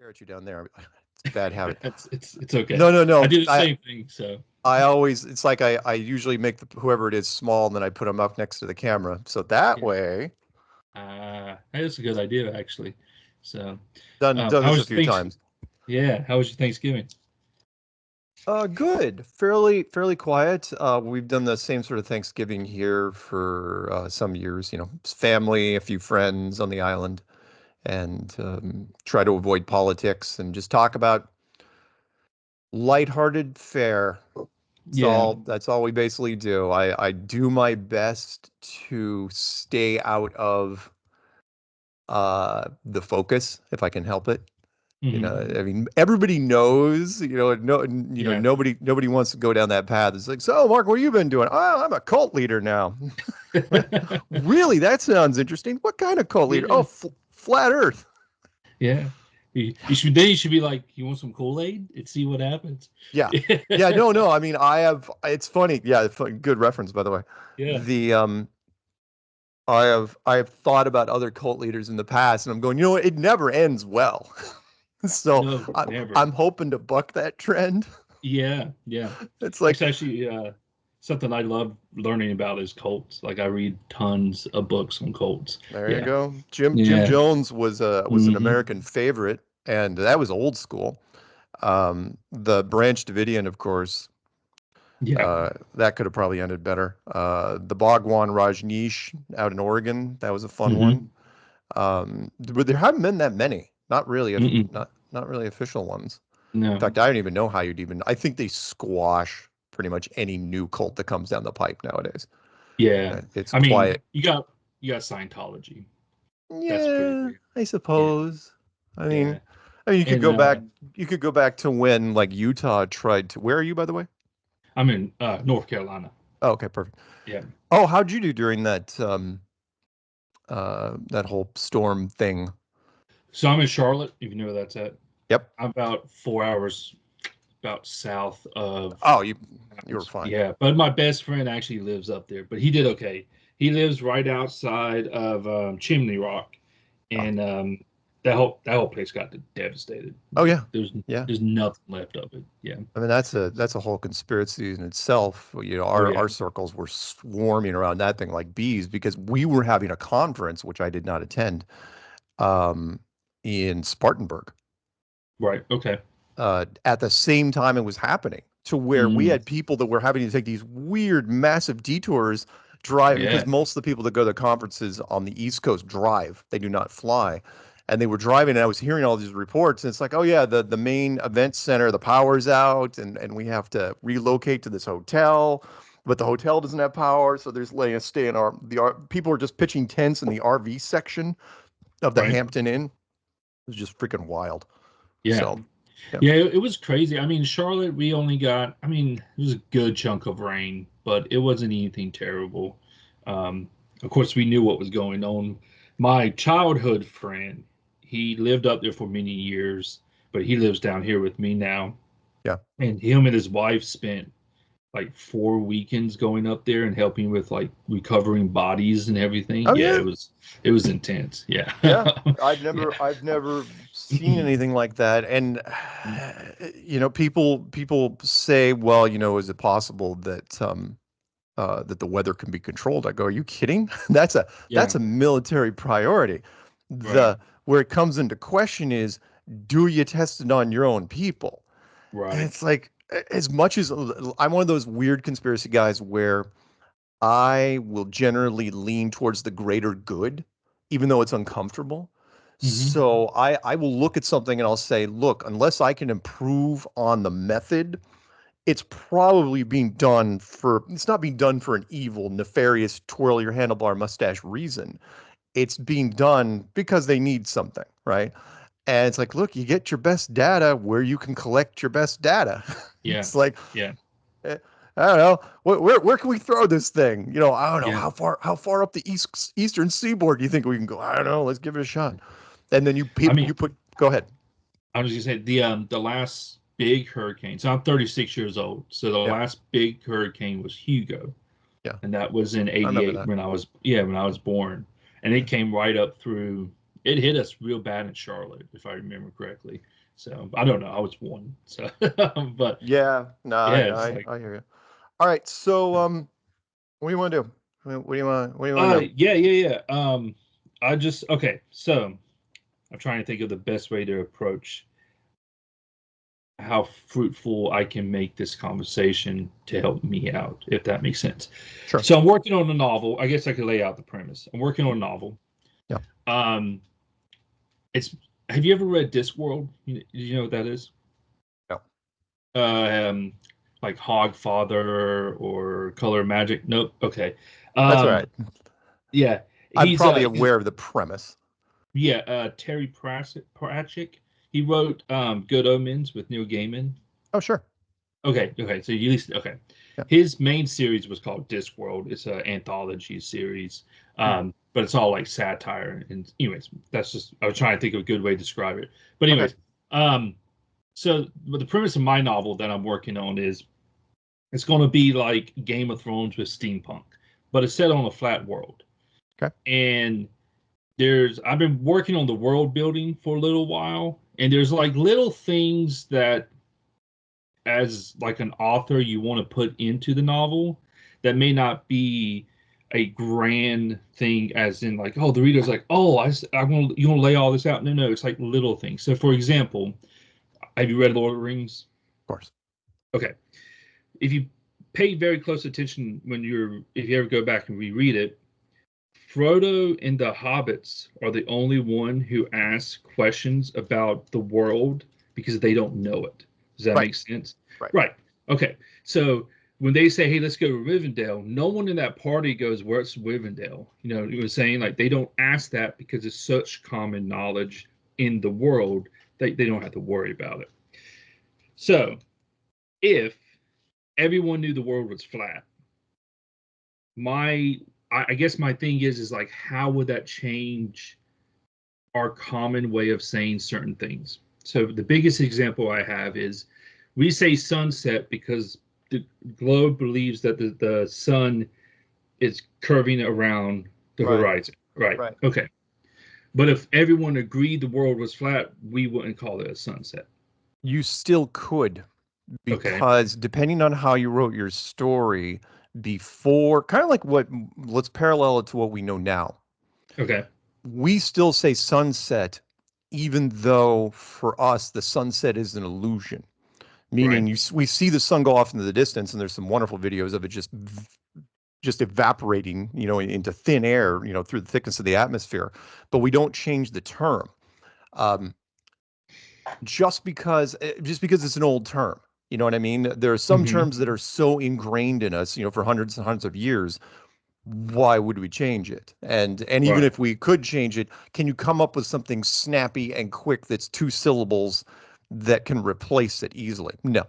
stare at you down there. It's a bad habit. It's okay. No, no, I no. do the same thing. So I always, it's like I usually make whoever it is small and then I put them up next to the camera. So that yeah, way, that's a good idea actually. So, done how this a was few things? times. Yeah, how was your Thanksgiving? Good. Fairly quiet. We've done the same sort of Thanksgiving here for some years, family, a few friends on the island, and try to avoid politics and just talk about lighthearted fare. Yeah. That's all we basically do. I do my best to stay out of the focus if I can help it. Hmm. I mean, everybody knows, Yeah. nobody wants to go down that path. It's like, so Mark, what have you been doing? Oh, I'm a cult leader now. Really? That sounds interesting. What kind of cult leader? Oh, Yeah. flat Earth. Yeah. You should be like, you want some Kool-Aid and see what happens. Yeah. Yeah, no, no. I mean, it's funny. Yeah, good reference, by the way. Yeah. The I have thought about other cult leaders in the past, and I'm going, what? It never ends well. So No, I'm never. I'm hoping to buck that trend. Yeah. Yeah. It's It's like, actually something I love learning about is cults. Like I read tons of books on cults. there you Yeah. go. Jim Yeah. Jones was an Hmm. American favorite, and that was old school. The Branch Davidian, of course, Yeah. that could have probably ended better. The Bhagwan Rajneesh out in Oregon, that was a fun one. Hmm. But there haven't been that many. Not really, if Mm-mm. not really official ones. In No. fact, I don't even know how you'd even. I think they squash pretty much any new cult that comes down the pipe nowadays. Yeah. It's I mean, quiet. you got Scientology. That's pretty Yeah, big. I Yeah. suppose. I mean, Yeah. you could And go back. You could go back to when like Utah tried to. Where are you, by the way? I'm in North Carolina. Oh, okay, perfect. Yeah. Oh, how'd you do during that whole storm thing? So I'm in Charlotte, if you know where that's at. Yep. I'm about 4 hours about south of Oh, you were fine. yeah, but my best friend actually lives up there, but he did okay. He lives right outside of Chimney Rock, Oh, and that whole place got devastated. oh Like yeah, yeah. there's nothing left of it. Yeah. I mean, that's a whole conspiracy in itself. Oh Our yeah. circles were swarming around that thing like bees because we were having a conference, which I did not attend, um, in Spartanburg, Right. Okay. at the same time it was happening, to where we Mm, had people that were having to take these weird, massive detours driving because yeah. most of the people that go to the conferences on the East Coast drive; they do not fly. And they were driving, and I was hearing all these reports, and it's like, oh yeah, the main event center, the power's out, and we have to relocate to this hotel, but the hotel doesn't have power, so there's letting us stay in people are just pitching tents in the RV section of the Right. Hampton Inn. It was just freaking wild. Yeah. So, yeah. Yeah. It was crazy. I mean, Charlotte, we only got. I mean, it was a good chunk of rain, but it wasn't anything terrible. Um, of course, we knew what was going on. My childhood friend, he lived up there for many years, but he lives down here with me now. Yeah. And him and his wife spent like 4 weekends going up there and helping with like recovering bodies and everything. Oh Yeah, yeah. it was intense. Yeah. Yeah. Yeah. I've never seen anything like that. And people say, well, is it possible that the weather can be controlled? I go, are you kidding? That's Yeah. a military priority. Right. The Where it comes into question is, do you test it on your own people? And Right. it's like, as much as I'm one of those weird conspiracy guys where I will generally lean towards the greater good, even though it's uncomfortable. Hmm. So I will look at something and I'll say, look, unless I can improve on the method, it's not being done for an evil, nefarious, twirl your handlebar mustache reason. It's being done because they need something, right? And it's like, look, you get your best data where you can collect your best data. Yeah. It's like, Yeah. eh, I don't know. Where can we throw this thing? I don't know. Yeah. How far up the eastern seaboard do you think we can go? I don't know. Let's give it a shot. And then I mean, you put go ahead. I was gonna say the last big hurricane. So I'm 36 years old. So the Yeah, last big hurricane was Hugo, yeah. and that was in I remember '88 that. when I was born, and it came right up through it hit us real bad in Charlotte, if I remember correctly. So I don't know. I was one. So, but Yeah, no, yeah, it's like, I hear you. All right, so what do you want to do? What do you want to know? yeah, yeah, yeah. I just okay. So I'm trying to think of the best way to approach how fruitful I can make this conversation to help me out, if that makes sense. Sure. So I'm working on a novel. I guess I could lay out the premise. I'm working on a novel. Yeah. Um, it's have you ever read Discworld? You know what that is? No. Um, like Hogfather or Color Magic? Nope. Okay. That's all right. Yeah, I'm he's probably aware of the premise. yeah, Terry Pratchett. He wrote Good Omens with Neil Gaiman. Oh, sure. Okay, okay. So you at least okay. Yeah. His main series was called Discworld. It's an anthology series, Hmm. but it's all like satire. And anyways, that's just I was trying to think of a good way to describe it. But Okay. anyways, but the premise of my novel that I'm working on is it's going to be like Game of Thrones with steampunk, but it's set on a flat world. Okay. And I've been working on the world building for a little while, and there's like little things that as like an author you want to put into the novel that may not be a grand thing as in like, oh, the reader's like, oh, I'm gonna you gonna lay all this out. No, it's like little things. So for example, have you read Lord of the Rings? Of course. Okay, if you pay very close attention if you ever go back and reread it, Frodo and the hobbits are the only one who asks questions about the world because they don't know it. Does that Right. make sense? Right. Right. Okay. So when they say, "Hey, let's go to Rivendell," no one in that party goes, "Where's Rivendell?" You know, you were saying like they don't ask that because it's such common knowledge in the world that they don't have to worry about it. So if everyone knew the world was flat, my I guess my thing is like how would that change our common way of saying certain things? So the biggest example I have is we say sunset because the globe believes that the sun is curving around the Right. horizon. Right. Right. Okay. But if everyone agreed the world was flat, we wouldn't call it a sunset. You still could, Okay. because depending on how you wrote your story before, kind of like let's parallel it to what we know now. Okay. We still say sunset, even though for us the sunset is an illusion. Meaning, Right. we see the sun go off into the distance, and there's some wonderful videos of it just evaporating, into thin air, through the thickness of the atmosphere. But we don't change the term. Um, just because it's an old term. You know what I mean? There are some Mm-hmm. terms that are so ingrained in us, for hundreds and hundreds of years. Why would we change it? And even Right. if we could change it, can you come up with something snappy and quick that's two syllables that can replace it easily? No.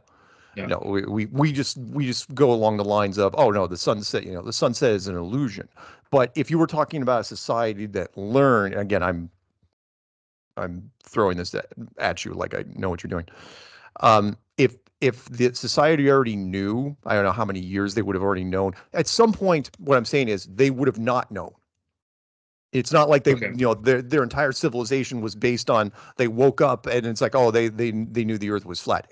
No. No, we just go along the lines of, oh no, the sunset is an illusion. But if you were talking about a society that learn, again, I'm throwing this at you like I know what you're doing. If the society already knew, I don't know how many years they would have already known. At some point, what I'm saying is they would have not known. It's not like Okay. their entire civilization was based on they woke up and it's like, oh, they knew the earth was flat.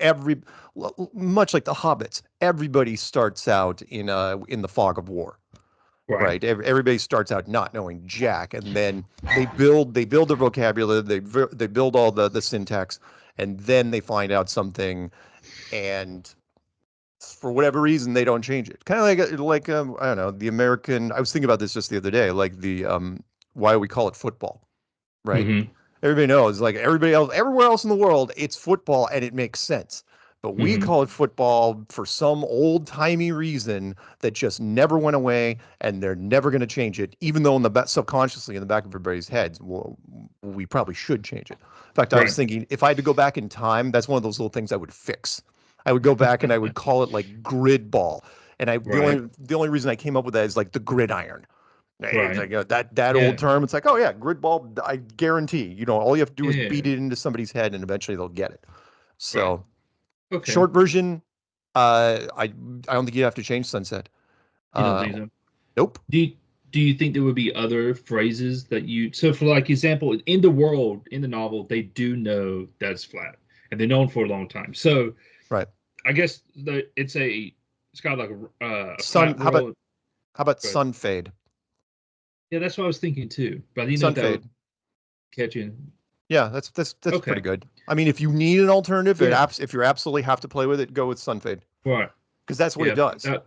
Much like the hobbits, everybody starts out in the fog of war, Right. right? Everybody starts out not knowing jack, and then they build their vocabulary, they build all the syntax, and then they find out something, and for whatever reason they don't change it. Kind of like I don't know, the American. I was thinking about this just the other day, like the why we call it football, right? Mm-hmm. Everybody knows, like everybody else, everywhere else in the world, it's football and it makes sense. But we Mm-hmm. call it football for some old timey reason that just never went away, and they're never going to change it, even though subconsciously in the back of everybody's heads, well, we probably should change it. In fact, I was Right. thinking if I had to go back in time, that's one of those little things I would fix. I would go back and I would call it like grid ball. And the Right. only reason I came up with that is like the gridiron. It's Right. like that old Yeah. term. It's like, oh yeah, grid ball. I guarantee. All you have to do is beat Yeah. it into somebody's head, and eventually they'll get it. Right. So, Okay. short version. I don't think you have to change sunset. You don't Uh, think so? nope. Do you, do you think there would be other phrases that you so for like example in the world in the novel they do know that's flat and they're known for a long time. So Right. I guess it's got like a Sun. flat world. How about But sun fade? yeah, that's what I was thinking too. But I didn't know Sun if that would fade. catch you. Yeah, that's pretty Okay. good. I mean, if you need an alternative, Yeah. if you absolutely have to play with it, go with sun fade Right. because that's what it Yeah. does. That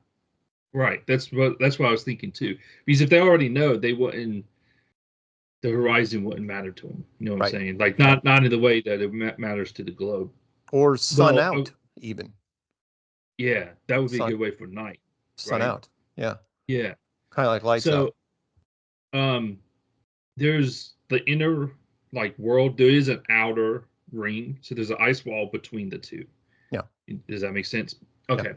right. That's what I was thinking too. Because if they already know, they wouldn't the horizon wouldn't matter to them. You know what I'm Right. saying? Like Right. not in the way that it matters to the globe. Or sun Well, out even. yeah, that would be a Sun good way for night, sun right? out. Yeah. Yeah. Kind of like lights out. So, um, there's the inner like world. There is an outer ring, so there's an ice wall between the two. Yeah. Does that make sense? Yeah. Okay.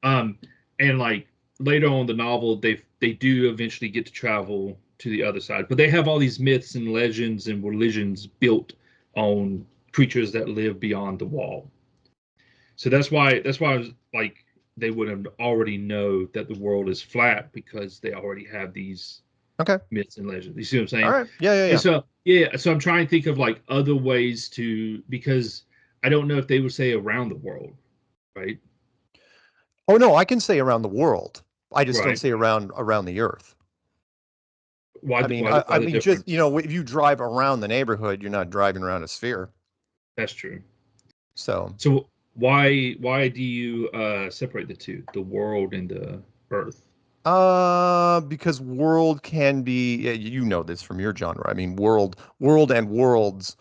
Um, and like later on in the novel, they do eventually get to travel to the other side, but they have all these myths and legends and religions built on creatures that live beyond the wall. So that's why I was like they would have already know that the world is flat because they already have these Okay. myths and legends. You see what I'm All saying? right. Yeah. Yeah. And Yeah. so yeah, so I'm trying to think of like other ways to because I don't know if they would say around the world, right? Oh no, I can say around the world. I just don't Right. say around the earth. Why I the mean, why the, I why the mean, just difference? if you drive around the neighborhood, you're not driving around a sphere. That's true. So, So why do you separate the two, the world and the earth? because world can be, yeah, you know this from your genre. I mean, world and worlds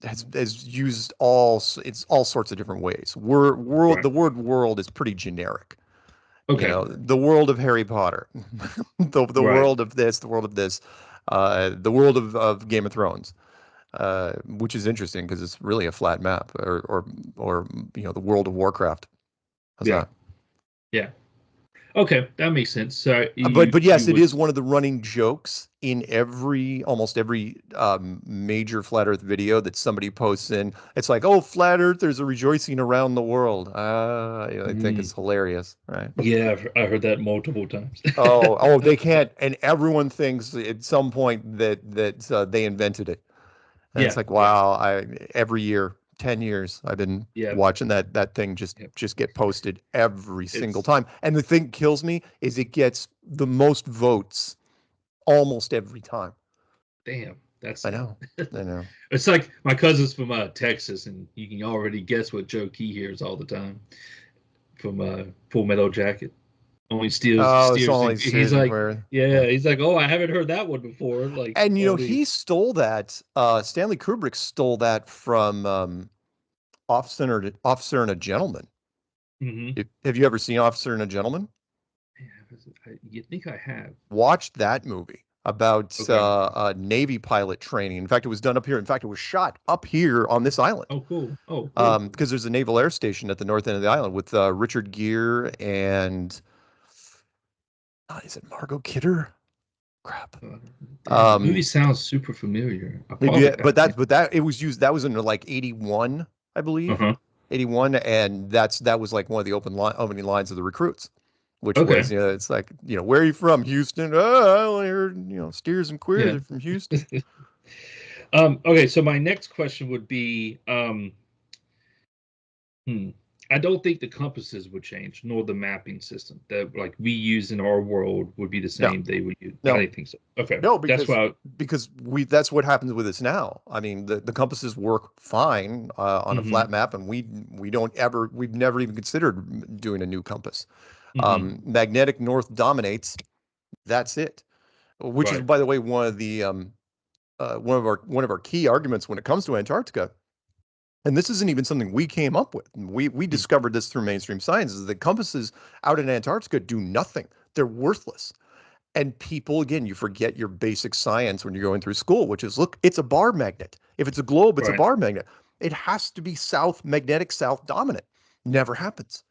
has used it's all sorts of different ways. Right. The word world is pretty generic. You Okay. know, the world of Harry Potter, the Right. world of this, the world of this, the world of Game of Thrones, which is interesting because it's really a flat map, or the world of Warcraft. How's Yeah. that? Yeah. Okay, that makes sense. So But you yes, it would is one of the running jokes in almost every major flat Earth video that somebody posts in. It's like, oh, flat Earthers are rejoicing around the world. I think mm, it's hilarious, right? yeah, I heard that multiple times. Oh, they can't, and everyone thinks at some point that they invented it, and it's Yeah, like, yeah, wow, I every year, 10 years, I've been yeah, watching that thing yeah. just get posted every single It's time, and the thing kills me is it gets the most votes almost every time. damn, that's I sad. know, I know. It's like my cousin's from Texas, and you can already guess what Joe Key hears all the time from Full Metal Jacket. Only steers Oh, it's steers. only He's series and like, queer. yeah, Yeah. he's like, oh, I haven't heard that one before. Like And all he these. stole that. Stanley Kubrick stole that from Officer and a Gentleman. Mm-hmm. Have you ever seen Officer and a Gentleman? You think I have? Watch that movie about Okay. Navy pilot training. In fact, it was done up here. In fact, it was shot up here on this island Oh, cool. Oh, cool. because there's a naval air station at the north end of the island with Richard Gere and is it Margot Kidder? Crap. Uh, damn, the movie Um, sounds super familiar. I maybe, probably have. but that it was used. That was in like 81, I believe, Uh-huh. 81, and that was like one of the opening lines of the recruits, which was, Okay. it's like, where are you from? Houston. Oh, I only heard, steers and queers Yeah. are from Houston. Okay, so my next question would be, hmm, I don't think the compasses would change, nor the mapping system that like we use in our world would be the No, same they would use. I no, didn't think so. Okay. no, That's because why that's what happens with us now. I mean, the compasses work fine on a mm-hmm. flat map, and we've never even considered doing a new compass. Mm-hmm. Magnetic north dominates. That's it. Which is, Right. by the way, one of our key arguments when it comes to Antarctica. And this isn't even something we came up with. We Mm. discovered this through mainstream science. Is that compasses out in Antarctica do nothing. They're worthless. And people, again, you forget your basic science when you're going through school, which is, look, it's a bar magnet. If it's a globe, it's a Right. bar magnet. It has to be magnetic south dominant. Never happens.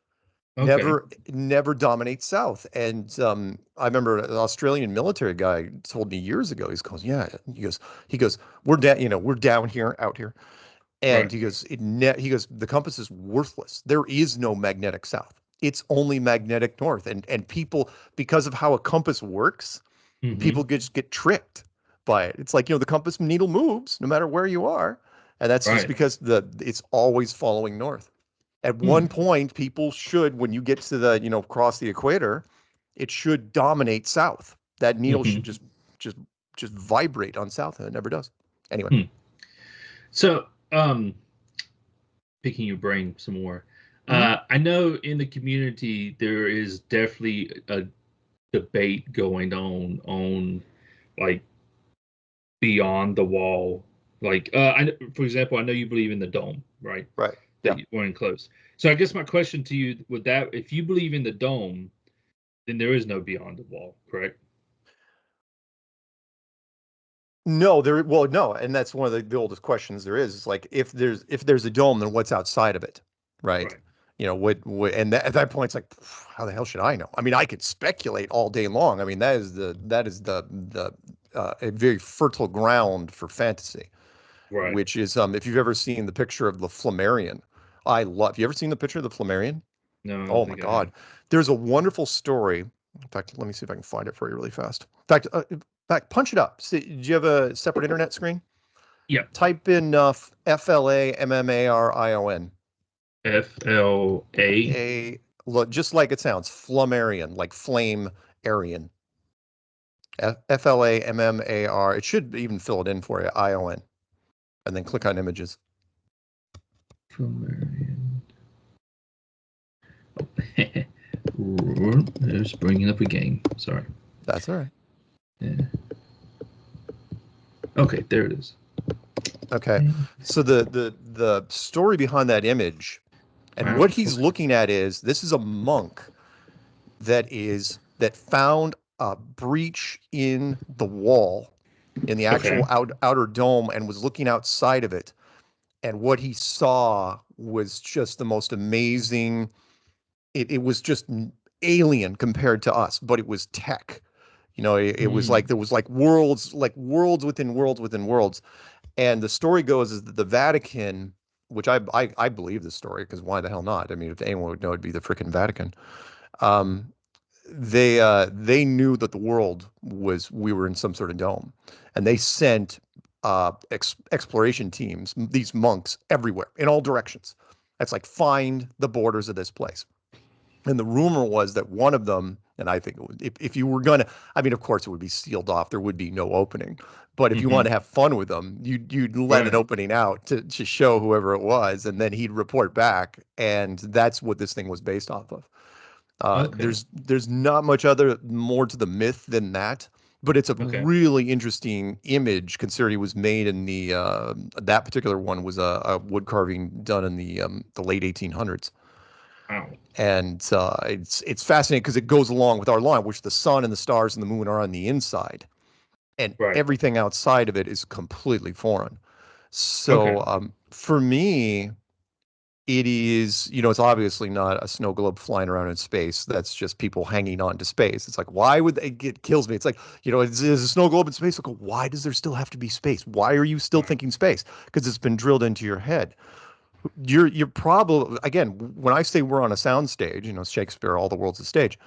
Okay. Never dominates south. And I remember an Australian military guy told me years ago. Yeah. He goes, we're down here, out here, and Right. he goes, the compass is worthless. There is no magnetic south. It's only magnetic north. And people, because of how a compass works, Hmm. People just get tricked by it. It's like, the compass needle moves no matter where you are. And that's just Right. because it's always following north. At one Hmm. point, people should, when you get to the, cross the equator, it should dominate south. That needle should Hmm. just, just vibrate on south, and it never does. Anyway. Hmm. So, picking your brain some more. Mhm. I know in the community there is definitely a debate going on like beyond the wall. Like, for example, I know you believe in the dome, right? Right. That Yeah. you were enclosed. So I guess my question to you would that if you believe in the dome, then there is no beyond the wall, correct? No, well, no, and that's one of the oldest questions there is. It's like if there's a dome, then what's outside of it, right? Right. And at that point, it's like, how the hell should I know? I mean, I could speculate all day long. I mean, that is a very fertile ground for fantasy, Right. which is if you've ever seen the picture of the Flammarion, you ever seen the picture of the Flammarion? No, I don't Oh my think I have. God. There's a wonderful story. In fact, let me see if I can find it for you really fast. In fact, punch it up. See, do you have a separate internet screen? Yep. Type in Flammarion. FLA. Look, just like it sounds, Flammarion, like flame Aryan. Flammar. It should even fill it in for you. ION. And then click on images. There's bringing up a game. Sorry. That's all right. Yeah. Okay, there it is. Okay. So the story behind that image and Wow. what he's Okay. looking at is this is a monk that found a breach in the wall in the actual Okay. outer dome and was looking outside of it. And what he saw was just the most amazing. It was just alien compared to us, but it was tech. It was like Mm. there was like worlds within worlds within worlds. And the story goes is that the Vatican, which I believe this story because why the hell not? I mean, if anyone would know, it'd be the freaking Vatican. Um, they knew that the world was we were in some sort of dome, and they sent exploration teams, these monks everywhere in all directions. That's like find the borders of this place. And the rumor was that one of them, and I think if you were gonna, I mean, of course it would be sealed off. There would be no opening. But if you Hmm. want to have fun with them, you'd let an Right. opening out to show whoever it was, and then he'd report back, and that's what this thing was based off of. Okay. There's not much more to the myth than that, but it's a Okay. really interesting image considering it was made in that particular one was a wood carving done in the late 1800s. Wow. And it's fascinating because it goes along with our line, which the sun and the stars and the moon are on the inside, and Right. everything outside of it is completely foreign. Okay. So for me, it is, it's obviously not a snow globe flying around in space. That's just people hanging on to space. It's like, why would they it kills me? It's like, is a snow globe in space? Like, why does there still have to be space? Why are you still Right. thinking space? Because it's been drilled into your head. You're probably, again, when I say we're on a sound stage, Shakespeare, all the world's a stage.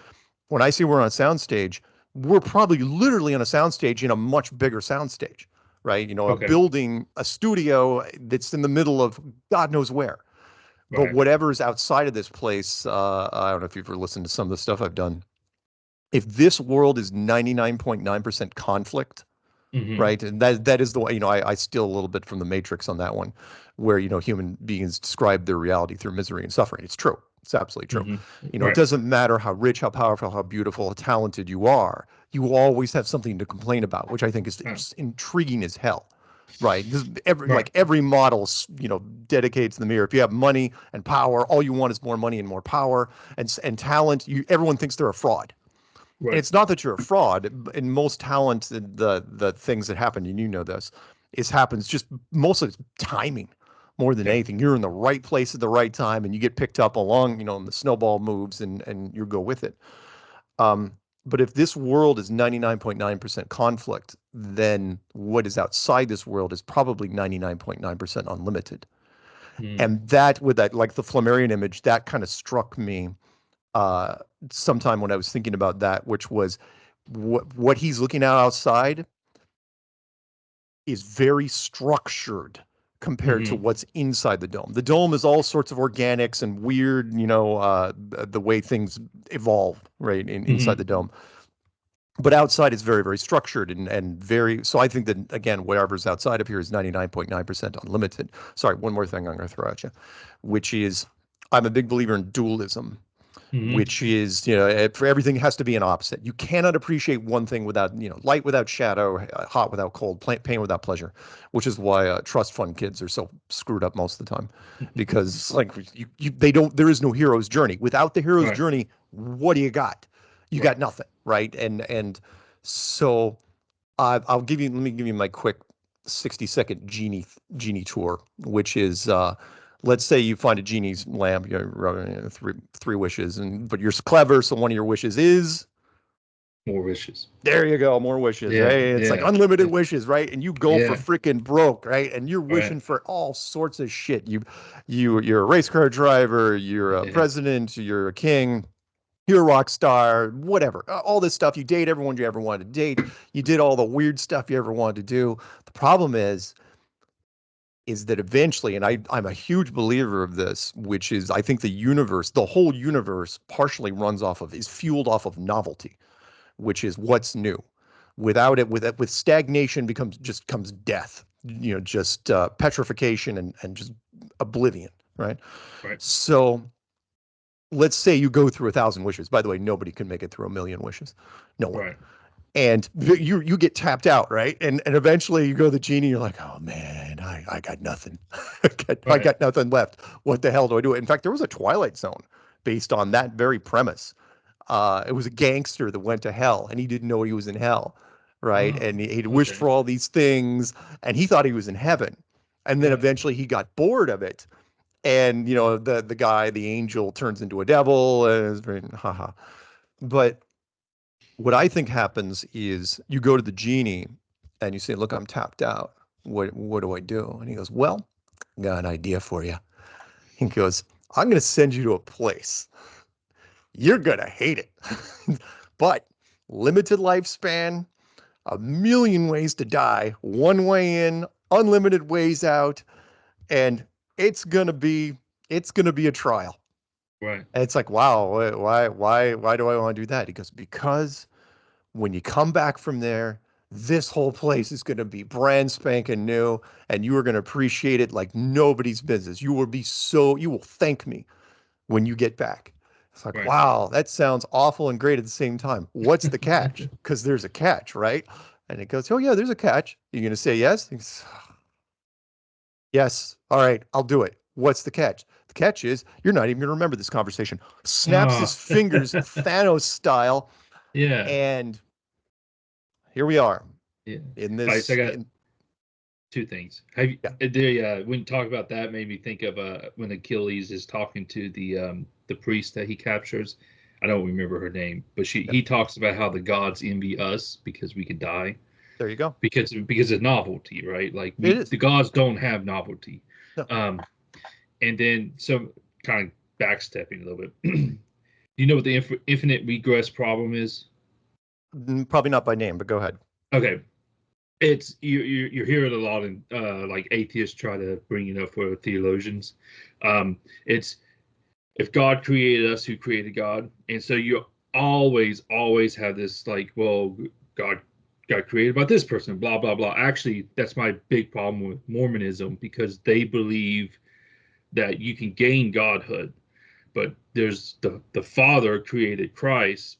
When I say we're on a sound stage, we're probably literally on a sound stage in a much bigger sound stage, right? A Okay. building, a studio that's in the middle of God knows where. But Right. whatever's outside of this place, I don't know if you've ever listened to some of the stuff I've done. If this world is 99.9% conflict, Hmm. right? And that is the way, I steal a little bit from the Matrix on that one, where, human beings describe their reality through misery and suffering. It's true. It's absolutely true. Hmm. It Right. doesn't matter how rich, how powerful, how beautiful, how talented you are. You always have something to complain about, which I think is Oh, just intriguing as hell. Right. right. Every model, dedicated to the mirror. If you have money and power, all you want is more money and more power and talent. Everyone thinks they're a fraud. And Right. it's not that you're a fraud. In most talent, the things that happen, and you know this, is happens just mostly it's timing more than Yeah. anything. You're in the right place at the right time, and you get picked up along, and the snowball moves, and you go with it. Um, but if this world is 99.9% conflict, then what is outside this world is probably 99.9% unlimited. Mm. And that, with that, like the Flammarion image, that kind of struck me uh, sometime when I was thinking about that, which was what he's looking at outside is very structured compared to Hmm. what's inside the dome. The dome is all sorts of organics and weird, the way things evolve, right, inside Hmm. the dome. But outside it's very, very structured and very. So I think that again, whatever's outside of here is 99.9% unlimited. Sorry, one more thing I'm going to throw at you, which is I'm a big believer in dualism, Hmm. which is, for everything has to be an opposite. You cannot appreciate one thing without, light without shadow, hot without cold, pain without pleasure, which is why trust fund kids are so screwed up most of the time, because like they don't, there is no hero's journey. Without the hero's Right. journey, what do you got? You got Right. nothing, right? And so let me give you my quick 60-second genie tour, which is let's say you find a genie's lamp, three wishes, but you're clever, so one of your wishes is More wishes. there you go, more wishes, right? Yeah. It's like Yeah. unlimited wishes, right? And you go for Yeah. freaking broke, right? And you're Right. wishing for all sorts of shit. You're a race car driver, you're a Yeah. president, you're a king, you're a rock star, whatever. All this stuff. You date everyone you ever wanted to date. You did all the weird stuff you ever wanted to do. The problem is that eventually, and I'm a huge believer of this, which is I think the whole universe partially is fueled off of novelty, which is what's new. Without it, with stagnation comes death, just petrification and just oblivion, right? Right. So let's say you go through 1,000 wishes. By the way, nobody can make it through a million wishes. No one. Right. And you get tapped out, right? And eventually you go to the genie, you're like, oh man, I got nothing. I Right. got nothing left. What the hell do I do? In fact, there was a Twilight Zone based on that very premise. It was a gangster that went to hell and he didn't know he was in hell, right? Oh. And he'd wished Okay. for all these things and he thought he was in heaven. And then Yeah. eventually he got bored of it. And the angel turns into a devil and it's very haha. But what I think happens is you go to the genie and you say, "Look, I'm tapped out. What do I do?" And he goes, "Well, I got an idea for you." He goes, "I'm going to send you to a place. You're going to hate it, but limited lifespan, a million ways to die, one way in, unlimited ways out, and it's going to be it's going to be a trial." Right. And it's like, "Wow, why do I want to do that?" He goes, "Because when you come back from there, this whole place is going to be brand spanking new and you are going to appreciate it like nobody's business. You will thank me when you get back." It's like, Right. wow, that sounds awful and great at the same time. What's the catch? Because there's a catch, right? And it goes, oh, yeah, there's a catch. You're going to say yes? Yes. All right, I'll do it. What's the catch? The catch is you're not even going to remember this conversation. Snaps his Oh. fingers, Thanos style, Yeah. and here we are Yeah. in All right. So I this got in two things. Have you, yeah, when you talk about that, made me think of when Achilles is talking to the priest that he captures. I don't remember her name, but yeah, he talks about how the gods envy us because we could die there you go. because of novelty, right? Like It we is. the gods don't have novelty. No, Um, and then so kind of backstepping a little bit. Do you know what the infinite regress problem is? probably not by name, but go ahead. Okay, it's you hear it a lot in like atheists try to bring it up for theologians. It's if God created us, who created God? And so you always have this like, well, God got created by this person, blah blah blah. Actually, that's my big problem with Mormonism because they believe that you can gain godhood, but there's the Father created Christ,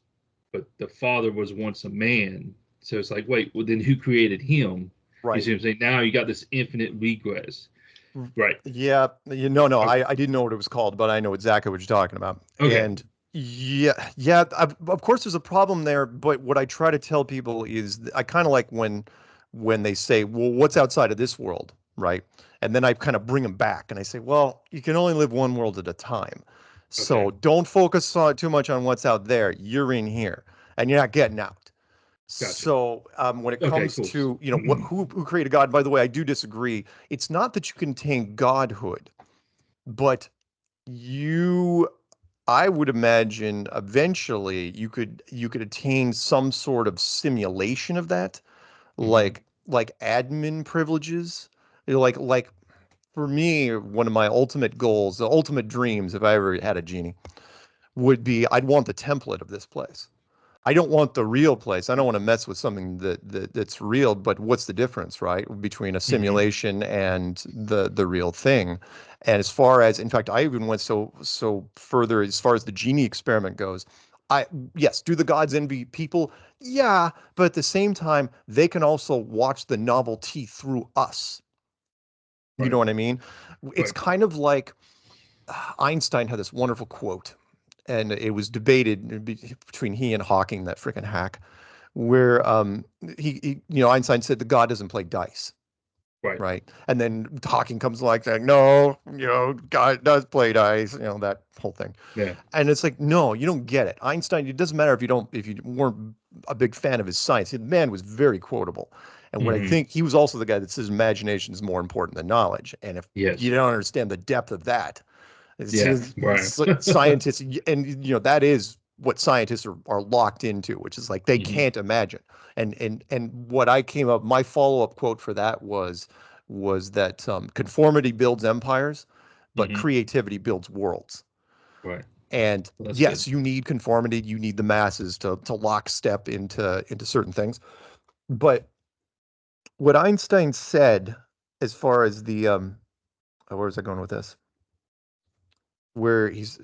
but the Father was once a man. So it's like, wait, well then who created him? You Right. see what I'm saying? Now you got this infinite regress. Right. Yeah. No, Okay. I didn't know what it was called, but I know exactly what you're talking about. Okay. And yeah, of course there's a problem there, but what I try to tell people is I kind of like when they say, "Well, what's outside of this world?" Right? And then I kind of bring them back and I say, "Well, you can only live one world at a time. Okay. So don't focus too much on what's out there. You're in here and you're not getting out." Gotcha. So when it Okay, comes cool. to who created God, by the way, I do disagree. It's not that you contain godhood, but you I would imagine eventually you could attain some sort of simulation of that, Hmm. like admin privileges. Like for me, one of my ultimate goals, the ultimate dreams, if I ever had a genie, would be I'd want the template of this place. I don't want the real place. I don't want to mess with something that's real, but what's the difference, right, between a Hmm. simulation and the real thing? And as far as, in fact, I even went so further as far as the genie experiment goes. I Yes, do the gods envy people? Yeah, but at the same time, they can also watch the novelty through us. You know Right. what I mean? It's Right. kind of like Einstein had this wonderful quote, and it was debated between he and Hawking, that freaking hack, where Einstein said the God doesn't play dice, Right. right? And then Hawking comes along saying, no, God does play dice, that whole thing. Yeah. And it's like, no, you don't get it. Einstein, it doesn't matter if you weren't a big fan of his science. The man was very quotable. And what I Hmm. think he was also the guy that says imagination is more important than knowledge. And if you Yes. don't understand the depth of that, it's Yeah. just Right. scientists, and that is what scientists are locked into, which is like they Hmm. can't imagine. And what I came up, my follow-up quote for that was that conformity builds empires, but Hmm. creativity builds worlds. Right. And Well, that's good. yes, you need conformity, you need the masses to lockstep into certain things. But what Einstein said, as far as the where was I going with this? Where he's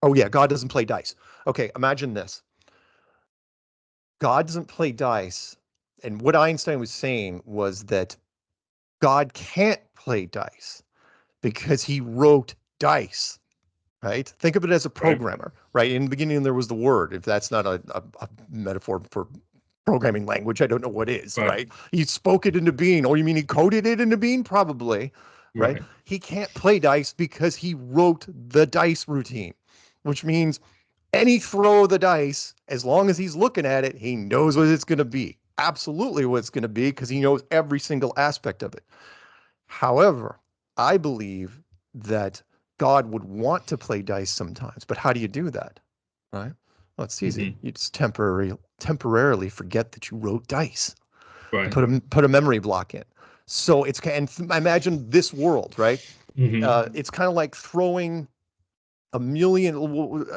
Oh yeah, God doesn't play dice. Okay, imagine this. God doesn't play dice. And what Einstein was saying was that God can't play dice because he wrote dice, right? Think of it as a Right. programmer, right? In the beginning, there was the word. If that's not a metaphor for programming language, I don't know what is, Right. right? He spoke it into being. Or you mean he coded it into being? Probably, right? Right. He can't play dice because he wrote the dice routine, which means any throw of the dice, as long as he's looking at it, he knows what it's going to be. Absolutely what it's going to be because he knows every single aspect of it. However, I believe that God would want to play dice sometimes, but how do you do that? Right? Well, it's easy. Hmm. You just temporarily forget that you wrote dice and Right. put a memory block in. So imagine this world, right? Hmm. It's kind of like throwing a million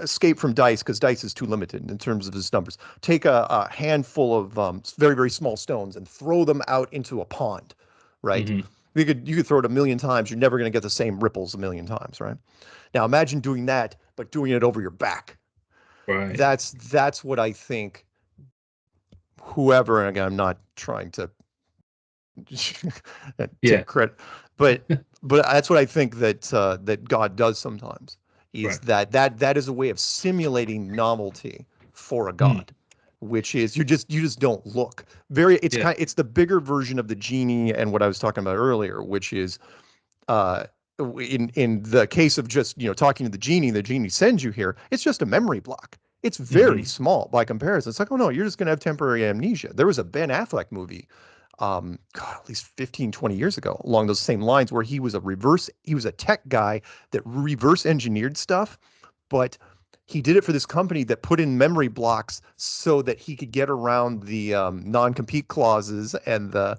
escape from dice because dice is too limited in terms of its numbers. Take a handful of very, very small stones and throw them out into a pond, right? Hmm. You could throw it a million times. You're never going to get the same ripples a million times, right? Now imagine doing that, but doing it over your back. Right. That's what I think. Whoever, and again, I'm not trying to Yeah. take credit, but that's what I think that God does sometimes. Is Right. that is a way of simulating novelty for a Mm. god, which is you just don't look very. Yeah. It's the bigger version of the genie and what I was talking about earlier, which is uh in the case of just talking to the genie sends you here. It's just a memory block. It's very Hmm. small by comparison. It's like, oh no, you're just going to have temporary amnesia. There was a Ben Affleck movie, God, at least 15, 20 years ago, along those same lines, where he was a tech guy that reverse engineered stuff, but he did it for this company that put in memory blocks so that he could get around the non-compete clauses and the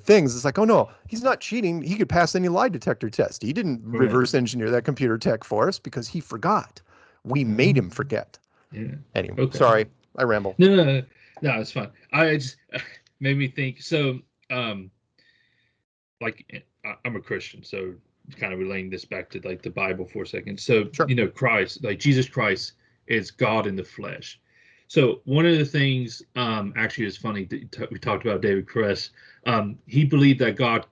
things. It's like, oh no, he's not cheating. He could pass any lie detector test. He didn't Right. reverse engineer that computer tech for us because he forgot. We made him Um, forget. yeah. Anyway, Okay. sorry, I ramble. No, no, no, no, it's fine. I just made me think. So, um, like I'm a Christian, so kind of relating this back to like the Bible for a second. So, Sure. Christ, like Jesus Christ, is God in the flesh. So one of the things, actually, is funny. We talked about David Kress. He believed that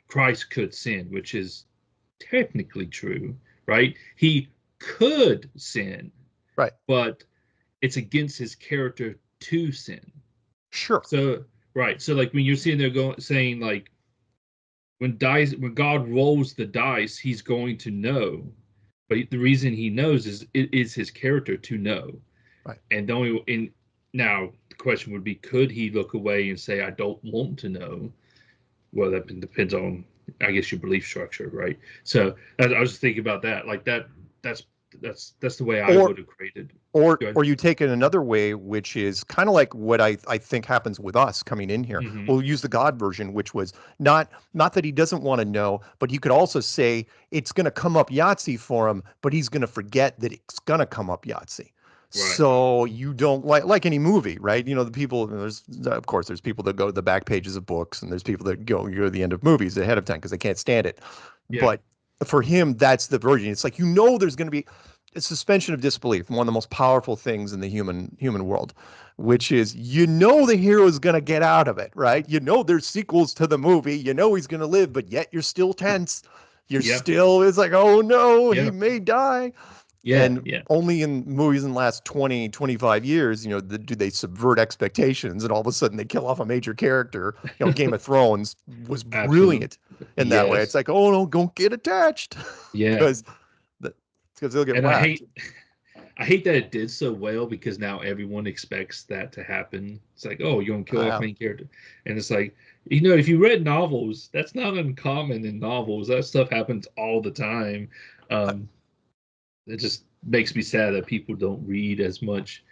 Christ could sin, which is technically true, right? He could sin, Right. but it's against his character to sin. Sure. So right, so like when you're sitting there going saying like when God rolls the dice, he's going to know. But the reason he knows is it is his character to know. Right. And the only in now the question would be, could he look away and say, I don't want to know? Well, that depends on, I guess, your belief structure, right? So I was thinking about that. Like that's That's the way I Or would have created. or Good. you take it another way, which is kind of like what I think happens with us coming in here. Mm-hmm. We'll use the God version, which was not that he doesn't want to know, but you could also say it's going to come up Yahtzee for him, but he's going to forget that it's going to come up Yahtzee. Right. So you don't like any movie, right? The people, there's of course there's people that go to the back pages of books, and there's people that go to the end of movies ahead of time because they can't stand it. Yeah. But for him, that's the version. It's like there's going to be a suspension of disbelief, one of the most powerful things in the human world, which is the hero is going to get out of it, right? There's sequels to the movie, he's going to live, but yet you're still tense. Yeah. It's like, oh no, he Yeah. may die. Yeah. And Yeah. only in movies in the last 20-25 years, do they subvert expectations, and all of a sudden they kill off a major character. Game of Thrones was Absolutely. brilliant in that way. It's Yes. like, oh no, don't get attached Yeah. because they'll get And I whacked. hate I hate that it did so well because now everyone expects that to happen. It's like, oh, you're gonna kill off Uh, main character, and it's like, if you read novels, that's not uncommon in novels. That stuff happens all the time. Um, it just makes me sad that people don't read as much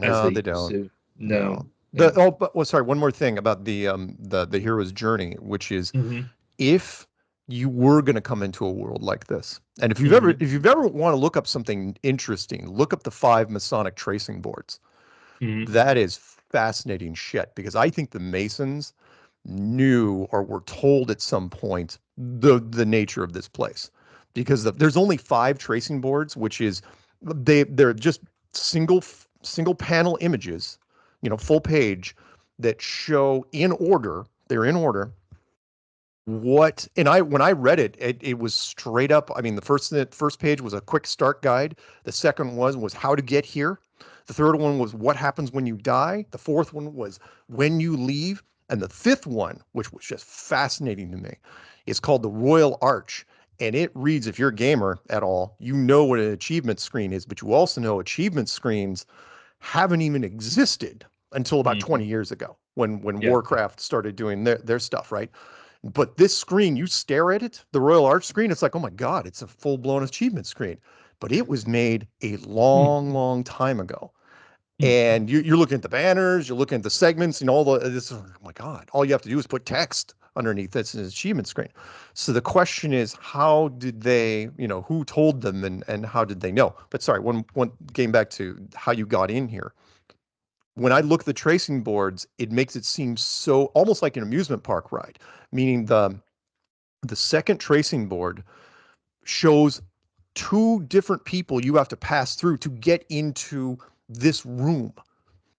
as no, they they used don't. to. No, No. no. Sorry, one more thing about the hero's journey, which is Hmm. if you were going to come into a world like this, and Hmm. if you've ever want to look up something interesting, look up the 5 Masonic tracing boards. Hmm. That is fascinating shit because I think the Masons knew or were told at some point the nature of this place because there's only 5 tracing boards, which is they're just single panel images, full page that show in order. They're in order what and I when I read it was straight up. I mean, the first page was a quick start guide. The second one was how to get here. The third one was what happens when you die. The fourth one was when you leave. And the fifth one, which was just fascinating to me, is called the Royal Arch. And it reads, if you're a gamer at all, you know what an achievement screen is, but you also know achievement screens haven't even existed until about Hmm. 20 years ago when Yeah. Warcraft started doing their stuff, right? But this screen, you stare at it, the Royal Arch screen, it's like, oh my God, it's a full blown achievement screen. But it was made a Hmm. long, long time ago. Hmm. And you're looking at the banners, you're looking at the segments, and all this. Oh my God, all you have to do is put text underneath this an achievement screen. So the question is, how did they, who told them and how did they know? But sorry, one getting back to how you got in here. When I look at the tracing boards, it makes it seem so almost like an amusement park ride, meaning the second tracing board shows 2 different people you have to pass through to get into this room,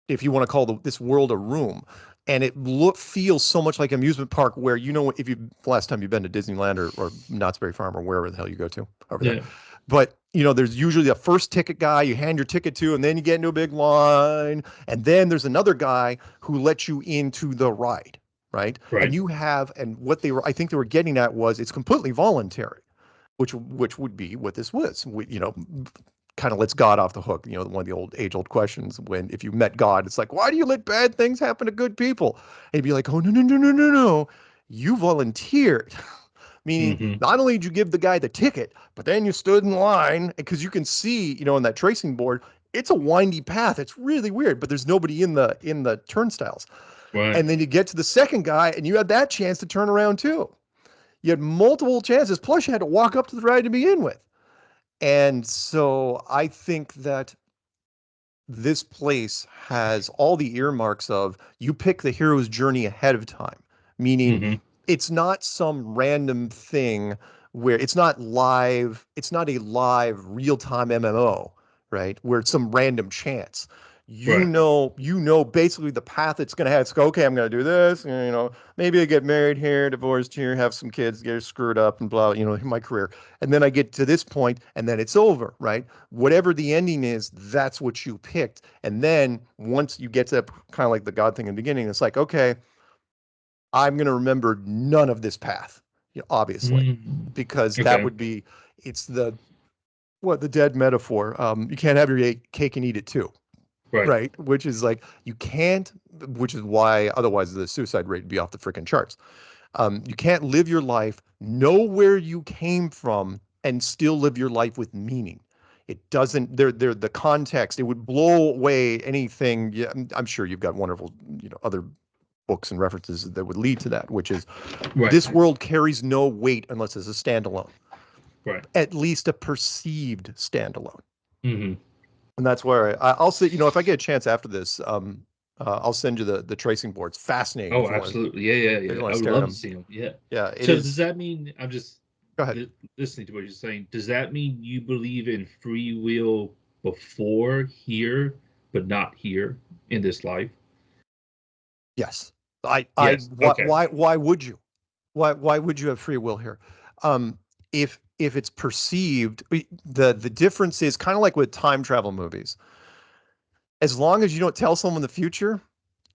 if you want to call this world a room. And it feels so much like amusement park where, if you, last time you've been to Disneyland or Knott's Berry Farm or wherever the hell you go to over there. Yeah. But, there's usually a first ticket guy you hand your ticket to, and then you get into a big line. And then there's another guy who lets you into the ride, right? And Right. and what I think they were getting at was it's completely voluntary, which would be what this was. Kind of lets God off the hook. One of the age-old questions when if you met God, it's like, why do you let bad things happen to good people? And he'd be like, oh no no no no no no, you volunteered. Meaning, Hmm. not only did you give the guy the ticket, but then you stood in line because you can see, on that tracing board, it's a windy path. It's really weird, but there's nobody in the turnstiles. Right. And then you get to the second guy, and you had that chance to turn around too. You had multiple chances. Plus, you had to walk up to the ride to begin with. And so I think that this place has all the earmarks of you pick the hero's journey ahead of time, meaning Hmm. it's not some random thing where it's not a live real-time MMO, right? Where it's some random chance. Right. Basically the path it's going to have. It's go, okay, I'm going to do this, and, maybe I get married here, divorced here, have some kids, get screwed up and blah, my career. And then I get to this point and then it's over, right? Whatever the ending is, that's what you picked. And then once you get to kind of like the God thing in the beginning, it's like, okay, I'm going to remember none of this path, obviously, Mm. because that Okay. would be, it's the dead metaphor. You can't have your cake and eat it too, Right. right? Which is like, you can't, which is why otherwise the suicide rate would be off the freaking charts. You can't live your life, know where you came from, and still live your life with meaning. It doesn't. They're the context. It would blow away anything. Yeah, I'm sure you've got wonderful, other books and references that would lead to that, which is Right. this world carries no weight unless it's a standalone, Right. at least a perceived standalone. Hmm. And that's where I'll say, if I get a chance after this, I'll send you the tracing boards. Fascinating Oh, if you want absolutely. Yeah, yeah, if you yeah. want I to would stare at love to them. see them. Yeah. Yeah, it So does is. that mean I'm just Go ahead. listening to what you're saying? Does that mean you believe in free will before here, but not here in this life? Yes. Yes. Okay. Why would you? Why would you have free will here? Um, if it's perceived, the difference is kind of like with time travel movies. As long as you don't tell someone the future,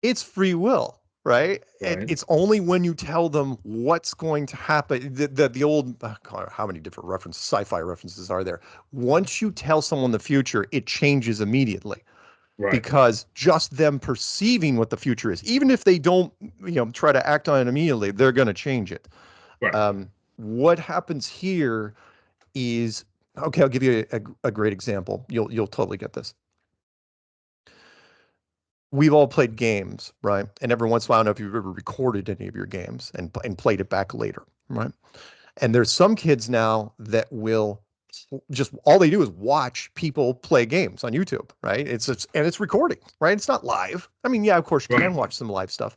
it's free will, right? Right. It's only when you tell them what's going to happen. The old, God, how many different references, sci-fi references are there? Once you tell someone the future, it changes immediately Right. because just them perceiving what the future is, even if they don't, try to act on it immediately, they're going to change it. Right. What happens here is, okay, I'll give you a great example. You'll totally get this. We've all played games, right? And every once in a while, I don't know if you've ever recorded any of your games and played it back later, right? And there's some kids now that will just all they do is watch people play games on YouTube, right? And it's recording, right? It's not live. I mean, yeah, of course you Right. can watch some live stuff.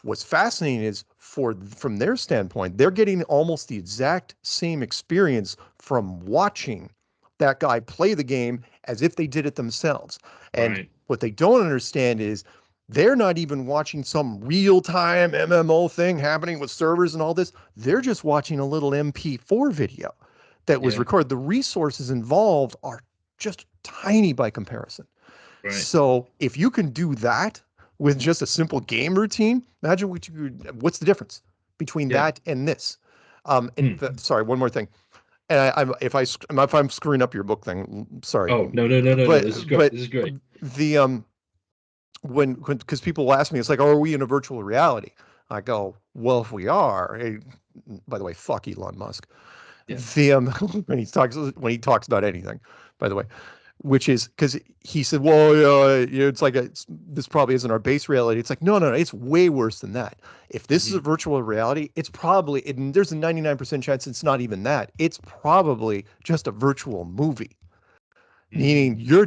What's fascinating is from their standpoint, they're getting almost the exact same experience from watching that guy play the game as if they did it themselves. And Right. what they don't understand is they're not even watching some real-time MMO thing happening with servers and all this. They're just watching a little MP4 video that was Yeah. recorded. The resources involved are just tiny by comparison. Right. So if you can do that with just a simple game routine, imagine what's the difference between Yeah. that and this. Hmm. Sorry, one more thing. And if I'm screwing up your book thing, sorry, Oh, no, no, no, no, no. This is great. but This is great. the when because people will ask me, it's like, oh, are we in a virtual reality? I go, well, if we are, by the way, fuck Elon Musk. Yeah. The when he talks about anything, by the way, which is because he said, well, it's like this probably isn't our base reality. It's like, no, no, no, it's way worse than that. If this is Hmm. a virtual reality, it's probably, there's a 99% chance it's not even that. It's probably just a virtual movie, meaning Hmm.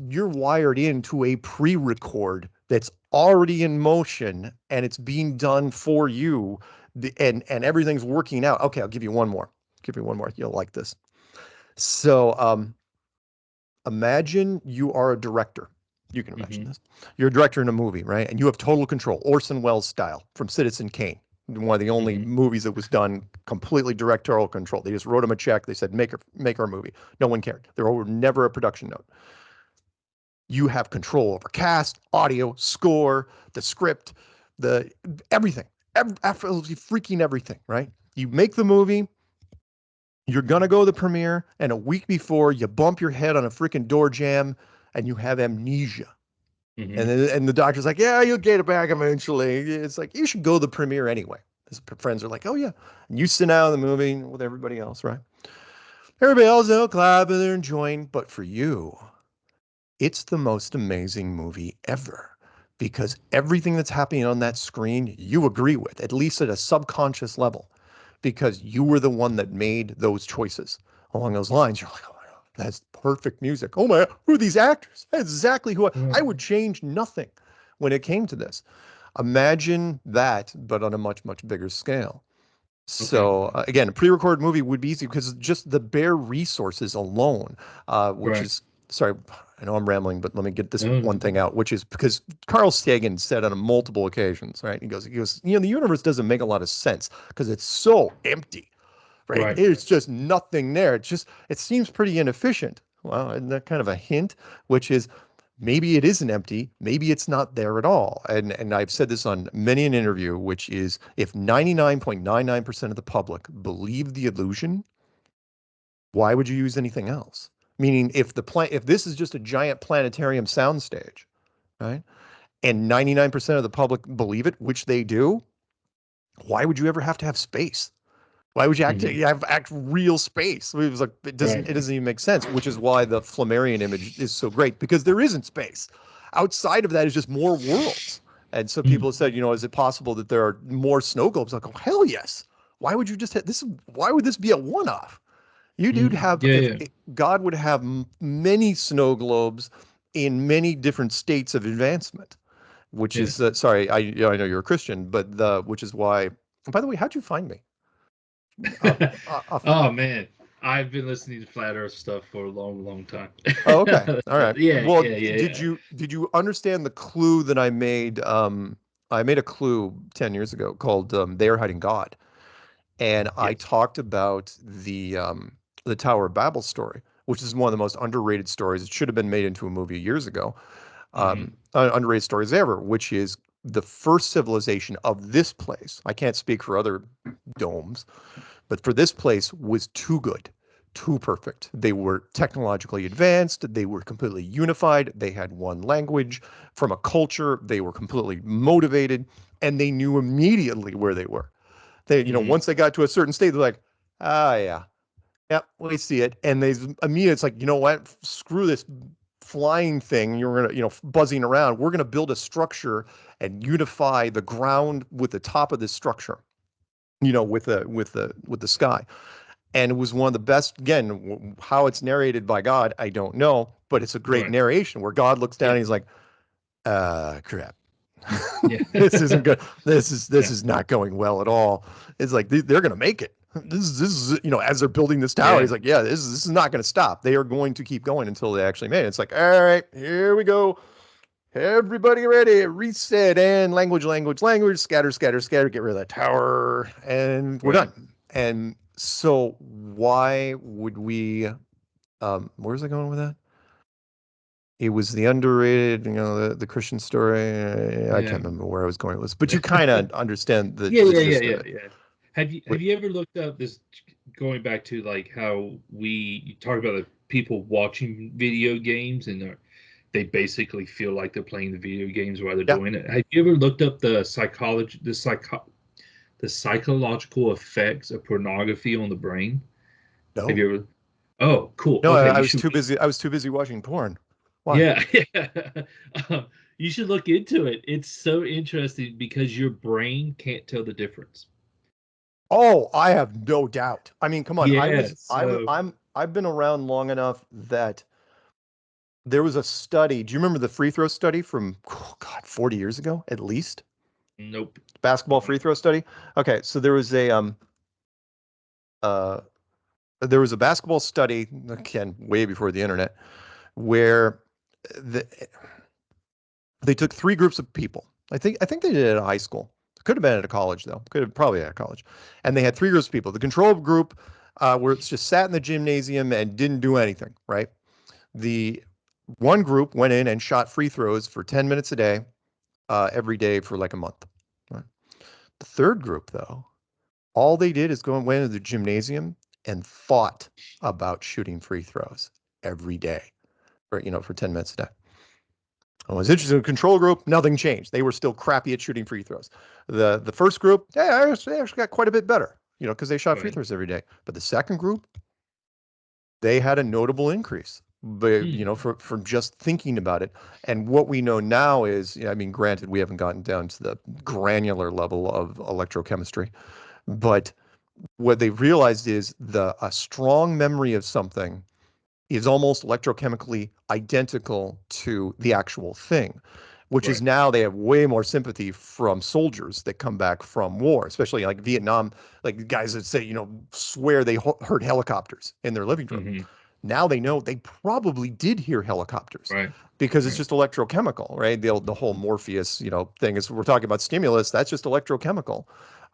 you're wired into a pre-record that's already in motion and it's being done for you, and everything's working out. Okay, I'll give you one more. Give you one more. You'll like this. So, imagine you are a director. You can imagine Hmm. this. You're a director in a movie, right? And you have total control, Orson Welles style from Citizen Kane, one of the only Hmm. movies that was done completely directorial control. They just wrote him a check. They said, make our movie. No one cared. There were never a production note. You have control over cast, audio, score, the script, the everything, absolutely freaking everything, right? You make the movie, you're gonna go to the premiere, and a week before, you bump your head on a freaking door jamb, and you have amnesia. Hmm. And the doctor's like, yeah, you'll get it back eventually. It's like you should go to the premiere anyway. His friends are like, oh yeah, and you sit down in the movie with everybody else, right? Everybody else, they'll clap and they're enjoying, but for you, it's the most amazing movie ever because everything that's happening on that screen, you agree with, at least at a subconscious level, because you were the one that made those choices along those lines. You're like, oh my God, that's perfect music. Oh my God, who are these actors? That's exactly who I would change nothing when it came to this. Imagine that, but on a much, much bigger scale. Okay. So again, a pre-recorded movie would be easy because just the bare resources alone, which Right. is sorry, I know I'm rambling, but let me get this No, no. one thing out, which is because Carl Sagan said on multiple occasions, right? He goes, the universe doesn't make a lot of sense because it's so empty, right? Right. There's just nothing there. It seems pretty inefficient. Well, isn't that kind of a hint? Which is maybe it isn't empty, maybe it's not there at all. And I've said this on many an interview, which is if 99.99% of the public believe the illusion, why would you use anything else? Meaning if this is just a giant planetarium soundstage, right? And 99% of the public believe it, which they do, why would you ever have to have space? Why would you Hmm. act real space? It was like Right. it doesn't even make sense, which is why the Flammarion image is so great because there isn't space. Outside of that is just more worlds. And so Mm. people have said, is it possible that there are more snow globes? Like, oh hell yes. Why would you just hit this? Why would this be a one-off? You'd Mm. have Yeah, if yeah, God would have many snow globes in many different states of advancement, which yeah. is sorry, I know you're a Christian, but the which is why. By the way, how'd you find me? Uh, uh, uh, Oh man, I've been listening to flat Earth stuff for a long, long time. oh, okay, all right. Yeah, Well, yeah, yeah, did yeah. you understand the clue that I made? I made a clue 10 years ago called "They Are Hiding God," and I Yes. talked about the Tower of Babel story, which is one of the most underrated stories. It should have been made into a movie years ago. Hmm. Underrated stories ever, which is the first civilization of this place. I can't speak for other domes, but for this place was too good, too perfect. They were technologically advanced. They were completely unified. They had one language from a culture. They were completely motivated, and they knew immediately where they were. Hmm. Once they got to a certain state, they're like, ah, yeah, yep, we see it. And they immediately, it's like, you know what? Screw this flying thing. You're gonna, buzzing around. We're gonna build a structure and unify the ground with the top of this structure. With the sky. And it was one of the best. Again, how it's narrated by God, I don't know, but it's a great Right. narration where God looks down Yeah. and he's like, crap. Yeah. This isn't good. This Yeah. is not going well at all. It's like they're going to make it. This is as they're building this tower. He's Yeah. like, yeah, this is not going to stop. They are going to keep going until they actually made it. It's like, all right, here we go. Everybody ready? Reset and language. Scatter, scatter, scatter. Get rid of that tower, and we're Right. done. And so, why would we? Where's I going with that? It was the underrated, the Christian story. I Yeah. can't remember where I was going with this, but you kind of understand the Yeah, the yeah, yeah, gist of yeah, it. yeah. Have you What- have you ever looked up this, going back to like how we you talk about the people watching video games and they basically feel like they're playing the video games while they're Yeah, doing it. Have you ever looked up the psychological effects of pornography on the brain? Have no, you ever? Oh, cool. no. Okay, I you was should. too busy. I was too busy watching porn. Why? Yeah, yeah. You should look into it. It's so interesting because your brain can't tell the difference. Oh, I have no doubt. I mean, come on. Yeah. So I've been around long enough that there was a study. Do you remember the free throw study from, oh God, 40 years ago at least? nope. Basketball Mm-mm. free throw study. Okay, so uh there was a basketball study again way before the internet where the, they took three groups of people. I think they did it at high school. Could have been at a college though. Could have probably at a college. And they had three groups of people. The control group where it's just sat in the gymnasium and didn't do anything, right? The one group went in and shot free throws for 10 minutes a day, every day for like a month. Right? The third group, though, all they did is go and went into the gymnasium and thought about shooting free throws every day for 10 minutes a day. I was interested in the control group, nothing changed. They were still crappy at shooting free throws. The first group, yeah, they actually got quite a bit better, because they shot free Right. throws every day. But the second group, they had a notable increase, but Hmm. from just thinking about it. And what we know now is, I mean, granted, we haven't gotten down to the granular level of electrochemistry, but what they've realized is a strong memory of something is almost electrochemically identical to the actual thing, which is Right. now they have way more sympathy from soldiers that come back from war, especially like Vietnam, like guys that say, swear they heard helicopters in their living room. Hmm. Now they know they probably did hear helicopters Right. because it's Right. just electrochemical, right? The whole Morpheus, thing is we're talking about stimulus. That's just electrochemical,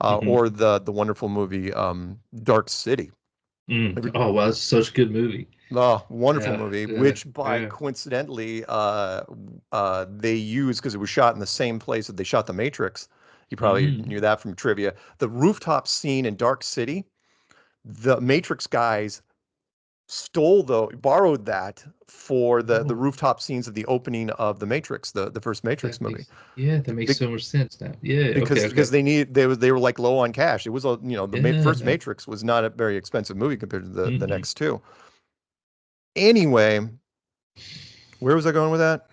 Hmm. or the wonderful movie Dark City. Mm. Oh, well, that's such a good movie. Oh, wonderful Yeah. movie, Yeah. which by Yeah. coincidentally, they used because it was shot in the same place that they shot The Matrix. You probably Mm. knew that from trivia. The rooftop scene in Dark City, the Matrix guys borrowed that for the Oh, rooftop scenes of the opening of the Matrix, the first Matrix movie. that makes so much sense now. Yeah. Okay. Because Okay. they were like low on cash. It was first Yeah. Matrix was not a very expensive movie compared to the Hmm. next two. Anyway, where was I going with that?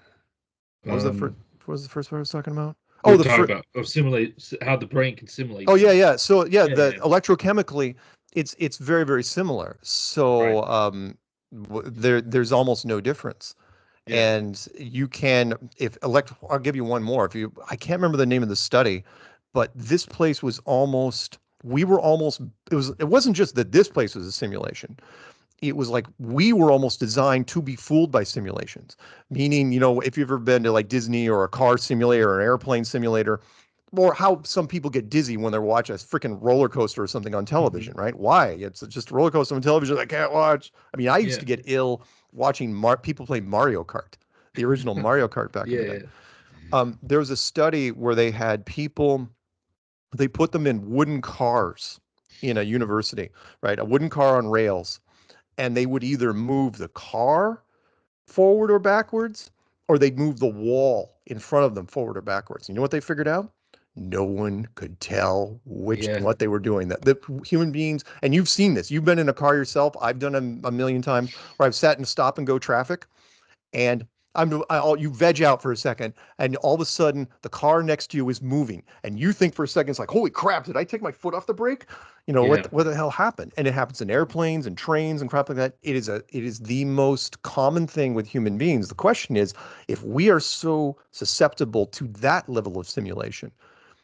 What was the first? Um, What was the first part I was talking about? Oh, we're the talking first. about simulate how the brain can Oh simulate yeah, things. yeah. So yeah, Yeah. the Yeah. electrochemically, it's very very similar. Right. So there's almost no difference. Yeah. And you can if elect I'll give you one more. If you I can't remember the name of the study, but this place was almost we were almost it wasn't just that this place was a simulation. It was like we were almost designed to be fooled by simulations. Meaning, if you've ever been to like Disney or a car simulator or an airplane simulator, or how some people get dizzy when they're watching a freaking roller coaster or something on Hmm. television, right? Why? It's just a roller coaster on television I can't watch. I mean, I used Yeah. to get ill watching people play Mario Kart, the original Mario Kart back in Yeah. the day. Yeah. There was a study where they had people, they put them in wooden cars in a university, right? A wooden car on rails, and they would either move the car forward or backwards, or they'd move the wall in front of them forward or backwards. You know what they figured out? No one could tell Yeah. what they were doing. That the human beings, and you've seen this. You've been in a car yourself. I've done a million times where I've sat in stop and go traffic, and you veg out for a second, and all of a sudden the car next to you is moving, and you think for a second it's like, holy crap, did I take my foot off the brake? Yeah. What the hell happened? And it happens in airplanes and trains and crap like that. It is the most common thing with human beings. The question is, if we are so susceptible to that level of simulation,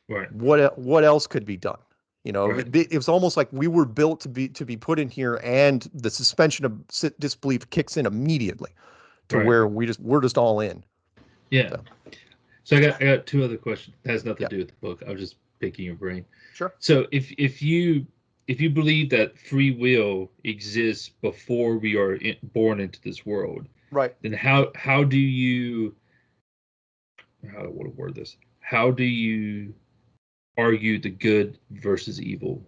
Right. what else could be done? Right. It was almost like we were built to be put in here, and the suspension of disbelief kicks in immediately to Right. where we're just all in. Yeah. So So I got two other questions. It has nothing yeah, to do with the book. I was just picking your brain. sure. So if you believe that free will exists before we are born into this world, Right. then how do you how do I want to word this? How do you argue the good versus evil,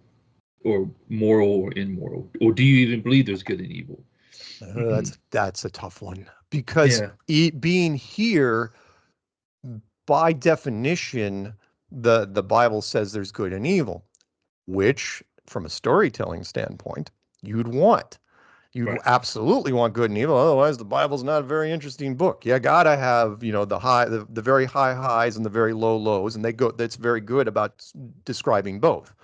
or moral or immoral, or do you even believe there's good and evil? That's a tough one because Yeah. being here, by definition, the Bible says there's good and evil, which, from a storytelling standpoint, you'd want. You'd Right. absolutely want good and evil. Otherwise, the Bible's not a very interesting book. You gotta have, the very high highs and the very low lows, and that's very good about describing both.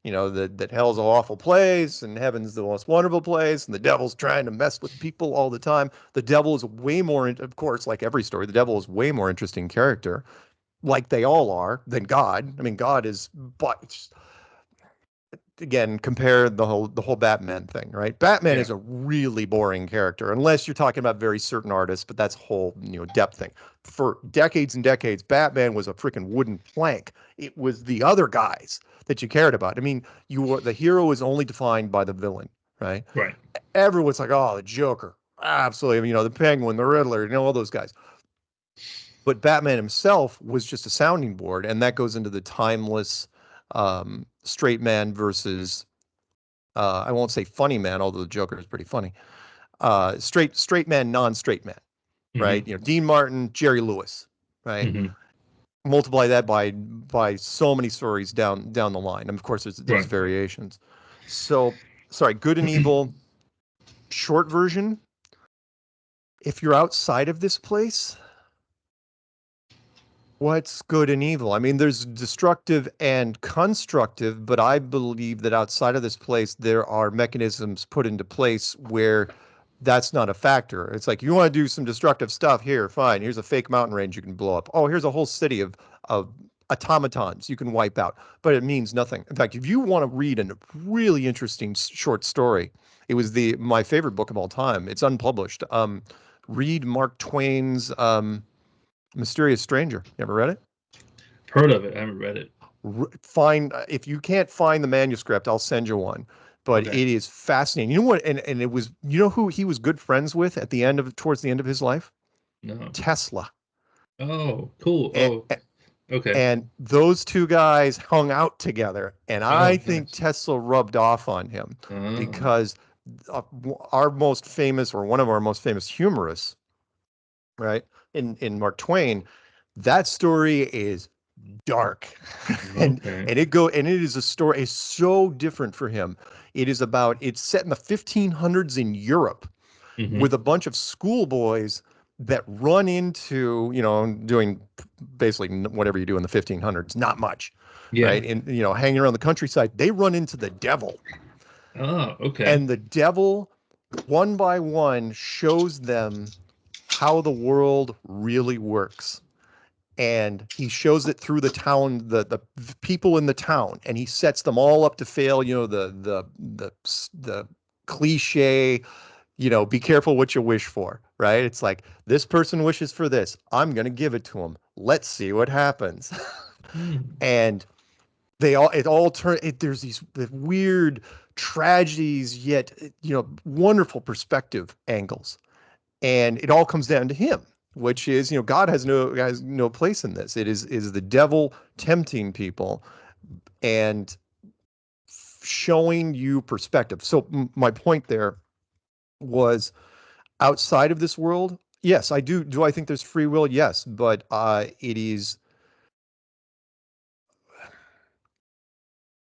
That hell's an awful place and heaven's the most wonderful place, and the devil's trying to mess with people all the time. The devil is way more, of course, like every story, the devil is way more interesting character, like they all are, than God. I mean, God is, but again, compare the whole Batman thing, right? Batman Yeah. is a really boring character unless you're talking about very certain artists, but that's a whole, depth thing. For decades and decades, Batman was a freaking wooden plank. It was the other guys that you cared about. I mean, the hero is only defined by the villain, right? Right. Everyone's like, oh, the Joker. Absolutely, the Penguin, the Riddler, all those guys. But Batman himself was just a sounding board, and that goes into the timeless straight man versus I won't say funny man, although the Joker is pretty funny. Straight man, non-straight man, right? Hmm. Dean Martin, Jerry Lewis, right? Hmm. Multiply that by so many stories down the line. And of course, there's Right. variations. So, sorry, good and evil. Short version. If you're outside of this place, what's good and evil? I mean, there's destructive and constructive, but I believe that outside of this place, there are mechanisms put into place where that's not a factor. It's like you want to do some destructive stuff here, fine. Here's a fake mountain range you can blow up. Oh, here's a whole city of automatons you can wipe out, but it means nothing. In fact, if you want to read a really interesting short story, it was the my favorite book of all time. It's unpublished. Read Mark Twain's Mysterious Stranger. You ever read it? Heard of it. I haven't read it. Find if you can't find the manuscript, I'll send you one. But Okay. it is fascinating. You know what? And it was who he was good friends with at the end of towards the end of his life? No. Tesla. Oh, cool. And, Oh, okay. and those two guys hung out together, and I Oh, think nice. Tesla rubbed off on him Oh, because uh, our most famous, or one of our most famous humorists, right? In Mark Twain, that story is dark. and Okay. and it is a story is so different for him. It's set in the 1500s in Europe Hmm. with a bunch of schoolboys that run into, doing basically whatever you do in the 1500s, not much, Yeah. right? And, hanging around the countryside, they run into the devil. Oh, okay. And the devil, one by one, shows them how the world really works. And he shows it through the town, the people in the town, and he sets them all up to fail. The cliche, be careful what you wish for, right? It's like, this person wishes for this. I'm going to give it to him. Let's see what happens. Hmm. And it all turn it, there's these weird tragedies, yet, wonderful perspective angles. And it all comes down to him, which is, God has no place in this. It is the devil tempting people and showing you perspective. So my point there was, outside of this world, yes, I do. Do I think there's free will? Yes, but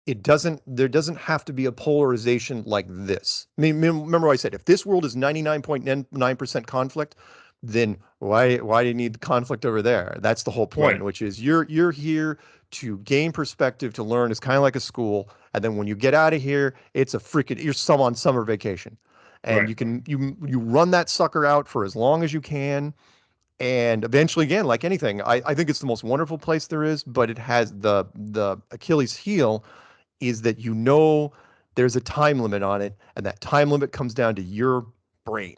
it doesn't there doesn't have to be a polarization like this. I mean, remember what I said, if this world is 99.9% conflict, then why do you need the conflict over there? That's the whole point, Right. which is you're here to gain perspective, to learn. It's kind of like a school, and then when you get out of here, it's a freaking you're on summer vacation. And Right. you run that sucker out for as long as you can, and eventually, again, like anything, I think it's the most wonderful place there is, but it has the Achilles heel is that, there's a time limit on it, and that time limit comes down to your brain,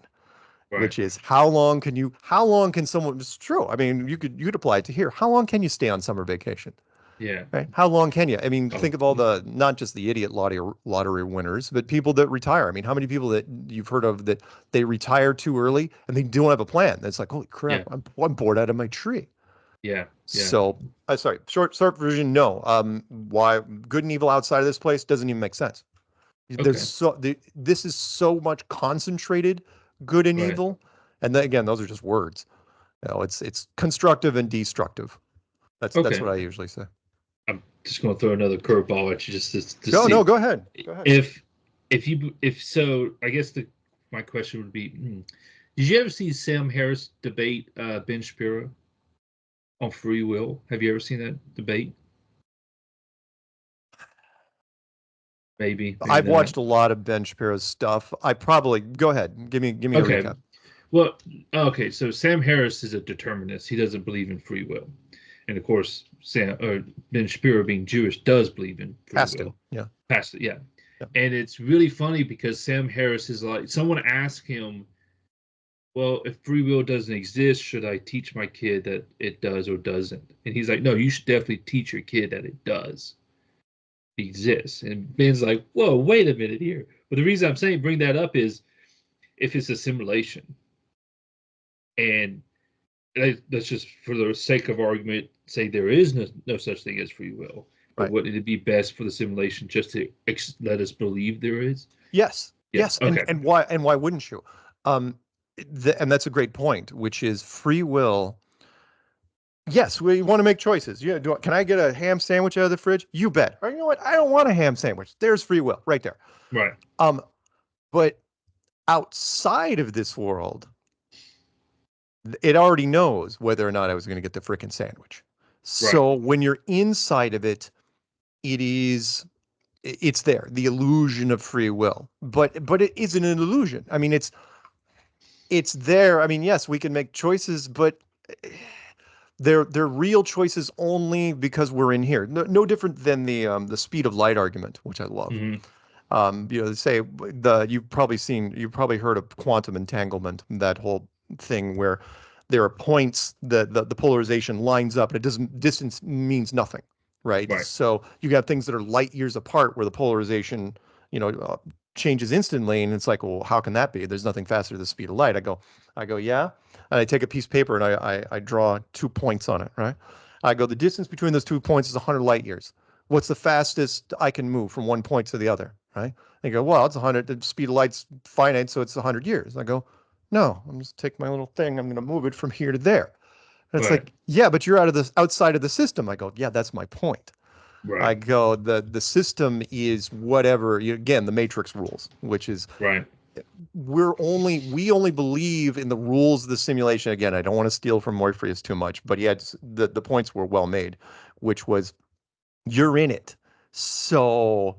Right. which is, how long can someone, it's true. I mean, you could apply it to here. How long can you stay on summer vacation? Yeah. Right? How long can you? I mean, Oh, think of all not just the idiot lottery winners, but people that retire. I mean, how many people that you've heard of that they retire too early and they don't have a plan? It's like, holy crap, yeah. I'm bored out of my tree. Yeah. Yeah. So, sorry, short version, no. Why good and evil outside of this place doesn't even make sense. Okay. This is so much concentrated good and Right. evil, and then again, those are just words. It's constructive and destructive. That's Okay. what I usually say. I'm just going to throw another curveball at you just to No, no, see go ahead. Go ahead. if if so. I guess the my question would be: did you ever see Sam Harris debate Ben Shapiro on free will? Have you ever seen that debate? Maybe, maybe I've not. watched a lot of Ben Shapiro's stuff. I probably go ahead. Give me a Okay. recap. Well, okay. So Sam Harris is a determinist. He doesn't believe in free will, and of course, Ben Shapiro, being Jewish, does believe in free Has to. will. Yeah. Past it, yeah. Yeah. And it's really funny because Sam Harris is like, someone asked him, well, if free will doesn't exist, should I teach my kid that it does or doesn't? And he's like, no, you should definitely teach your kid that it does exist. And Ben's like, whoa, wait a minute here. But the reason I'm saying bring that up is if it's a simulation, and let's just, for the sake of argument, say there is no such thing as free will. But Right. wouldn't it be best for the simulation just to let us believe there is? Yes. Yeah. Yes. And Okay. why wouldn't you? Um, and that's a great point, which is free will. Yes, we want to make choices. Yeah, can I get a ham sandwich out of the fridge? You bet. Or you know what? I don't want a ham sandwich. There's free will right there. Right. Um, but outside of this world, it already knows whether or not I was going to get the frickin' sandwich. Right. So when you're inside of it, it is it's there, the illusion of free will. But it isn't an illusion. I mean, it's there. I mean, yes, we can make choices, but they're real choices only because we're in here. No different than the speed of light argument, which I love. Hmm. They say you've probably heard of quantum entanglement, that whole thing where there are points that the polarization lines up, and it doesn't distance means nothing, right? Right. So you got things that are light years apart where the polarization, you know, uh, changes instantly, and it's like, well, how can that be? There's nothing faster than the speed of light. I go, yeah, and I take a piece of paper and I draw 2 points on it, right? I go, the distance between those 2 points is 100 light years. What's the fastest I can move from one point to the other? right? They go, well, it's 100. The speed of light's finite, so it's 100 years. And I go, no, I'm just take my little thing. I'm going to move it from here to there. And it's Right. like, yeah, but you're outside of the system. I go, yeah, that's my point. I Right. go, the system is whatever. Again, the matrix rules, which is Right. we only believe in the rules of the simulation. Again, I don't want to steal from Morpheus too much, but he had the points were well made, which was you're in it, so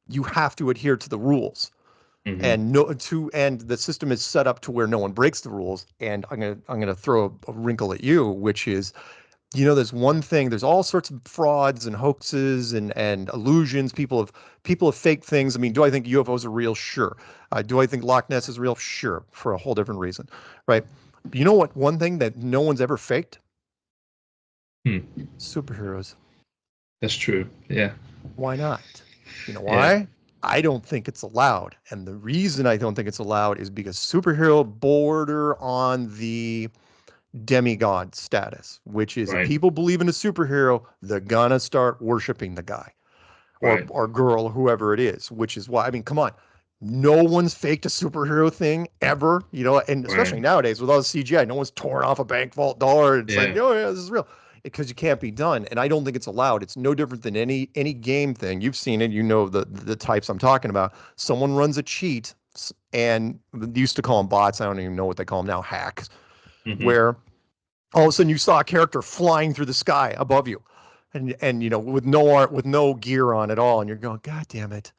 you have to adhere to the rules. Mm-hmm. And the system is set up to where no one breaks the rules. And I'm gonna throw a wrinkle at you, which is, there's one thing, there's all sorts of frauds and hoaxes and illusions. People have faked things. I mean, do I think UFOs are real? Sure. Do I think Loch Ness is real? Sure, for a whole different reason, right? But you know what? One thing that no one's ever faked? Hmm. Superheroes. That's true. Yeah. Why not? You know Yeah. why? I don't think it's allowed. And the reason I don't think it's allowed is because superhero border on the demigod status, which is if Right. people believe in a superhero, they're gonna start worshiping the guy or Right. girl, whoever it is, which is why, I mean, come on. No one's faked a superhero thing ever, and Right. especially nowadays with all the CGI, no one's torn off a bank vault dollar. It's like, Yeah. oh yeah, this is real. Because you can't be done. And I don't think it's allowed. It's no different than any game thing. You've seen it, the types I'm talking about. Someone runs a cheat, and they used to call them bots. I don't even know what they call them now, hacks, Mm-hmm. where all of a sudden you saw a character flying through the sky above you, and with no art, with no gear on at all, and you're going, God damn it,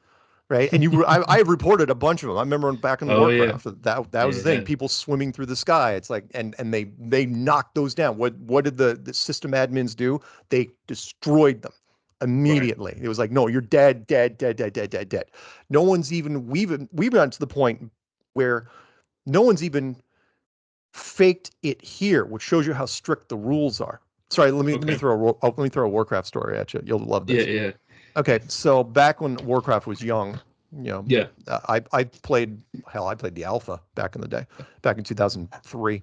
right? And I reported a bunch of them. I remember back in Oh yeah. Warcraft that was the thing, Yeah. people swimming through the sky. It's like, and they knocked those down. What did the system admins do? They destroyed them Right. immediately. It was like, no, you're dead, dead, dead, dead, dead, dead, dead. No one's even we've gotten to the point where no one's even faked it here, which shows you how strict the rules are. Sorry, Okay. let me throw a Warcraft story at you. You'll love Yeah. this. Yeah. Okay, so back when Warcraft was young, Yeah. I played I played the alpha back in the day, back in 2003,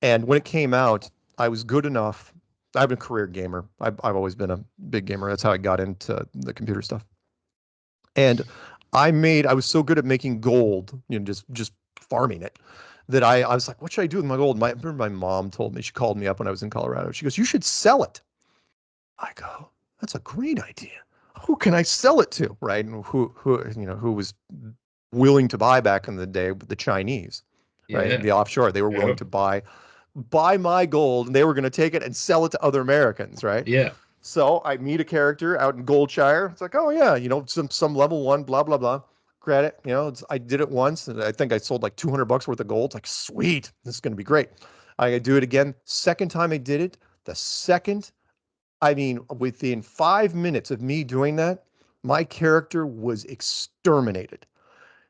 and when it came out, I was good enough. I've been a career gamer. I've always been a big gamer. That's how I got into the computer stuff. And I was so good at making gold, just farming it, that I was like, what should I do with my gold? I remember my mom told me, she called me up when I was in Colorado. She goes, you should sell it. I go, that's a great idea. Who can I sell it to? Right. And who was willing to buy back in the day? The Chinese, right? Yeah. The offshore, they were willing Yep. to buy my gold, and they were going to take it and sell it to other Americans, right? Yeah. So I meet a character out in Goldshire. It's like, oh yeah, some level one, blah blah blah. Credit, I did it once, and I think I sold like $200 worth of gold. It's like, sweet, this is going to be great. I do it again. Second time I did it, the second, I mean, within 5 minutes of me doing that, my character was exterminated,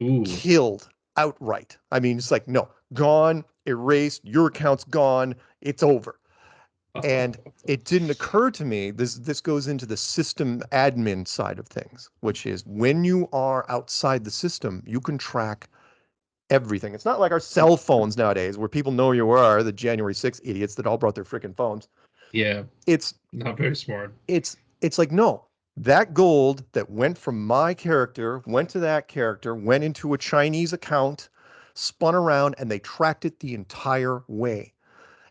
Ooh. killed outright. I mean, it's like, no, gone, erased. Your account's gone. It's over. And it didn't occur to me, this goes into the system admin side of things, which is when you are outside the system, you can track everything. It's not like our cell phones nowadays where people know you are, the January 6th idiots that all brought their freaking phones. Yeah. It's Not very smart. it's like, no, that gold that went from my character, went to that character, went into a Chinese account, spun around, and they tracked it the entire way.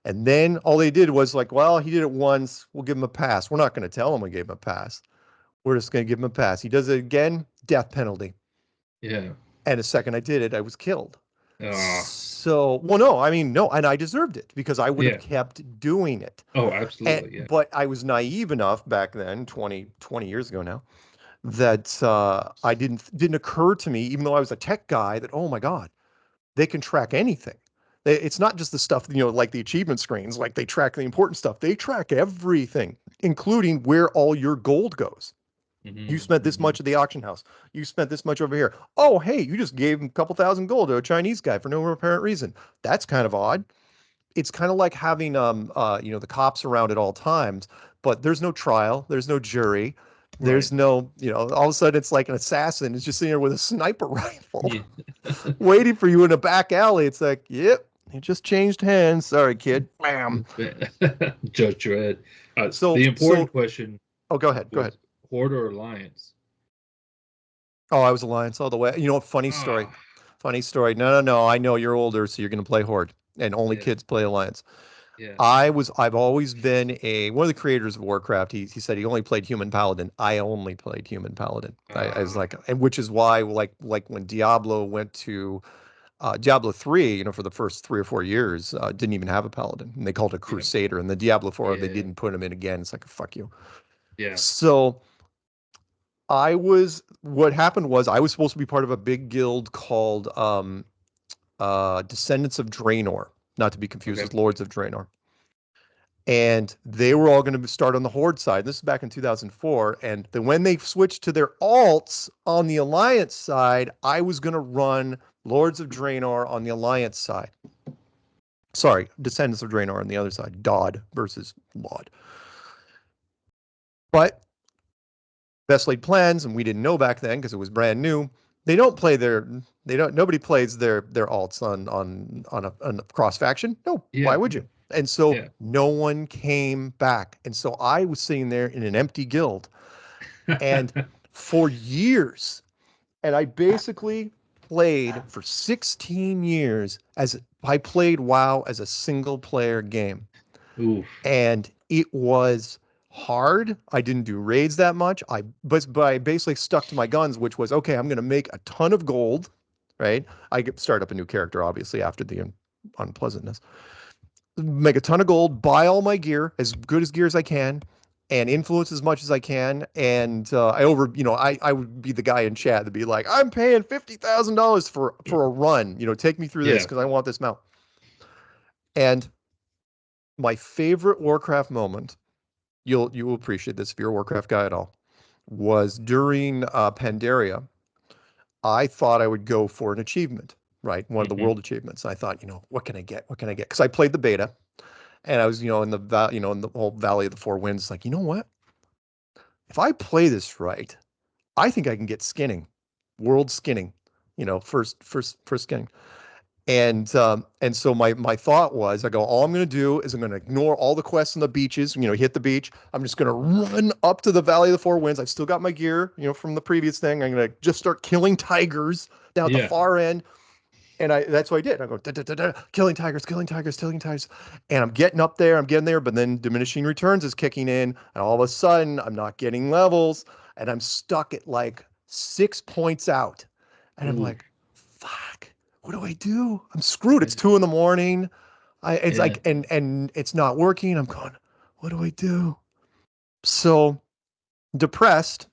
And then all they did was like, well, he did it once. We'll give him a pass. We're not going to tell him we gave him a pass. We're just going to give him a pass. He does it again, death penalty. Yeah. And the second I did it, I was killed. Ah. So, well, no, I mean, no, and I deserved it because I would have Yeah. kept doing it. Oh, absolutely. Yeah. But I was naive enough back then, 20 years ago now, that I didn't occur to me, even though I was a tech guy, that, oh my God, they can track anything. It's not just the stuff, like the achievement screens, like they track the important stuff. They track everything, including where all your gold goes. You Mm-hmm. spent this Mm-hmm. much at the auction house. You spent this much over here. Oh, hey, you just gave a couple thousand gold to a Chinese guy for no apparent reason. That's kind of odd. It's kind of like having the cops around at all times, but there's no trial, there's no jury, Right. there's no, all of a sudden it's like an assassin is just sitting there with a sniper rifle Yeah. waiting for you in a back alley. It's like, yep, it just changed hands. Sorry, kid. Bam. Judge Dredd. The So important question oh, go ahead, go ahead. was Horde or Alliance? Oh, I was Alliance all the way. You know, funny story. Ah, Funny story. No, no, no. I know you're older, so you're going to play Horde, and only yeah, kids play Alliance. yeah. I've always been one of the creators of Warcraft. He said he only played Human Paladin. I only played Human Paladin. I was Ah, like, and which is why, like when Diablo went to Diablo 3, you know, for the first 3 or 4 years, didn't even have a Paladin, and they called it yeah, Crusader. And the Diablo 4, they yeah, didn't put him in again. It's like, fuck you. yeah. So what happened was I was supposed to be part of a big guild called Descendants of Draenor, not to be confused Okay. with Lords of Draenor. And they were all going to start on the Horde side. This is back in 2004. And then when they switched to their alts on the Alliance side, I was going to run Lords of Draenor on the Alliance side. Sorry, Descendants of Draenor on the other side. Dodd versus Laud. But best laid plans, and we didn't know back then because it was brand new. They don't play their they don't nobody plays their alts on a cross faction. No, why Yeah, would you? And so yeah. no one came back. And so I was sitting there in an empty guild and for years, and I basically played for 16 years as I played WoW as a single player game. Oof. And it was hard. I didn't do raids that much. But I basically stuck to my guns, which was okay. I'm going to make a ton of gold, right? I could start up a new character, obviously, after the unpleasantness. Make a ton of gold, buy all my gear, as good as gear as I can, and influence as much as I can. And I would be the guy in chat to be like, I'm paying $50,000 for a run. You know, take me through this Yeah. because I want this mount. And my favorite Warcraft moment, you will appreciate this if you're a Warcraft guy at all, was during Pandaria. I thought I would go for an achievement, right? One of the Hmm. world achievements. I thought, what can I get? What can I get? Because I played the beta, and I was, in the whole Valley of the Four Winds. Like, you know what? If I play this right, I think I can get skinning, world skinning. First skinning. And so my thought was, I go, all I'm going to do is I'm going to ignore all the quests on the beaches. Hit the beach. I'm just going to run up to the Valley of the Four Winds. I've still got my gear, from the previous thing. I'm going to just start killing tigers down at the Yeah. far end. And that's what I did. I go, da, da, da, da, killing tigers, killing tigers, killing tigers. And I'm getting there, but then diminishing returns is kicking in. And all of a sudden, I'm not getting levels. And I'm stuck at like 6 points out. And I'm Oof. like, fuck, what do I do? I'm screwed. It's Yeah. 2 in the morning. It's Yeah. like, and it's not working. I'm going, what do I do? So depressed,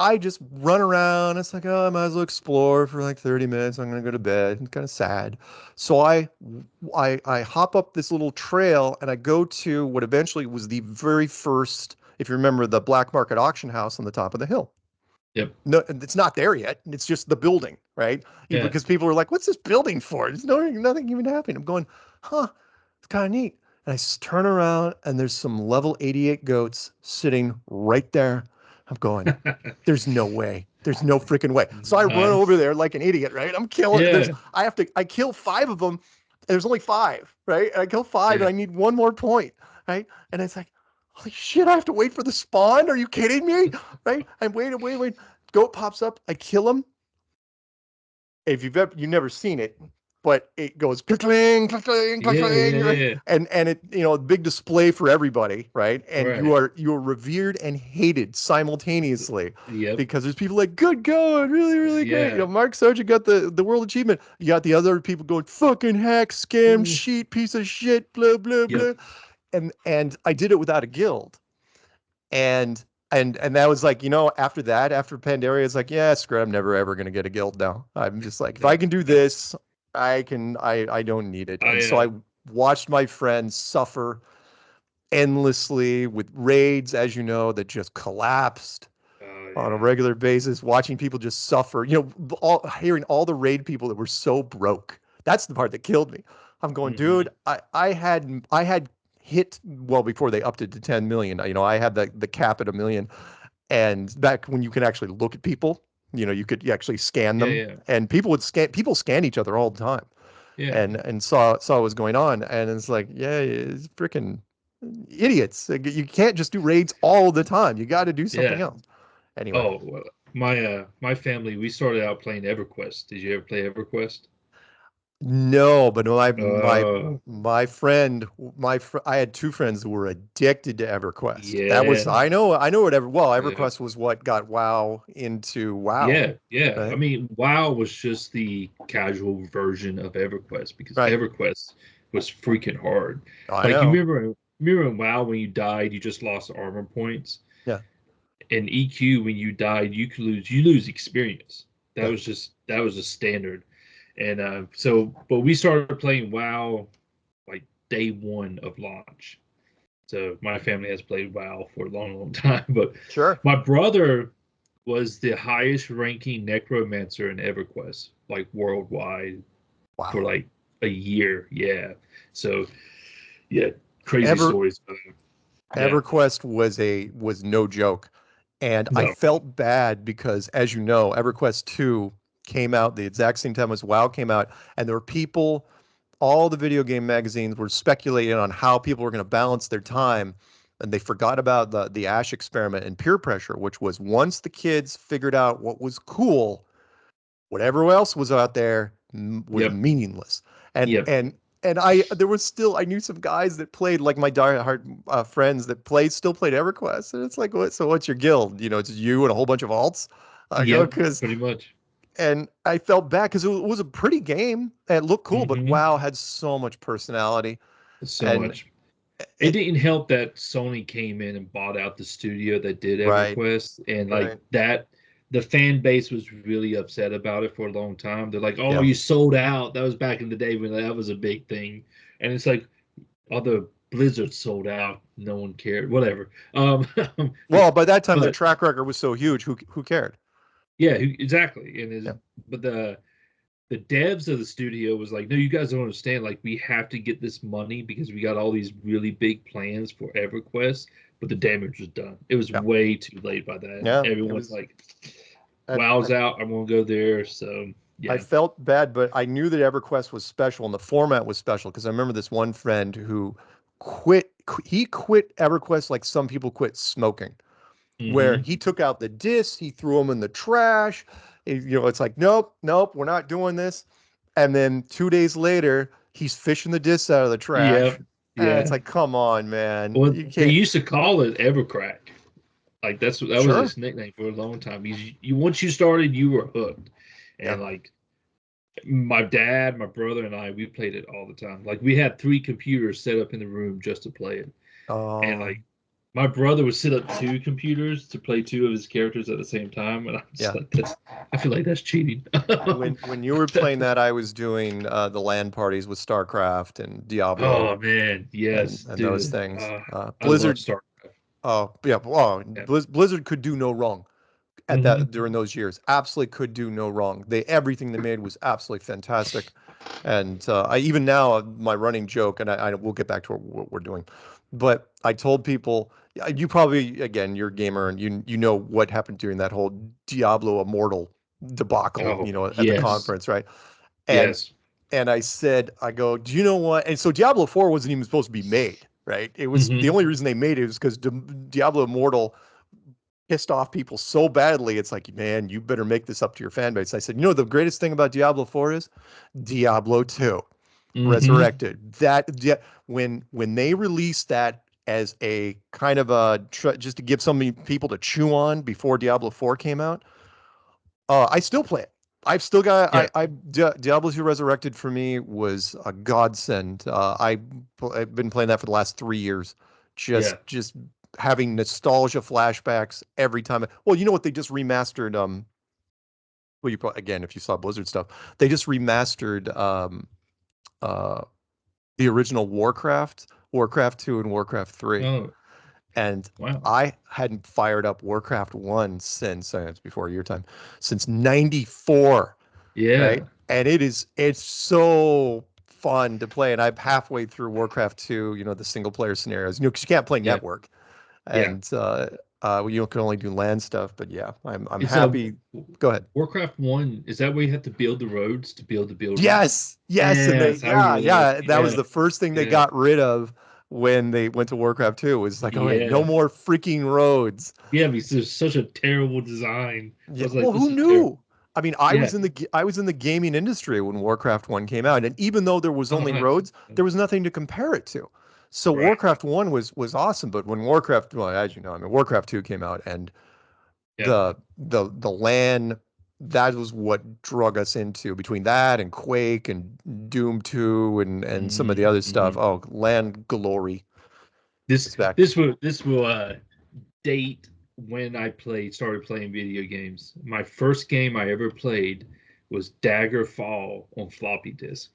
I just run around. It's like, oh, I might as well explore for like 30 minutes. I'm gonna go to bed. It's kind of sad. So I hop up this little trail and I go to what eventually was the very first, if you remember, the black market auction house on the top of the hill. Yep. No, it's not there yet. It's just the building, right? Yeah. Because people are like, "What's this building for?" There's nothing even happening. I'm going, "Huh, it's kind of neat." And I turn around and there's some level 88 goats sitting right there. I'm going, there's no way. There's no freaking way. So I run over Nice. there like an idiot, right? I'm killing. Yeah. I kill five of them. There's only five, right? And I kill five and Yeah. I need one more point, right? And it's like, holy shit, I have to wait for the spawn. Are you kidding me? Right? I'm wait. Goat pops up. I kill him. If you've never seen it, but it goes cling, cling, Yeah. cling, right? Yeah. And it, big display for everybody, right? And you Right. are you are revered and hated simultaneously Yep. because there's people like, good going, really, really great. Yeah. Mark Sargent got the world achievement. You got the other people going, fucking hack, scam, Mm. cheat, piece of shit, blah, blah, Yep. blah. And I did it without a guild. And and that was like, after that, after Pandaria, it's like, yeah, screw it, I'm never ever gonna get a guild now. I'm just like, if I Yeah. can do this, I don't need it. And I so I watched my friends suffer endlessly with raids, as you know, that just collapsed on a yeah. regular basis, watching people just suffer, hearing all the raid people that were so broke. That's the part that killed me. I'm going, dude, Hmm. I had hit well before they upped it to 10 million. I had the cap at a million. And back when you could actually look at people, you could actually scan Yeah. them, Yeah. and people scan each other all the time, Yeah. and saw what was going on. And it's like, yeah, it's freaking idiots. Like, you can't just do raids all the time. You got to do something Yeah. else. Anyway. Oh, well, my family, we started out playing EverQuest. Did you ever play EverQuest? No, but Uh, my friend, I had two friends who were addicted to EverQuest. That was yeah, I know what yeah, EverQuest was what got WoW into WoW, yeah, yeah. I right? mean, WoW was just the casual version of EverQuest because Right. EverQuest was freaking hard. I Like you know. remember in WoW when you died, you just lost armor points. Yeah. And EQ when you died, you lose experience. Yeah. That was a standard. And but we started playing WoW like day one of launch. So my family has played WoW for a long, long time. But Sure. my brother was the highest ranking necromancer in EverQuest, like worldwide for Wow. like a year. Yeah. So yeah, crazy Ever stories. Yeah. EverQuest was no joke. And I No. felt bad because, as you know, EverQuest 2 came out the exact same time as WoW came out, and there were people, all the video game magazines were speculating on how people were going to balance their time, and they forgot about the Ash experiment and peer pressure, which was once the kids figured out what was cool, whatever else was out there was Yep. meaningless. And Yep. and and there was still I knew some guys that played like my diehard friends that still played EverQuest, and it's like what? So what's your guild? You know, it's you and a whole bunch of alts. I go Yep. because Pretty much. and I felt bad because it was a pretty game and it looked cool, but Hmm. WoW had so much personality So and much. It it didn't help that Sony came in and bought out the studio that did right, EverQuest, and like right, that, the fan base was really upset about it for a long time. They're like, "Oh, yeah. you sold out." That was back in the day when that was a big thing, and it's like, other Blizzard sold out, no one cared, whatever. Well, by that time their But track record was so huge, who cared? yeah, exactly. Yeah, But the devs of the studio was like, no, you guys don't understand. Like, we have to get this money because we got all these really big plans for EverQuest, but the damage was done. It was yeah, way too late by then. yeah. It Everyone's was. like, I, WoW's out. I'm gonna go there. So I yeah. felt bad, but I knew that EverQuest was special and the format was special because I remember this one friend who he quit EverQuest like some people quit smoking, where Hmm. he took out the discs, he threw them in the trash. It's like, nope, nope, we're not doing this. And then 2 days later, he's fishing the discs out of the Yeah. trash. And it's Yeah. like, come on, man. Well, You they can't. used to call it Evercrack. Like that was Sure. his nickname for a long time. You once you started, you were hooked. Yeah. And like my dad, my brother, and I, we played it all the time. Like we had three computers set up in the room just to play it. And like Um, my brother would set up two computers to play two of his characters at the same time, and I'm just yeah. like, that's I feel like that's cheating. When you were playing that, I was doing the LAN parties with StarCraft and Diablo Oh man, yes, and those dude. things. I love Blizzard. StarCraft. Oh yeah. Oh, Yeah. Blizzard could do no wrong at that Hmm. during those years. Absolutely could do no wrong. Everything they made was absolutely fantastic. And I even now my running joke, and I we'll get back to what we're doing, but I told people, you probably again you're a gamer and you know what happened during that whole Diablo Immortal debacle, Oh at the yes, conference, right? And yes. I said, I go, do you know what? And so Diablo 4 wasn't even supposed to be made, right? It was the Hmm. only reason they made it was because Diablo Immortal pissed off people so badly. It's like, man, you better make this up to your fan base. I said, the greatest thing about Diablo 4 is Diablo 2 Hmm. Resurrected. When they released that as a kind of just to give some people to chew on before Diablo 4 came out, I still play it. I've still got Yeah, Diablo 2 Resurrected for me was a godsend. I've been playing that for the last 3 years, yeah. just having nostalgia flashbacks every time. Well, you know what? They just remastered. Well, you probably again if you saw Blizzard stuff, they just remastered uh, the original Warcraft 2 and Warcraft 3. Oh And wow. I hadn't fired up Warcraft 1 since it's before your time, since 94, right? Yeah, And it's so fun to play. And I'm halfway through Warcraft 2, the single player scenarios, because you can't play yeah, network. yeah. And you can only do LAN stuff. But yeah, I'm It's happy. Go ahead. Warcraft One. Is that where you have to build the roads to build the buildings? Yes, yes, and Yes, I yeah, remember that. yeah, that was Yeah, the first thing they yeah, got rid of when they went to Warcraft 2. It was like, all right, no Yeah. more freaking roads. Yeah, because there's such a terrible design. I Yeah, was like, well, this who is terrible. knew? I mean, Yeah. I was in the gaming industry when Warcraft 1 came out, and even though there was only Uh-huh. roads, there was nothing to compare it to. So Right. Warcraft 1 was awesome, but when Warcraft, well, as you know, I mean, Warcraft 2 came out, and Yeah. the LAN, that was what drug us into, between that and Quake and Doom 2 and some of the other stuff. Mm-hmm. Oh, LAN glory This is back. this will date when I started playing video games. My first game I ever played was Daggerfall on floppy disk.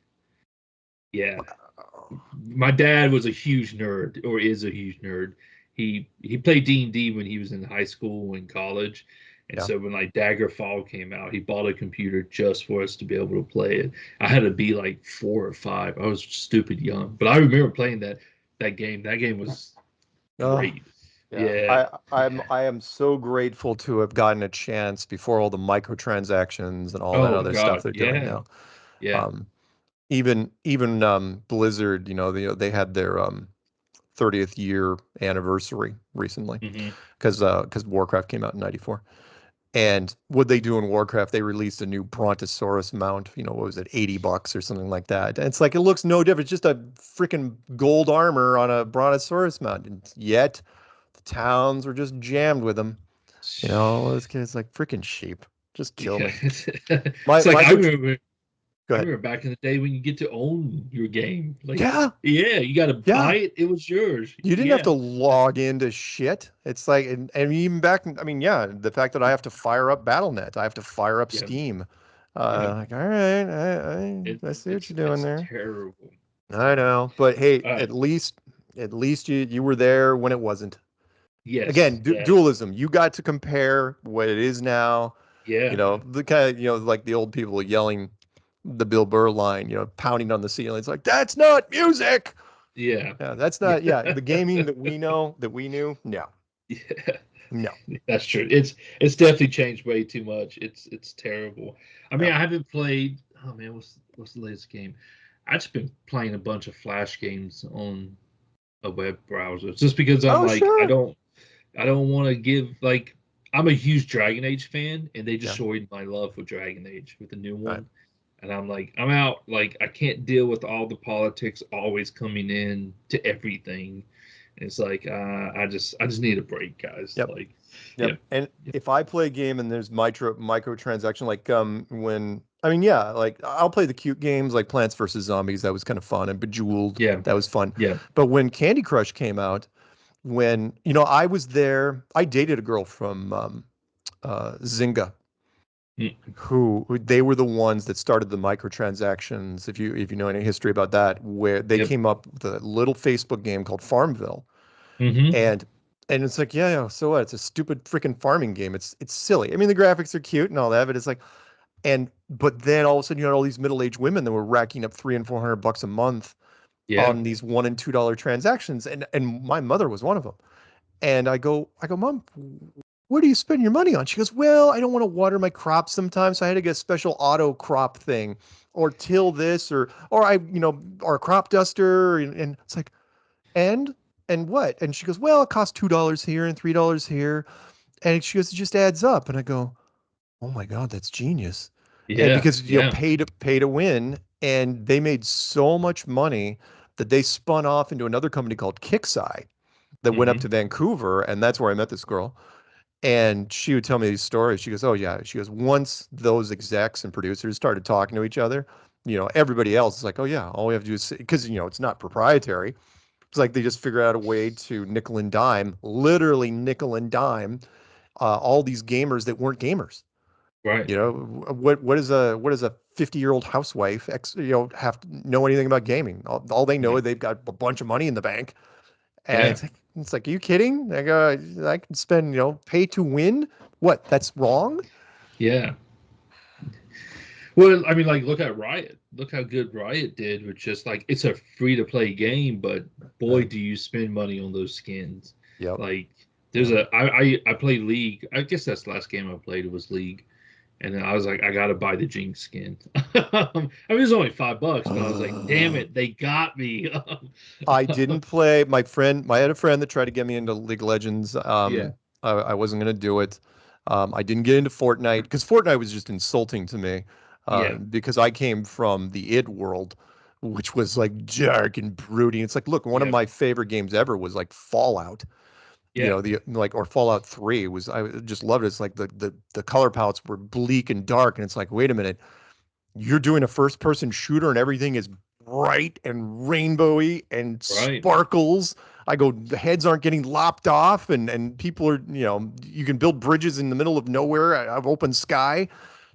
Yeah. My dad was a huge nerd, or is a huge nerd. He played D&D when he was in high school and college. And Yeah. so when like Daggerfall came out, he bought a computer just for us to be able to play it. I had to be like 4 or 5. I was stupid young, but I remember playing that game. That game was Oh, great. yeah. Yeah. I am so grateful to have gotten a chance before all the microtransactions and all that Oh other stuff God. they're doing Yeah. now. Yeah. Um, even Blizzard, you know, they had their 30th year anniversary recently Hmm. because Warcraft came out in 94. And what they do in Warcraft, they released a new Brontosaurus mount, you know, what was it, $80 or something like that. And it's like it looks no different, it's just a freaking gold armor on a Brontosaurus mount. And yet the towns were just jammed with them. You know, those kids like freaking sheep. Just kill Yeah. me. It's like My I good remember go I ahead. remember back in the day when you get to own your game. Like, Yeah, yeah, you got to yeah. buy it. It was yours. You didn't have to Yeah. log into shit. It's like, and even back, I mean, yeah, the fact that I have to fire up Battle.net, I have to fire up Yeah. Steam. Yeah. Like, all right, It, I see what it's you're doing it's there. terrible. I know, but hey, Uh, at least you were there when it wasn't. yes. Again, Yeah. dualism. You got to compare what it is now. You Yeah. know, the kind of, you know, like the old people yelling the Bill Burr line, you know, pounding on the ceiling. It's like, that's not music. Yeah. Yeah, that's Yeah. not, yeah, the gaming that we know, that we knew. No, Yeah. no. That's true. It's definitely changed way too much. It's terrible. I mean, Yeah. I haven't played. Oh man, what's the latest game? I've just been playing a bunch of Flash games on a web browser just because I'm Oh, like sure. I don't want to give like I'm a huge Dragon Age fan, and they Yeah. destroyed my love for Dragon Age with the new Right. one. And I'm like, I'm out. Like, I can't deal with all the politics always coming in to everything. It's like, I just need a break, guys. Yep. Like, Yep. yeah, And yeah, if I play a game and there's microtransaction, like when I mean, yeah, like I'll play the cute games like Plants vs. Zombies, that was kind of fun, and Bejeweled, yeah, that was fun. yeah. But when Candy Crush came out, when you know, I was there, I dated a girl from Zynga, Mm, who they were the ones that started the microtransactions. If you know any history about that, where they yep. came up with a little Facebook game called Farmville. Mm-hmm. And it's like, yeah, yeah, so what? It's a stupid freaking farming game. It's silly. I mean, the graphics are cute and all that, but it's like, and but then all of a sudden you had all these middle-aged women that were racking up 300 and $400 a month Yeah. on these $1 and $2 transactions, and my mother was one of them. And I go, Mom, where do you spend your money on? She goes, well, I don't want to water my crops sometimes, so I had to get a special auto crop thing, or till this, or I, you know, or a crop duster, and it's like, and what? And she goes, well, it costs $2 here and $3 here. And she goes, it just adds up. And I go, oh my God, that's genius. And Yeah. because you know, Yeah. pay to win, and they made so much money that they spun off into another company called Kixeye that went up Mm-hmm. to Vancouver, and that's where I met this girl. And she would tell me these stories. She goes, "Oh yeah." She goes, "Once those execs and producers started talking to each other, you know, everybody else is like, oh yeah, all we have to do is because you know it's not proprietary. It's like they just figure out a way to nickel and dime, literally nickel and dime, all these gamers that weren't gamers. Right. You know, what is a 50-year-old housewife you know have to know anything about gaming? All they know Right. is they've got a bunch of money in the bank, and Yeah. it's like, are you kidding? Like, I can spend, you know, pay to win. What? That's wrong. Yeah. Well, I mean, like, look at Riot. Look how good Riot did with just like it's a free to play game, but boy, Right. do you spend money on those skins. Yep. Like, there's Yep. I play League. I guess that's the last game I played. It was League, And then I was like, I gotta buy the Jinx skin. I mean, it was only $5, but I was like, damn Uh, it, they got me. I didn't play. I had a friend that tried to get me into League of Legends. Yeah, I wasn't going to do it. I didn't get into Fortnite because Fortnite was just insulting to me yeah, because I came from the id world, which was like dark and brooding. It's like, look, one of yeah, my favorite games ever was like Fallout. yeah, The like or Fallout 3 was I just loved it. It's like the color palettes were bleak and dark, and it's like, wait a minute, you're doing a first person shooter and everything is bright and rainbowy and right. sparkles. I go, the heads aren't getting lopped off and people are, you can build bridges in the middle of nowhere of open sky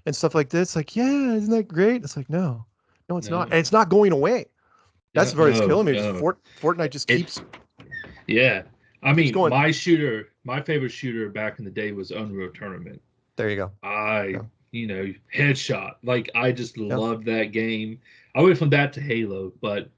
and stuff like this. Like, yeah, isn't that great? It's like, no, no, it's not. No, And it's not going away. That's yeah, the part that's no, killing me. Just no. Fortnite just It, yeah. I keeps mean, going. my favorite shooter back in the day was Unreal Tournament. There you go. I, Yeah. headshot. Like I just Yeah. loved that game. I went from that to Halo, but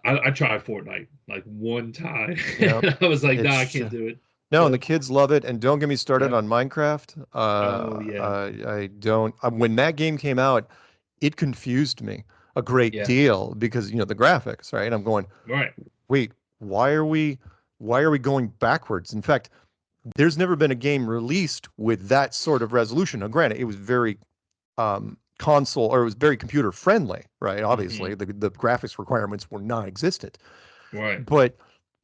I tried Fortnite like one time. Yeah. I was like, nah, I It's can't do it. No, and the Yep. kids love it. And don't get me started Yep. on Minecraft. Oh yeah. I don't. When that game came out, it confused me a great Yeah. deal because the graphics, right? I'm going, Right. wait, why are we going backwards? In fact, there's never been a game released with that sort of resolution. Now, granted, it was very console or it was very computer friendly, right? Hmm. Obviously, the graphics requirements were non-existent. Right. But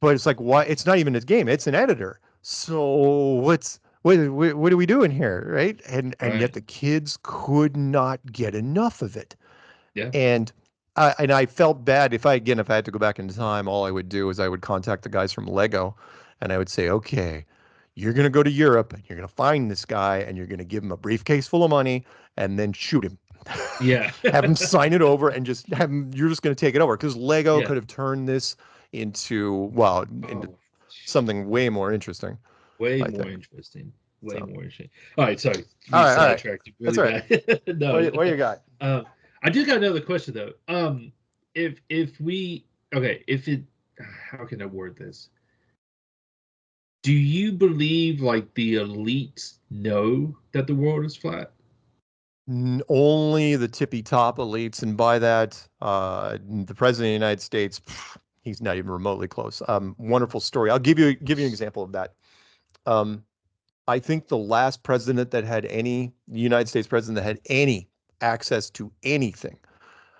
it's like why it's not even a game, it's an editor. So what are we doing here, right? And yet Right. the kids could not get enough of it. Yeah. And I felt bad if I had to go back in time, all I would do is I would contact the guys from Lego and I would say, okay, you're gonna go to Europe and you're gonna find this guy and you're gonna give him a briefcase full of money and then shoot him. Yeah. Have him sign it over and just have him, you're just gonna take it over. Because Lego Yeah. could have turned this into Oh, something way more interesting, way I more think. interesting. Way So more interesting. All right. Sorry. all We right, all right. sidetracked That's really all right. bad. No. What do you got? Uh, I do got another question though. If we okay, if it how can I word this? Do you believe like the elites know that the world is flat? Only the tippy top elites, and by that, the president of the United States, he's not even remotely close. Wonderful story. I'll give you an example of that. Um, I think the last president that had any the United States president that had any access to anything,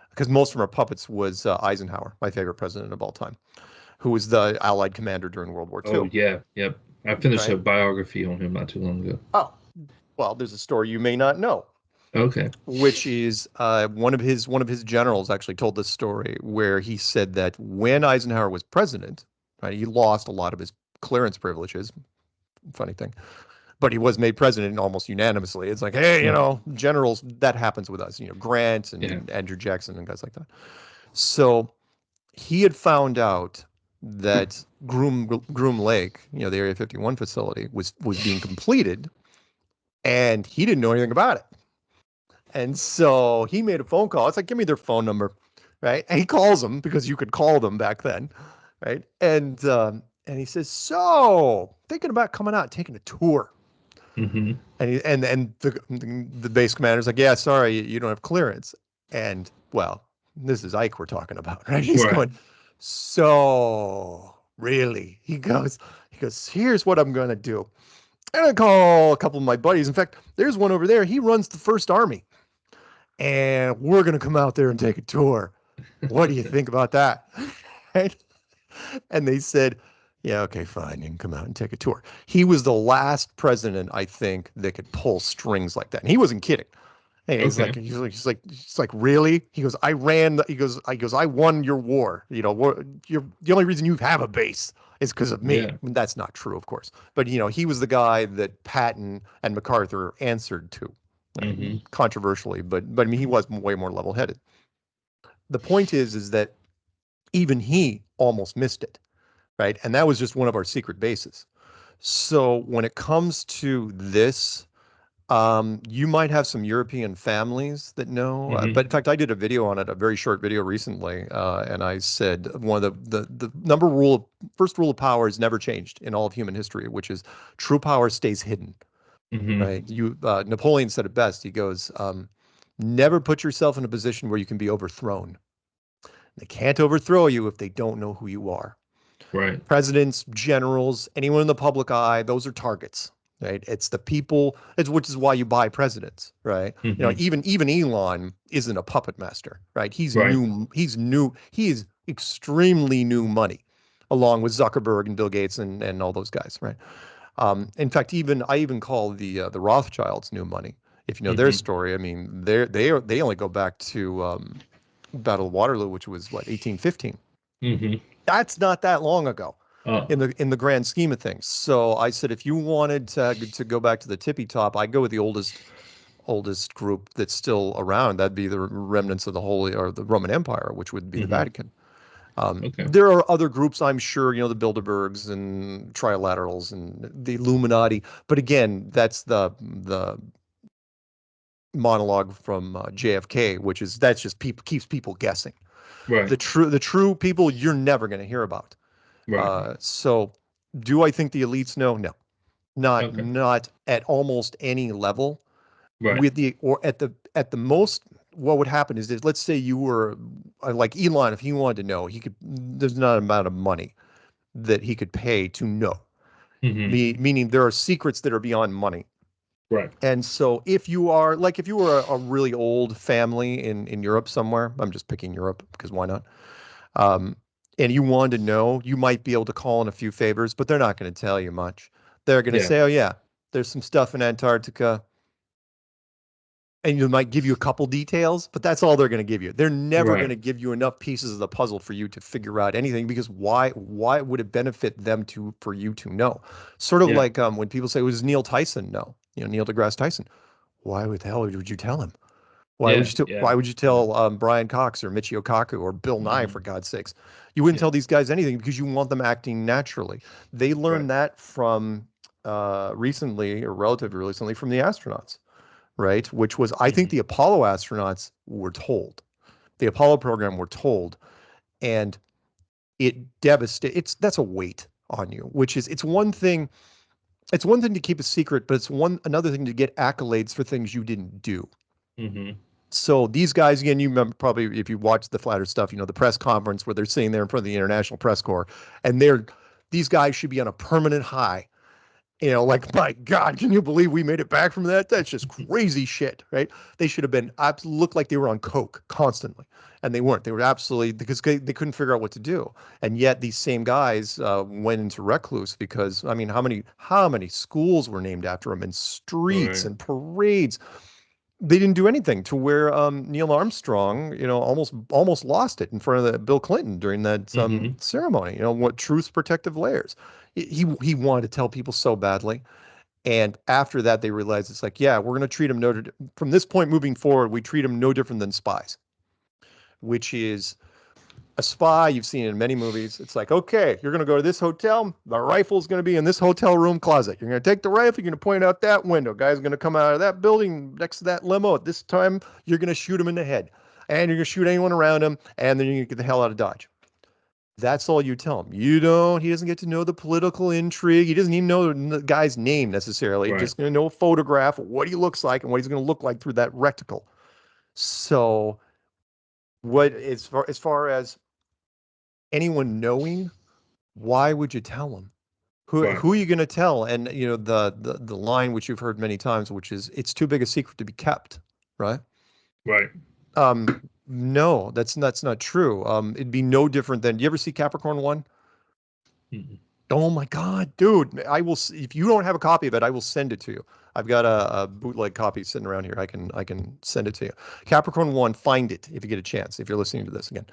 because most of them are puppets, was Eisenhower, my favorite president of all time, who was the Allied commander during World War Oh II. yeah, yep. I finished a Right? biography on him not too long ago. Oh, well, there's a story you may not know, Okay. which is one of his generals actually told this story where he said that when Eisenhower was president, right, he lost a lot of his clearance privileges. Funny thing, but he was made president almost unanimously. It's like, hey, Mhm. generals, that happens with us. Grant Yeah. and Andrew Jackson and guys like that. So he had found out that Groom Lake, the Area 51 facility, was being completed, and he didn't know anything about it. And so he made a phone call. It's like, give me their phone number, right? And he calls them because you could call them back then, right? And he says, so thinking about coming out and taking a tour. Hmm. And the base commander's like, yeah, sorry, you don't have clearance. And well, this is Ike we're talking about, right? He's Right. going, so really? He goes, here's what I'm gonna do. I'm gonna call a couple of my buddies. In fact, there's one over there. He runs the First Army, and we're gonna come out there and take a tour. What do you think about that? Right? And they said, yeah, okay, fine. You can come out and take a tour. He was the last president, I think, that could pull strings like that. And he wasn't kidding. Hey, Okay. really? He goes, I won your war. The only reason you have a base is because of me. Yeah. And that's not true, of course. But he was the guy that Patton and MacArthur answered to, right? Hmm. Controversially, but I mean, he was way more level-headed. The point is that even he almost missed it, right? And that was just one of our secret bases. So when it comes to this, you might have some European families that know, Hmm. but in fact, I did a video on it, a very short video recently, and I said one of the first rule of power has never changed in all of human history, which is true power stays hidden. Hmm. right? Napoleon said it best. He goes, never put yourself in a position where you can be overthrown. They can't overthrow you if they don't know who you are. Right. Presidents, generals, anyone in the public eye, those are targets, right? It's the people, which is why you buy presidents, right? Hmm. Even Elon isn't a puppet master, right? Right. He is extremely new money, along with Zuckerberg and Bill Gates and all those guys, right? In fact, I even call the Rothschilds new money. If you know their Hmm. story, I mean, they only go back to Battle of Waterloo, which was what 1815. Hmm. That's not that long ago Oh, in the grand scheme of things. So I said, if you wanted to go back to the tippy top, I'd go with the oldest group that's still around. That'd be the remnants of the Holy or the Roman Empire, which would be the hmm. Vatican. Okay. There are other groups, I'm sure, the Bilderbergs and Trilaterals and the Illuminati. But again, that's the monologue from JFK, which is that's just people keeps people guessing. Right. The true people you're never going to hear about. Right. So do I think the elites know? No, not Okay. not at almost any level. Right. With the or at the most, what would happen is let's say you were like Elon, if he wanted to know, he could. There's not an amount of money that he could pay to know. Hmm. Meaning there are secrets that are beyond money. Right. And so if you were a really old family in Europe somewhere, I'm just picking Europe because why not? Um, and you wanted to know, you might be able to call in a few favors, but they're not going to tell you much. They're going to Yeah. say, "Oh yeah, there's some stuff in Antarctica," and you might give you a couple details, but that's all they're going to give you. They're never going Right. to give you enough pieces of the puzzle for you to figure out anything because why would it benefit them to for you to know? Sort of Yeah. like when people say, "Was Neil Tyson?" No, Neil deGrasse Tyson. Why the hell would you tell him? Yeah. Yeah. Why would you Yeah. tell Brian Cox or Michio Kaku or Bill Nye Hmm. for God's sakes? You wouldn't Yeah. tell these guys anything because you want them acting naturally. They Right. learned that from recently or relatively recently from the astronauts, right? Which was I think Hmm. the Apollo astronauts were told, the Apollo program were told, and it devastates. It's that's a weight on you, which is it's one thing. It's one thing to keep a secret, but it's one another thing to get accolades for things you didn't do. Hmm. So these guys, again, you remember probably if you watch the Flat Earth stuff, the press conference where they're sitting there in front of the International Press Corps, and these guys should be on a permanent high. Like my God, can you believe we made it back from that? That's just crazy shit, right? They should have been looked like they were on coke constantly, and they weren't. They were absolutely because they couldn't figure out what to do, and yet these same guys went into recluse because I mean, how many schools were named after them and streets Right. and parades? They didn't do anything to where Neil Armstrong, almost lost it in front of Bill Clinton during that Hmm. ceremony. What truth's protective layers? He wanted to tell people so badly, and after that, they realized it's like, yeah, we're going to treat them from this point moving forward. We treat them no different than spies, which is a spy. You've seen it in many movies. It's like, okay, you're going to go to this hotel. The rifle's going to be in this hotel room closet. You're going to take the rifle. You're going to point out that window. Guy's going to come out of that building next to that limo. At this time, you're going to shoot him in the head. And you're going to shoot anyone around him. And then you're going to get the hell out of Dodge. That's all you tell him. He doesn't get to know the political intrigue. He doesn't even know the guy's name necessarily. He's Right. just going to know a photograph of what he looks like and what he's going to look like through that reticle. So, as far as anyone knowing, why would you tell them? Who Right. who are you going to tell? And the line which you've heard many times, which is it's too big a secret to be kept, right? Right. Um, no, that's not true. It'd be no different than. You ever see Capricorn One? Hmm. Oh my God, dude! If you don't have a copy of it, I will send it to you. I've got a bootleg copy sitting around here. I can send it to you. Capricorn One, find it if you get a chance. If you're listening to this again.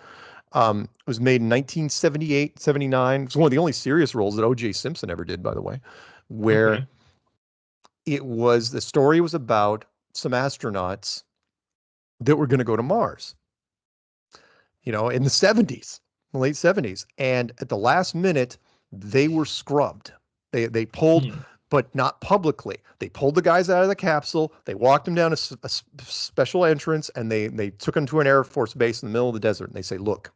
It was made in 1978, 79. It was one of the only serious roles that O.J. Simpson ever did, by the way, where Okay. the story was about some astronauts that were going to go to Mars, in the 70s, late 70s. And at the last minute, they were scrubbed. They pulled, Hmm. but not publicly. They pulled the guys out of the capsule. They walked them down a special entrance, and they took them to an Air Force base in the middle of the desert. And they say, look,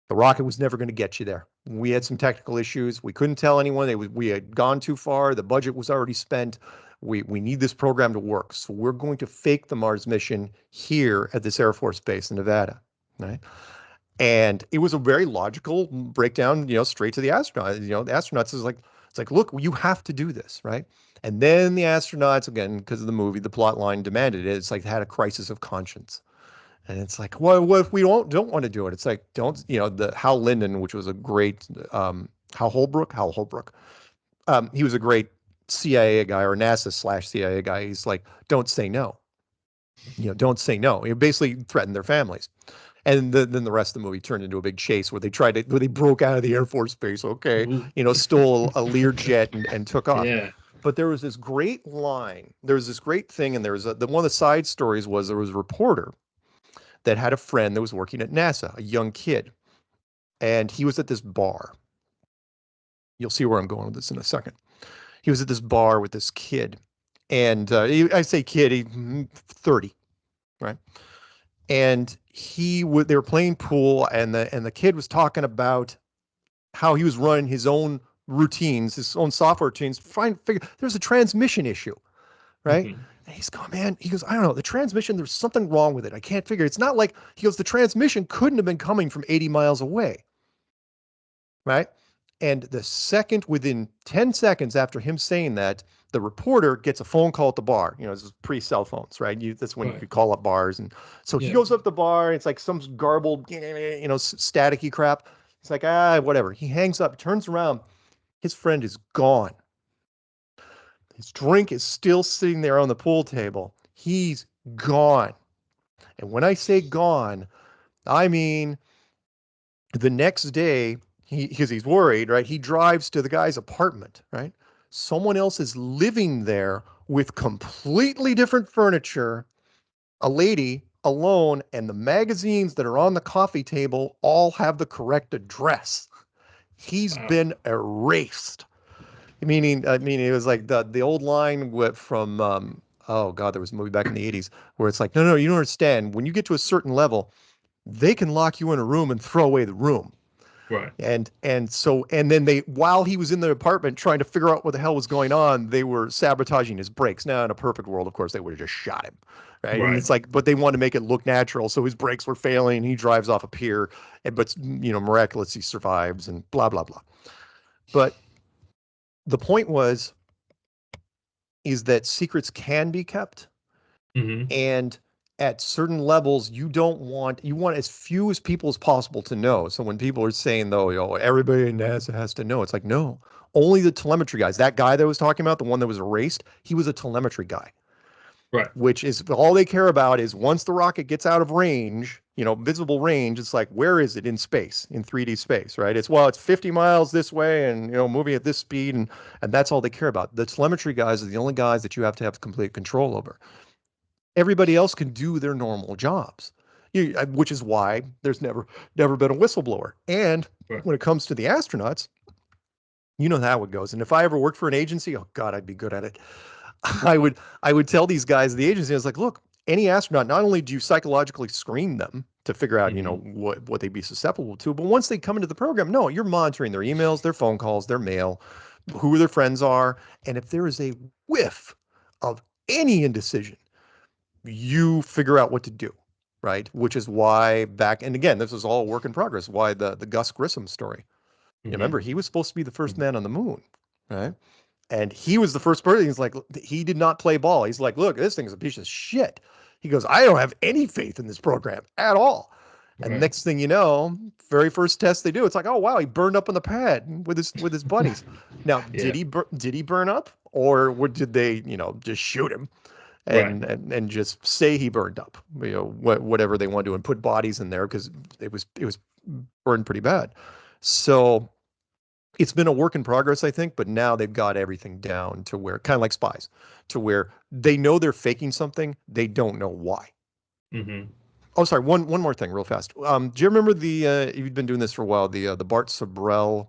the rocket was never going to get you there. We had some technical issues. We couldn't tell anyone. We had gone too far. The budget was already spent. We need this program to work. So we're going to fake the Mars mission here at this Air Force base in Nevada, right? And it was a very logical breakdown, straight to the astronaut. The astronauts is like, it's like, look, you have to do this, right? And then the astronauts, again, because of the movie, the plot line demanded it. It's like they had a crisis of conscience. And it's like, well, what if we don't want to do it? It's like, don't, the Hal Linden, which was a great, Hal Holbrook, he was a great CIA guy or NASA slash CIA guy. He's like, don't say no. Don't say no. He basically threatened their families. And then the rest of the movie turned into a big chase where they broke out of the Air Force Base, okay, Ooh. stole a Learjet and took off. Yeah. But there was this great line. There was this great thing, and there was one of the side stories was there was a reporter that had a friend that was working at NASA, a young kid, and he was at this bar. You'll see where I'm going with this in a second. He was at this bar with this kid, and I say kid, 30, right? And they were playing pool, and the kid was talking about how he was running his own routines, his own software routines, trying to figure there's a transmission issue, right? Hmm. And he's going, man, he goes, I don't know, the transmission, there's something wrong with it. I can't figure it. It's not like, he goes, the transmission couldn't have been coming from 80 miles away, right? And within 10 seconds after him saying that, the reporter gets a phone call at the bar. This is pre-cell phones, right? That's when you Right. could call up bars. And so he Yeah. goes up the bar. It's like some garbled, staticky crap. It's like, whatever. He hangs up, turns around. His friend is gone. His drink is still sitting there on the pool table. He's gone. And when I say gone, I mean the next day, because he's worried, right? He drives to the guy's apartment, right? Someone else is living there with completely different furniture, a lady alone, and the magazines that are on the coffee table all have the correct address. He's Wow. been erased. I mean, it was like the old line from oh God, there was a movie back in the 80s where it's like, no, no, you don't understand. When you get to a certain level, they can lock you in a room and throw away the room. Right. And then while he was in the apartment trying to figure out what the hell was going on, they were sabotaging his brakes. Now, in a perfect world, of course, they would have just shot him, right? And Right. it's like, but they wanted to make it look natural, so his brakes were failing. He drives off a pier, but miraculously survives, and blah blah blah. But the point is that secrets can be kept, Hmm. and at certain levels you want as few as people as possible to know. So when people are saying, though, everybody in NASA has to know, it's like, no, only the telemetry guys. That guy that I was talking about, the one that was erased, he was a telemetry guy, Right. which is all they care about. Is once the rocket gets out of range, visible range, it's like, where is it in space, in 3D space, right? It's 50 miles this way, and moving at this speed, and that's all they care about. The telemetry guys are the only guys that you have to have complete control over. Everybody else can do their normal jobs, which is why there's never been a whistleblower. And Right. when it comes to the astronauts, you know how it goes. And if I ever worked for an agency, oh God, I'd be good at it. I would tell these guys, the agency, I was like, look, any astronaut, not only do you psychologically screen them to figure out, Hmm. what they'd be susceptible to, but once they come into the program, no, you're monitoring their emails, their phone calls, their mail, who their friends are. And if there is a whiff of any indecision, you figure out what to do, right? Which is why and again, this is all work in progress. Why the Gus Grissom story? Hmm. Remember, he was supposed to be the first man on the moon, right? And he was the first person. He's like, he did not play ball. He's like, look, this thing is a piece of shit. He goes, I don't have any faith in this program at all. And Right. next thing you know, very first test they do, it's like, oh wow, he burned up on the pad with his buddies. Now, Yeah. did he burn up, or did they just shoot him? Right. And just say he burned up, whatever they want to do, and put bodies in there because it was burned pretty bad. So it's been a work in progress, I think, but now they've got everything down to where, kind of like spies, to where they know they're faking something, they don't know why. Hmm. Oh, sorry, one more thing, real fast. Do you remember you've been doing this for a while, the Bart Sibrel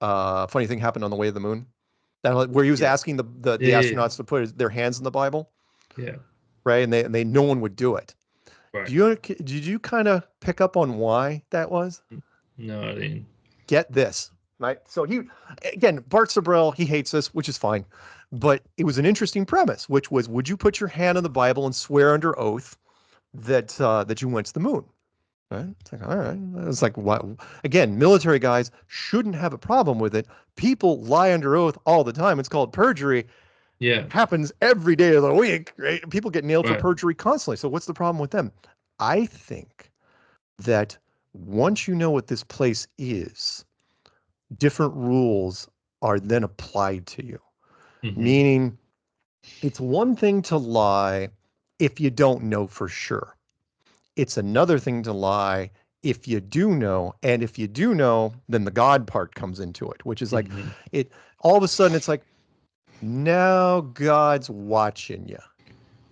funny thing happened on the way to the moon? Where he was Yeah. asking the Yeah. astronauts to put their hands in the Bible, Yeah. right? And they no one would do it. Right. Did you kind of pick up on why that was? No, I didn't. Get this. right? So Bart Sibrel, he hates this, which is fine, but it was an interesting premise, which was, would you put your hand on the Bible and swear under oath that you went to the moon? Right? It's like, all right. It's like, what? Again, military guys shouldn't have a problem with it. People lie under oath all the time. It's called perjury. Yeah. Happens every day of the week, right? People get nailed for Right. perjury constantly. So what's the problem with them? I think that once you know what this place is, different rules are then applied to you. Mm-hmm. Meaning, it's one thing to lie if you don't know for sure. It's another thing to lie if you do know. And if you do know, then the God part comes into it, which is like, Mm-hmm. it all of a sudden it's like, now God's watching you,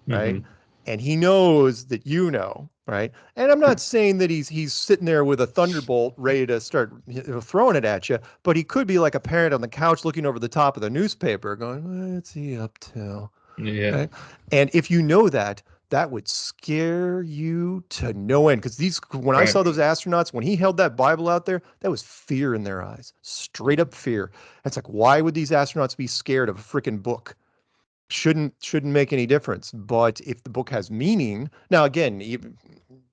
right? Mm-hmm. And he knows that you know, right? And I'm not saying that he's sitting there with a thunderbolt ready to start throwing it at you, but he could be like a parent on the couch looking over the top of the newspaper going, what's he up to? Yeah. Right? And if you know that, that would scare you to no end. Because when I Right. saw those astronauts, when he held that Bible out there, that was fear in their eyes, straight up fear. It's like, why would these astronauts be scared of a freaking book? Shouldn't make any difference. But if the book has meaning, now again,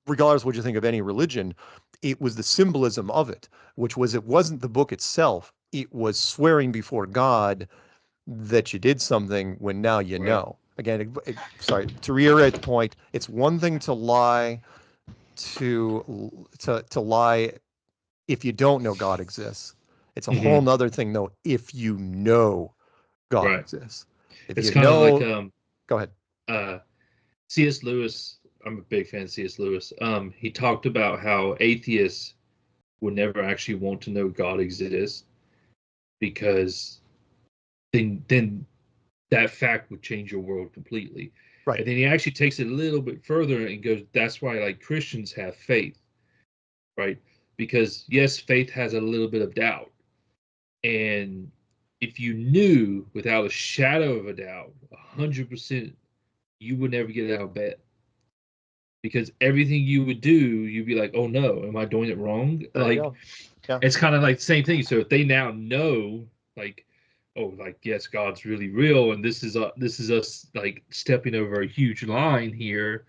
regardless of what you think of any religion, it was the symbolism of it, which was, it wasn't the book itself. It was swearing before God that you did something when now you Right. know. Again, sorry, to reiterate the point, it's one thing to lie to lie if you don't know God exists. It's a whole Mm-hmm. nother thing though if you know God Right. exists. If It's you kind of like know, go ahead. uh C.S. Lewis. I'm a big fan of C.S. Lewis. He talked about how atheists would never actually want to know God exists because then that fact would change your world completely. Right. And then he actually takes it a little bit further and goes, that's why like Christians have faith, right? Because yes, faith has a little bit of doubt. And if you knew without a shadow of a doubt, 100%, you would never get out of bed. Because everything you would do, you'd be like, oh no, am I doing it wrong? There you Like, go. Yeah. it's kind of like the same thing. So if they now know, like, oh, like yes, God's really real, and this is us like stepping over a huge line here.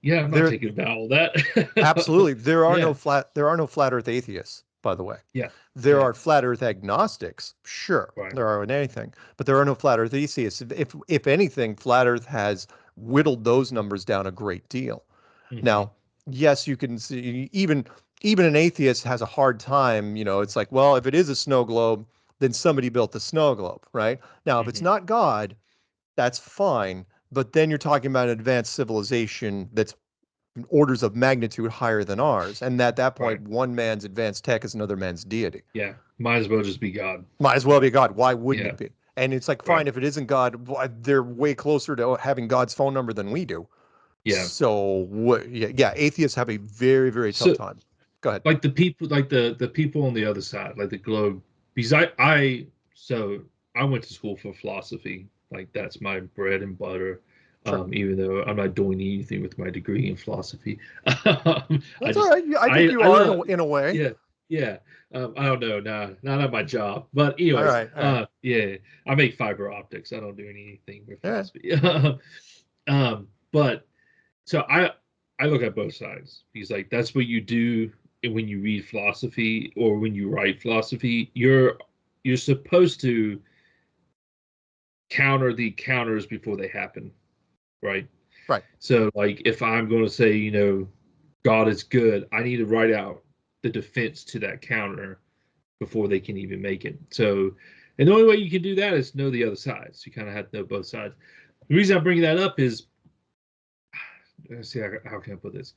Yeah, I'm not There taking about all that. absolutely there are no Yeah, flat earth atheists, by the way. yeah, There yeah, are flat earth agnostics, sure, right. there are in anything, but there are no flat earth atheists. If anything, flat earth has whittled those numbers down a great deal. Hmm. Now, yes, you can see even an atheist has a hard time, it's like, well, if it is a snow globe, then somebody built the snow globe, right? Now, if it's Hmm. not God, that's fine, but then you're talking about an advanced civilization that's orders of magnitude higher than ours, and at that point, Right. one man's advanced tech is another man's deity. Yeah, might as well just be God. Might as well be God. Why wouldn't Yeah, it be? And it's like, right. fine, if it isn't God, they're way closer to having God's phone number than we do. Yeah. So, yeah, atheists have a very, very tough So time. Go ahead. like the people, like the people on the other side, like the globe, because so I went to school for philosophy. Like that's my bread and butter. Sure. Even though I'm not doing anything with my degree in philosophy. I That's all just right. I think you I are love, in a way. yeah, yeah. I don't know, not at my job, but All anyways, right. All right. yeah, I make fiber optics. I don't do anything with All right. philosophy. But so I look at both sides because like that's what you do when you read philosophy or when you write philosophy. You're supposed to counter the counters before they happen, right? Right. So like if I'm going to say, God is good, I need to write out the defense to that counter before they can even make it. So, and the only way you can do that is know the other sides. You kind of have to know both sides. The reason I'm bringing that up is, let's see, how can I put this?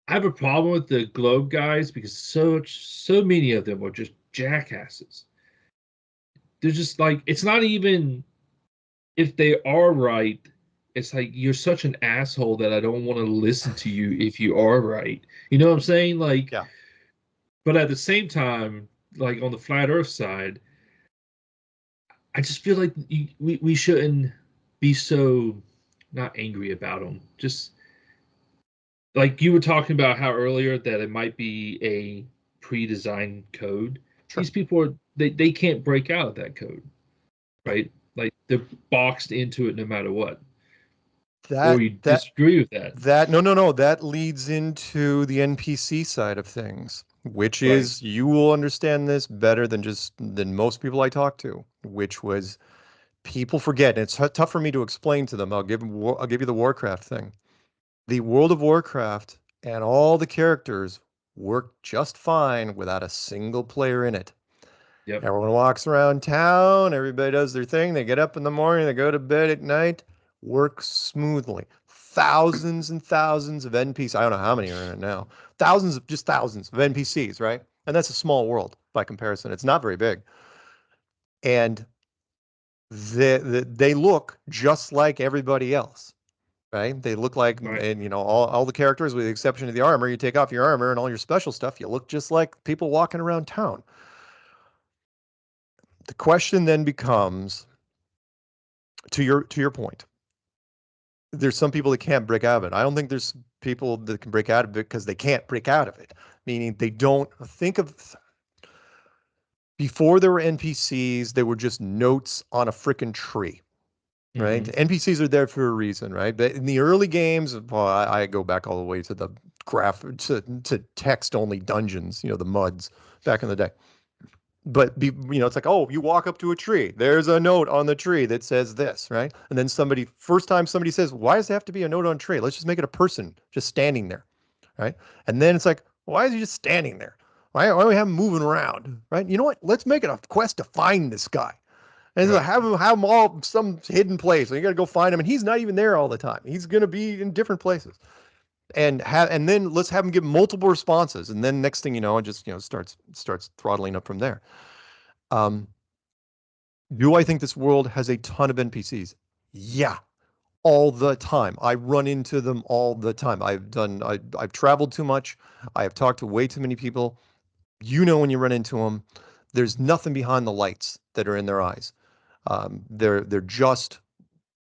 I have a problem with the Globe guys because so many of them are just jackasses. They're just like, it's not even if they are right. It's like you're such an asshole that I don't want to listen to you if you are right. You know what I'm saying? Like, Yeah. but at the same time, like on the flat Earth side, I just feel like we shouldn't be so not angry about them. Just like you were talking about how earlier that it might be a pre-designed code. Sure. these people are they can't break out of that code, No. right? Like they're boxed into it no matter what. Or That you that disagree with that, that no, no, no, that leads into the NPC side of things, which right? is you will understand this better than most people I talk to, which was people forget, and it's tough for me to explain to them. I'll give you the Warcraft thing. The World of Warcraft and all the characters work just fine without a single player in it. Yep. Everyone walks around town, everybody does their thing, they get up in the morning, they go to bed at night, works smoothly. Thousands and thousands of NPCs. I don't know how many are in it now. Thousands of NPCs, right? And that's a small world by comparison. It's not very big. And they look just like everybody else, right? They look like, Right. and all the characters with the exception of the armor, you take off your armor and all your special stuff, you look just like people walking around town. The question then becomes, to your point, there's some people that can't break out of it. I don't think there's people that can break out of it because they can't break out of it. Meaning they don't think of before there were NPCs, they were just notes on a freaking tree, right? Hmm. NPCs are there for a reason, right? But in the early games, well, I go back all the way to the to text only dungeons, the MUDs back in the day. But it's like, oh, you walk up to a tree. There's a note on the tree that says this, right? And then first time somebody says, why does it have to be a note on a tree? Let's just make it a person just standing there, right? And then it's like, why is he just standing there? Why do we have him moving around, right? You know what? Let's make it a quest to find this guy. And Right. have him all some hidden place. So you got to go find him, and he's not even there all the time. He's going to be in different places, and then let's have him give multiple responses, and then next thing you know, it just starts throttling up from there. Um, Do I think this world has a ton of NPCs? Yeah, all the time. I run into them all the time. I've traveled too much. I have talked to way too many people. When you run into them, there's nothing behind the lights that are in their eyes. They're just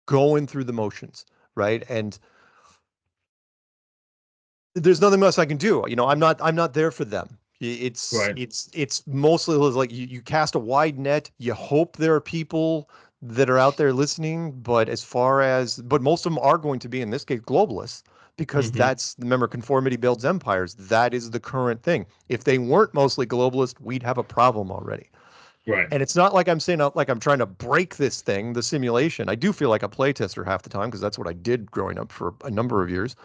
going through the motions, right? And there's nothing else I can do. I'm not there for them. It's Right. it's it's mostly like you cast a wide net. You hope there are people that are out there listening, but most of them are going to be in this case globalists because Hmm. remember, conformity builds empires. That is the current thing. If they weren't mostly globalist, we'd have a problem already. Right. And it's not like I'm saying like I'm trying to break this thing, the simulation. I do feel like a playtester half the time because that's what I did growing up for a number of years,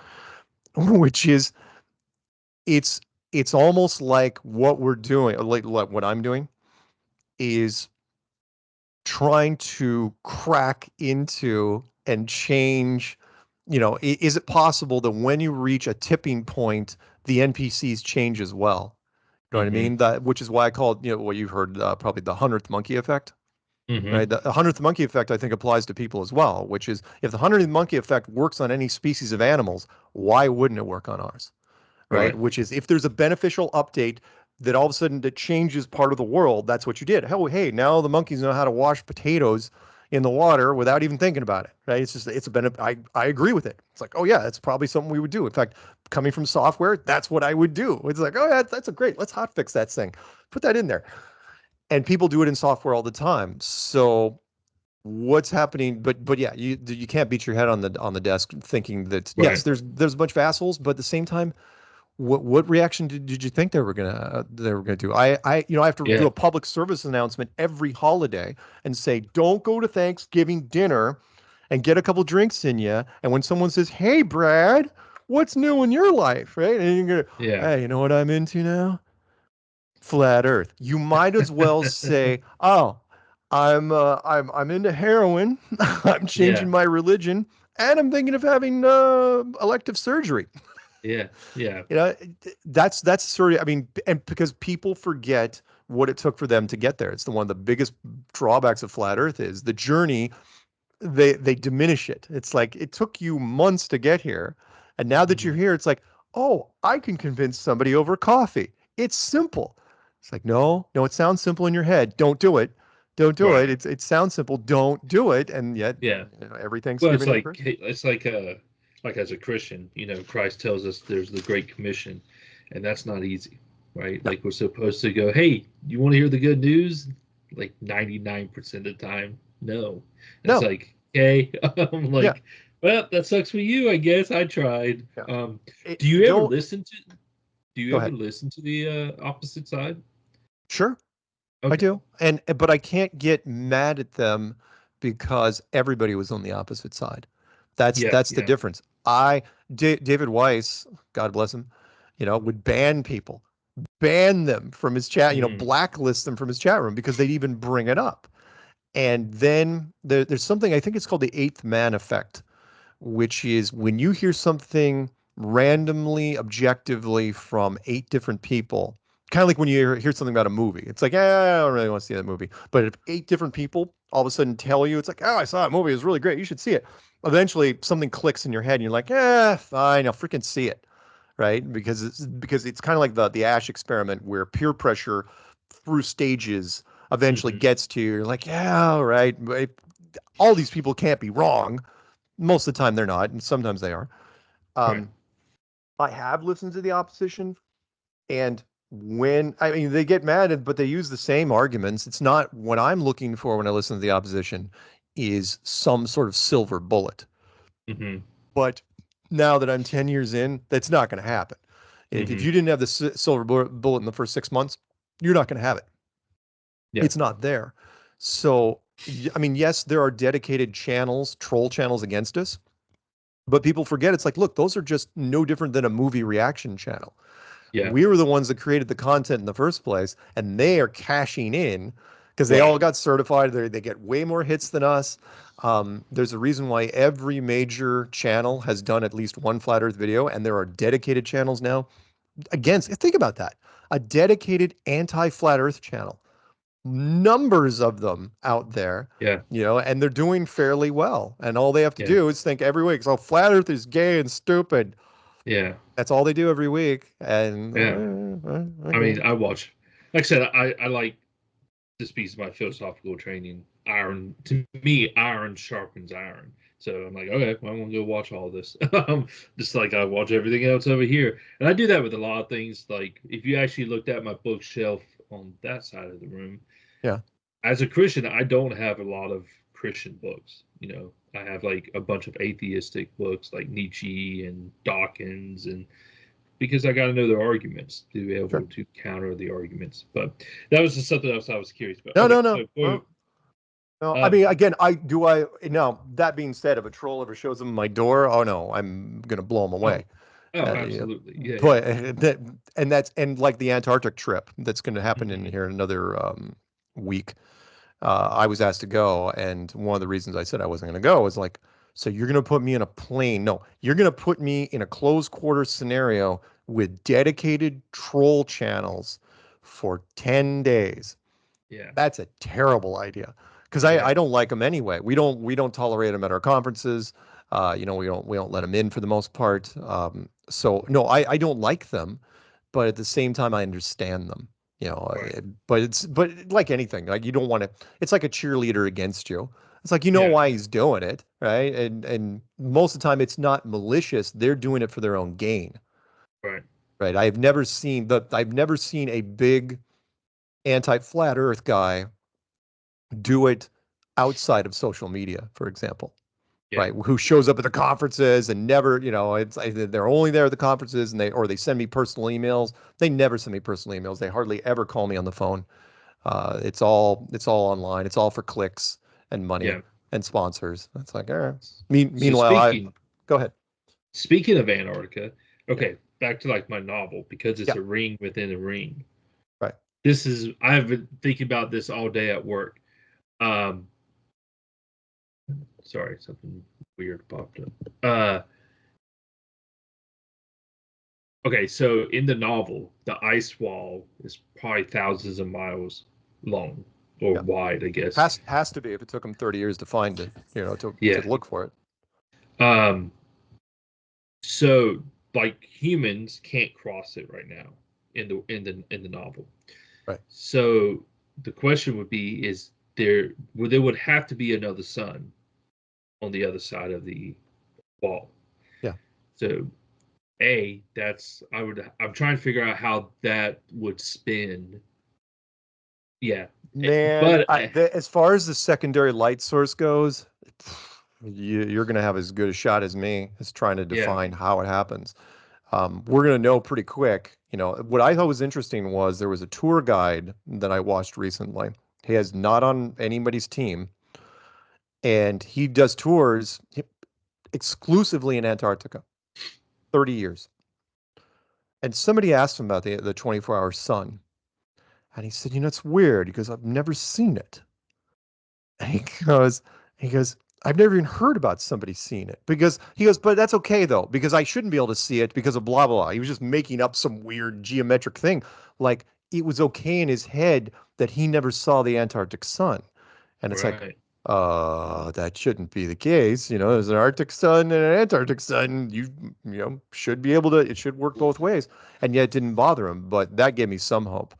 which is it's it's almost like what we're doing, like what I'm doing is trying to crack into and change. Is it possible that when you reach a tipping point, the NPCs change as well? You know what I Hmm. mean? That which is why I call it, what you've heard, probably the 100th monkey effect. Hmm. Right. The 100th monkey effect, I think, applies to people as well, which is if the 100th monkey effect works on any species of animals, why wouldn't it work on ours? Right? Right. Which is if there's a beneficial update that all of a sudden that changes part of the world, that's what you did. Hell, hey, now the monkeys know how to wash potatoes in the water without even thinking about it. Right? It's a benefit. I agree with it. It's like, oh yeah, that's probably something we would do. In fact, coming from software, that's what I would do. It's like, oh yeah, that's a great. Let's hotfix that thing. Put that in there. And people do it in software all the time. So what's happening? But yeah, you can't beat your head on the desk thinking that yes, Right. there's a bunch of assholes, but at the same time, what reaction did you think they were gonna do? I have to do Yeah. a public service announcement every holiday and say, don't go to Thanksgiving dinner and get a couple drinks in you. And when someone says, "Hey, Brad, what's new in your life?" Right? And you're gonna, Yeah. hey, you know what I'm into now? Flat Earth. You might as well say, "Oh, I'm into heroin. I'm Yeah. changing my religion, and I'm thinking of having elective surgery." Yeah. Yeah. You know, that's sort of, I mean, and because people forget what it took for them to get there. It's one of the biggest drawbacks of flat Earth is the journey. They diminish it. It's like it took you months to get here, and now that you're Hmm. here, it's like, oh, I can convince somebody over coffee. It's simple. It's like, no, no, it sounds simple in your head. Don't do it. Don't do Right. it. It sounds simple. Don't do it. And yet, Yeah. every Well, it's Thanksgiving in like person. it's like as a Christian, Christ tells us there's the Great Commission, and that's not easy. right? No, Like we're supposed to go, hey, you want to hear the good news? Like 99% of the time, no. It's no, like, okay, I'm yeah, like, well, that sucks for you, I guess. I tried. yeah. Do you ever Don't listen to? Do you go ever ahead. listen to the opposite side? Sure, I Okay. do, and but I can't get mad at them because everybody was on the opposite side. Yeah. That's the Yeah. difference. David Weiss, God bless him, would ban people, ban them from his chat, Mm, blacklist them from his chat room because they'd even bring it up. And then there's something, I think it's called the eighth man effect, which is when you hear something randomly, objectively from eight different people, kind of like when you hear something about a movie. It's like, I don't really want to see that movie. But if eight different people all of a sudden tell you, it's like, oh, I saw that movie. It was really great. You should see it. Eventually, something clicks in your head and you're like, fine, I'll freaking see it. Right? Because it's kind of like the Ash experiment where peer pressure through stages eventually hmm. gets to you. You're like, yeah, all right. But all these people can't be wrong. Most of the time they're not, and sometimes they are. Right. Um, I have listened to the opposition, and when I mean they get mad, but they use the same arguments. It's not what I'm looking for when I listen to the opposition is some sort of silver bullet. Hmm. But now that I'm 10 years in, that's not going to happen. If Hmm. you didn't have the silver bullet in the first 6 months, you're not going to have it. Yeah. It's not there. So, I mean, yes, there are dedicated channels, troll channels against us. But people forget it's like, look, those are just no different than a movie reaction channel. Yeah. We were the ones that created the content in the first place, and they are cashing in because they all Right. got certified. They get way more hits than us. There's a reason why every major channel has done at least one flat Earth video, and there are dedicated channels now against. Think about that, a dedicated anti-flat Earth channel, numbers of them out there, Yeah. and they're doing fairly well. And all they have to Yeah. do is think every week, so flat Earth is gay and stupid. Yeah. That's all they do every week. And Yeah. I okay, mean, I watch. Like I said, I like this piece of my philosophical training. Iron to me, iron sharpens iron. So I'm like, okay, well, I'm gonna go watch all this. Just like I watch everything else over here, and I do that with a lot of things. Like if you actually looked at my bookshelf on that side of the room, yeah, as a Christian, I don't have a lot of Christian books. I have like a bunch of atheistic books like Nietzsche and Dawkins, and because I got to know their arguments to be sure. able to counter the arguments. But that was just something else I was curious about. No, Okay, no, no. so No, I uh, mean, again, I now that being said, if a troll ever shows up at my door, oh no, I'm gonna blow him oh, away. oh, Yeah, absolutely, yeah, yeah. but and like the Antarctic trip that's going to happen in Hmm. here in another week. I was asked to go, and one of the reasons I said I wasn't going to go was like, so you're going to put me in a plane? No, you're going to put me in a close quarter scenario with dedicated troll channels for 10 days. Yeah, That's a terrible idea because I yeah, don't like them anyway. We don't tolerate them at our conferences. We don't let them in for the most part. So no, I don't like them, but at the same time I understand them. right, But like anything, like you don't want to. It's like a cheerleader against you. It's like yeah, why he's doing it, right? And most of the time it's not malicious. They're doing it for their own gain, right, right? I've never seen a big anti-flat Earth guy do it outside of social media, for example, yeah, right? Who shows up at the conferences and never, it's either they're only there at the conferences and they send me personal emails. They never send me personal emails. They hardly ever call me on the phone. It's all online. It's all for clicks and money yeah. and sponsors. It's like, all right. So Meanwhile, I go ahead. speaking of Antarctica, Yeah, okay, back to like my novel because it's yeah, a ring within a ring. right. I've been thinking about this all day at work. Um, sorry, something weird popped up. Okay, so in the novel, the ice wall is probably thousands of miles long or Yeah, wide, I guess. has to be if it took them 30 years to find it, to Yeah. look for it. Um, so like humans can't cross it right now in the novel. Right. So the question would be there would have to be another sun on the other side of the wall. Yeah. So I'm trying to figure out how that would spin. Yeah. Man, But as far as the secondary light source goes, you're going to have as good a shot as me as trying to yeah. define how it happens. We're going to know pretty quick. What I thought was interesting was there was a tour guide that I watched recently. He is not on anybody's team, and he does tours exclusively in Antarctica, 30 years. And somebody asked him about the 24-hour sun, and he said, it's weird. He goes, I've never seen it. And he goes, I've never even heard about somebody seeing it because he goes, but that's okay though, because I shouldn't be able to see it because of blah, blah, blah. He was just making up some weird geometric thing. Like it was okay in his head that he never saw the Antarctic sun. And it's like, Right. that shouldn't be the case. There's an Arctic sun and an Antarctic sun. Should be able to, it should work both ways. And yet it didn't bother him. But that gave me some hope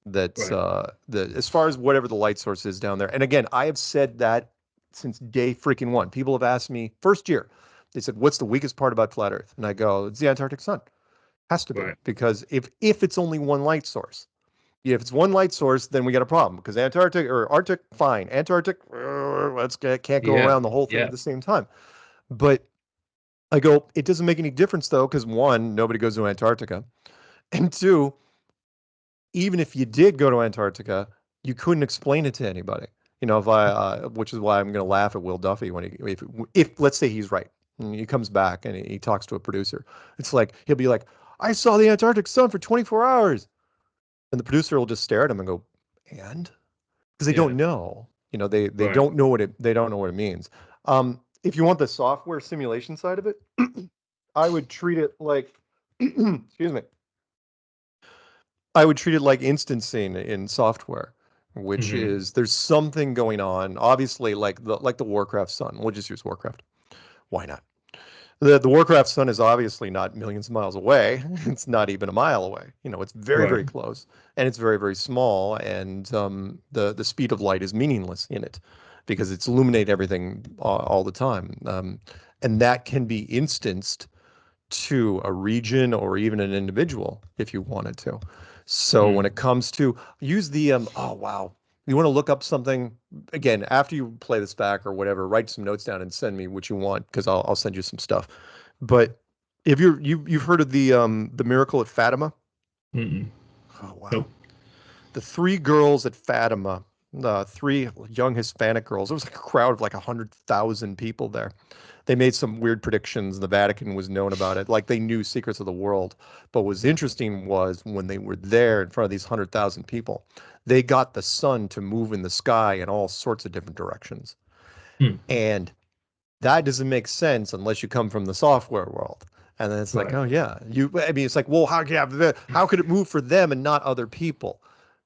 that Right. as far as whatever the light source is down there. And again, I have said that since day freaking one. People have asked me first year, they said, what's the weakest part about flat Earth? And I go, it's the Antarctic sun. Has to be. Right. Because if it's only one light source, yeah, if it's one light source, then we got a problem because Antarctic or Arctic, fine. Antarctic, can't go Yeah. around the whole thing at Yeah. the same time. But I go, it doesn't make any difference though, because one, nobody goes to Antarctica, and two, even if you did go to Antarctica, you couldn't explain it to anybody. If which is why I'm going to laugh at Will Duffy when if let's say he's right, and he comes back and he talks to a producer, it's like he'll be like, I saw the Antarctic sun for 24 hours, and the producer will just stare at him and go, and because they Yeah. don't know. They Right. don't know what it means. If you want the software simulation side of it, I would treat it like excuse me. I would treat it like instancing in software, which Hmm. is there's something going on. Obviously, like the Warcraft sun. We'll just use Warcraft. Why not? The Warcraft sun is obviously not millions of miles away. It's not even a mile away. It's very, Right. very close, and it's very, very small. And the speed of light is meaningless in it because it's illuminate everything all the time. And that can be instanced to a region or even an individual if you wanted to. So when Mm. it comes to use the oh wow, you want to look up something again after you play this back or whatever, write some notes down and send me what you want because I'll send you some stuff. But if you've heard of the miracle at Fatima? Mm-mm. Oh wow. Nope. The three girls at Fatima, three young Hispanic girls. There was like a crowd of like 100,000 people there. They made some weird predictions. The Vatican was known about it, like they knew secrets of the world. But what was interesting was when they were there in front of these 100,000 people, they got the sun to move in the sky in all sorts of different directions. Mm. And that doesn't make sense unless you come from the software world. And then it's like, Right. oh yeah, I mean, it's like, well, how could it move for them and not other people?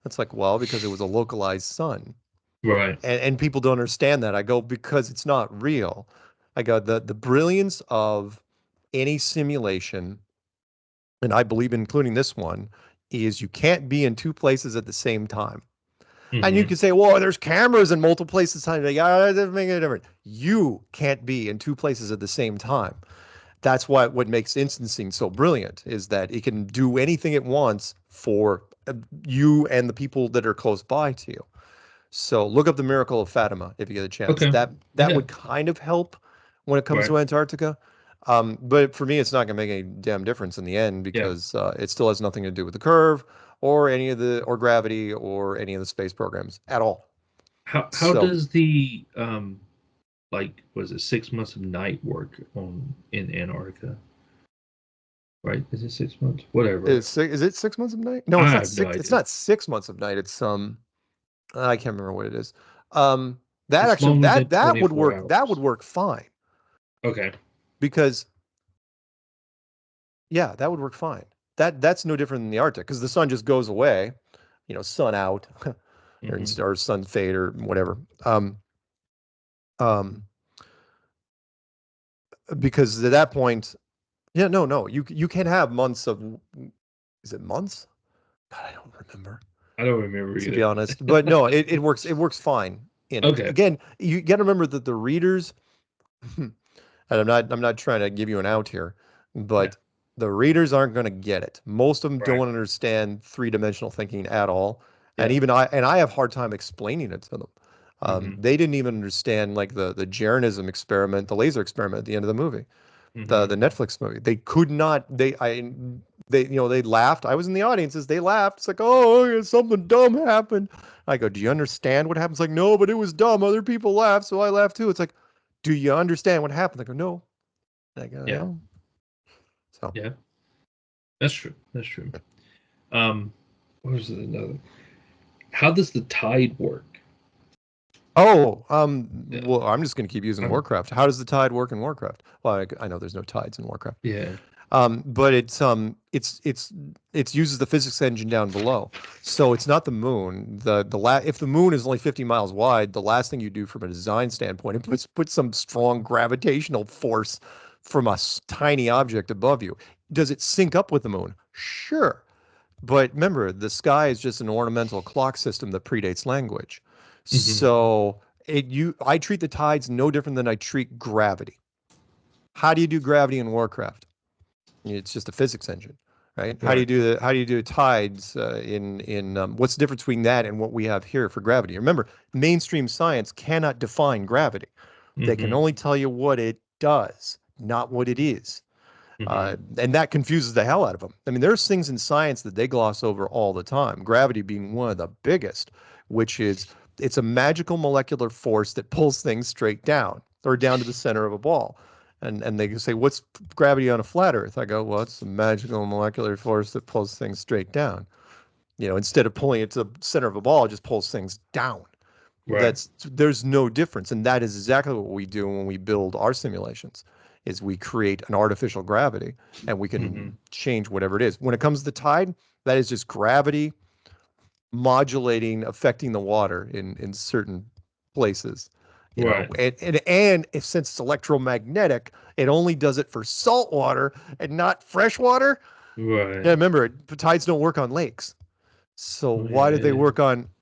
It's like, well, because it was a localized sun, Right. and people don't understand that. I go because it's not real. I go the brilliance of any simulation, and I believe including this one, is you can't be in two places at the same time. And you Hmm. can say, well, there's cameras in multiple places. Yeah, that doesn't make any difference. You can't be in two places at the same time. That's why what makes instancing so brilliant is that it can do anything it wants for you and the people that are close by to you. So look up the miracle of Fatima if you get a chance. Okay. That Yeah. would kind of help when it comes Right. to Antarctica. But for me, it's not going to make any damn difference in the end Yeah. because it still has nothing to do with the curve or any of the or gravity or any of the space programs at all. How So does the like was it 6 months of night work on in Antarctica? Right? Is it 6 months? Whatever. is it 6 months of night? No, it's I not have no six. It's idea. not 6 months of night. It's I can't remember what it is. Um, that It's actually longer than that would 24 work. That would hours. work fine Okay. because yeah, that would work fine. That's no different than the Arctic because the sun just goes away, sun out Hmm. or sun fade or whatever. Um, because at that point, yeah, no, you can have months of, is it months? God, I don't remember I don't remember to be either. honest, but no, it works fine in it. Okay. Again, you got to remember that the readers, and I'm not trying to give you an out here, Yeah. but The readers aren't going to get it. Most of them Right. don't understand three-dimensional thinking at all. And Yeah. even I have a hard time explaining it to them. Mm-hmm. They didn't even understand like the Jeranism experiment, the laser experiment at the end of the movie, Mm-hmm. the Netflix movie. They could not. They they laughed. I was in the audiences. They laughed. It's like, oh, yeah, something dumb happened. I go, do you understand what happens? Like, no, but it was dumb. Other people laughed, so I laughed too. It's like, do you understand what happened? I go, no. I go, Yeah. no. So. Yeah. That's true. That's true. What was it another? How does the tide work? Oh, Yeah. well, I'm just going to keep using I'm, Warcraft. How does the tide work in Warcraft? Well, I know there's no tides in Warcraft. yeah. But it's uses the physics engine down below. So it's not the moon. If the moon is only 50 miles wide, the last thing you do from a design standpoint is put some strong gravitational force from a tiny object above you. Does it sync up with the moon? Sure. But remember, the sky is just an ornamental clock system that predates language. Mm-hmm. So I treat the tides no different than I treat gravity. How do you do gravity in Warcraft? It's just a physics engine, right? Right. How do you do tides in what's the difference between that and what we have here for gravity? Remember, mainstream science cannot define gravity. They can Mm-hmm. only tell you what it does, not what it is. Mm-hmm. And that confuses the hell out of them. I mean, there's things in science that they gloss over all the time, gravity being one of the biggest, which is it's a magical molecular force that pulls things straight down or down to the center of a ball. And they can say, what's gravity on a flat Earth? I go, well, it's a magical molecular force that pulls things straight down. Instead of pulling it to the center of a ball, it just pulls things down. Right. There's no difference, and that is exactly what we do when we build our simulations is we create an artificial gravity and we Mm-hmm. can change whatever it is. When it comes to the tide, that is just gravity modulating, affecting the water in certain places. Right. And if since it's electromagnetic, it only does it for salt water and not fresh water. Right. Yeah, remember, tides don't work on lakes. So Oh, yeah. why do they Yeah. work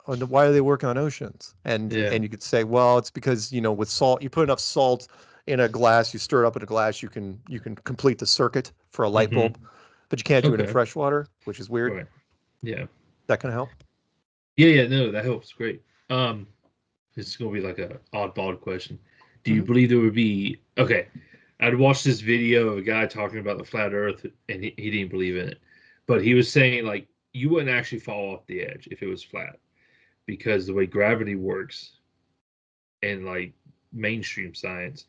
why do they work on oceans? Yeah. And you could say, well, it's because, with salt, you put enough salt in a glass, you stir it up in a glass, you can complete the circuit for a light Mm-hmm. bulb, but you can't do it in Okay. fresh water, which is weird. Right. Yeah. That can help. Yeah. Yeah. No, that helps. Great. This is gonna be like a oddball question. Do you Hmm. believe there would be okay? I'd watched this video of a guy talking about the flat Earth, and he didn't believe in it, but he was saying like you wouldn't actually fall off the edge if it was flat because the way gravity works in like mainstream science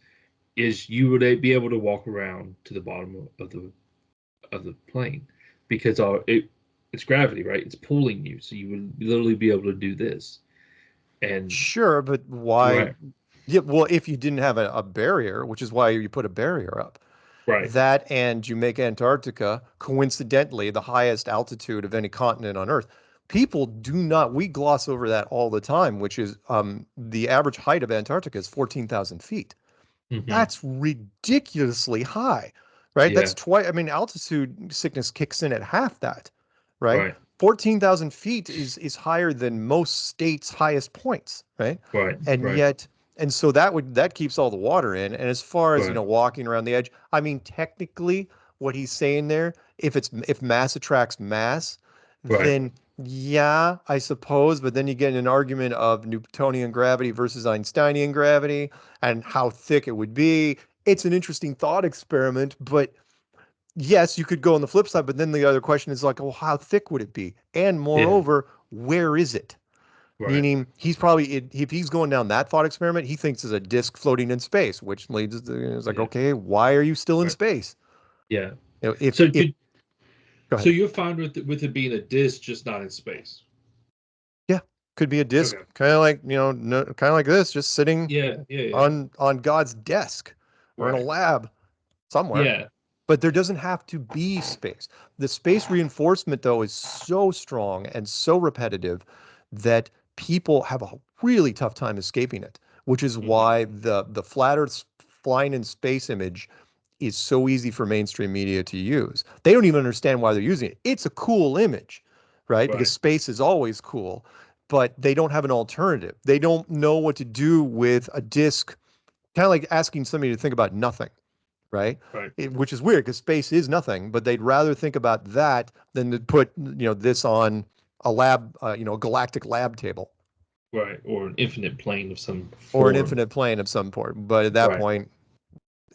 is you would be able to walk around to the bottom of the plane because it's gravity, right? It's pulling you, so you would literally be able to do this. And Sure, but why? right, Yeah, well, if you didn't have a barrier, which is why you put a barrier up, right, that and you make Antarctica coincidentally the highest altitude of any continent on Earth. People do not, we gloss over that all the time, which is the average height of Antarctica is 14,000 feet. mm-hmm, That's ridiculously high, right? That's yeah, twice, I mean, altitude sickness kicks in at half that, right? right, 14,000 feet is higher than most states' highest points, right? right, And right, yet, and so that keeps all the water in. And as far as, right, walking around the edge, I mean, technically, what he's saying there, if mass attracts mass, right, then yeah, I suppose, but then you get in an argument of Newtonian gravity versus Einsteinian gravity and how thick it would be. It's an interesting thought experiment, but yes, you could go on the flip side, but then the other question is like, oh, how thick would it be? And yeah, moreover, where is it? right, Meaning, he's probably, if he's going down that thought experiment, he thinks it's a disk floating in space, which leads to, it's like, yeah, okay, why are you still in right, space? yeah. If, So if, could go so ahead. you're fine with it being a disc, just not in space. Yeah, could be a disk, Okay. kind of like, no, kind of like this, just sitting Yeah, yeah, yeah. on God's desk or in a Right. lab somewhere. Yeah. But there doesn't have to be space. The space reinforcement, though, is so strong and so repetitive that people have a really tough time escaping it, which is Mm-hmm. why the flat Earth flying in space image is so easy for mainstream media to use. They don't even understand why they're using it. It's a cool image, right? Because Right. space is always cool, but they don't have an alternative. They don't know what to do with a disk, kind of like asking somebody to think about nothing, right? Right. Which is weird because space is nothing, but they'd rather think about that than to put, this on a lab, a galactic lab table Right. Or an infinite plane of some or an form. infinite plane of some sort. But Right.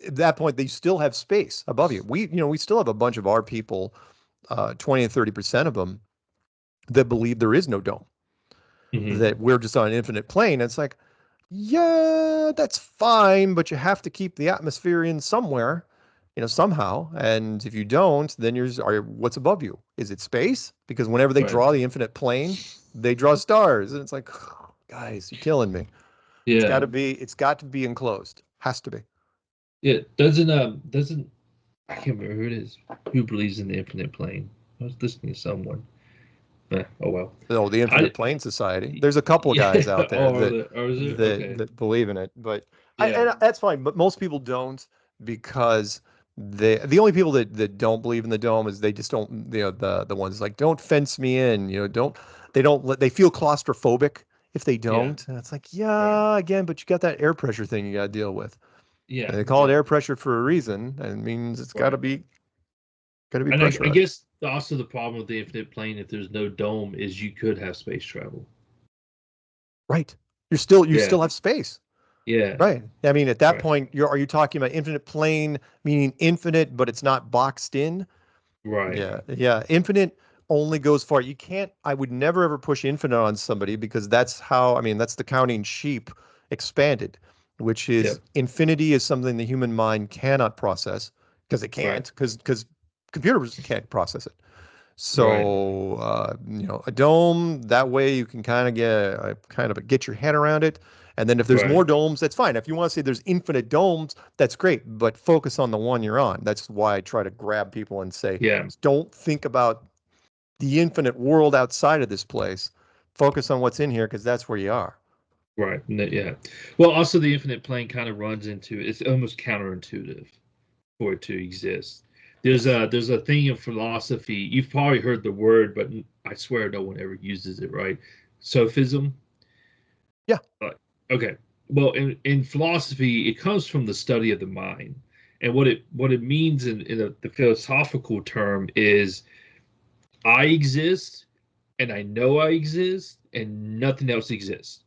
at that point, they still have space above you. We still have a bunch of our people, 20 and 30% of them that believe there is no dome, Hmm. that we're just on an infinite plane. It's like, yeah, that's fine, but you have to keep the atmosphere in somewhere, somehow. And if you don't, then what's above you? Is it space? Because whenever they Right. draw the infinite plane, they draw stars, and it's like, guys, you're killing me. Yeah. It's got to be enclosed. Has to be. Yeah. Doesn't I can't remember who it is who believes in the infinite plane. I was listening to someone. Oh well. Oh, the Infinite I Plane Society. There's a couple of yeah. guys out there Oh, that is it? that Okay. that believe in it, but Yeah. that's fine. But most people don't because the only people that don't believe in the dome is they just don't. The ones like don't fence me in. They feel claustrophobic if they Yeah. don't. And it's like Right. yeah, again, but you got that air pressure thing you got to deal with. Yeah. And they call it air Exactly. pressure for a reason, and it means it's Right. got to be And I pressurized. guess also the problem with the infinite plane, if there's no dome, is you could have space travel. Right. You Yeah. still have space. Yeah. Right. I mean, at that Right. point, are you talking about infinite plane, meaning infinite, but it's not boxed in? Right. Yeah. Yeah. Infinite only goes far. You can't, I would never ever push infinite on somebody because that's the counting sheep expanded, which is Yep. infinity is something the human mind cannot process because it Right. can't, because computers can't process it. Right. So, a dome, that way you can kind of get your head around it. And then if there's Right. more domes, that's fine. If you want to say there's infinite domes, that's great, but focus on the one you're on. That's why I try to grab people and say, Yeah. don't think about the infinite world outside of this place. Focus on what's in here because that's where you are. Right. Yeah. Well, also the infinite plane kind of runs into it's almost counterintuitive for it to exist. Yes. There's a thing in philosophy. You've probably heard the word, but I swear no one ever uses it. Right? Sophism. Yeah. Uh, okay. Well, in philosophy, it comes from the study of the mind, and what it means in the philosophical term is I exist, and I know I exist, and nothing else exists.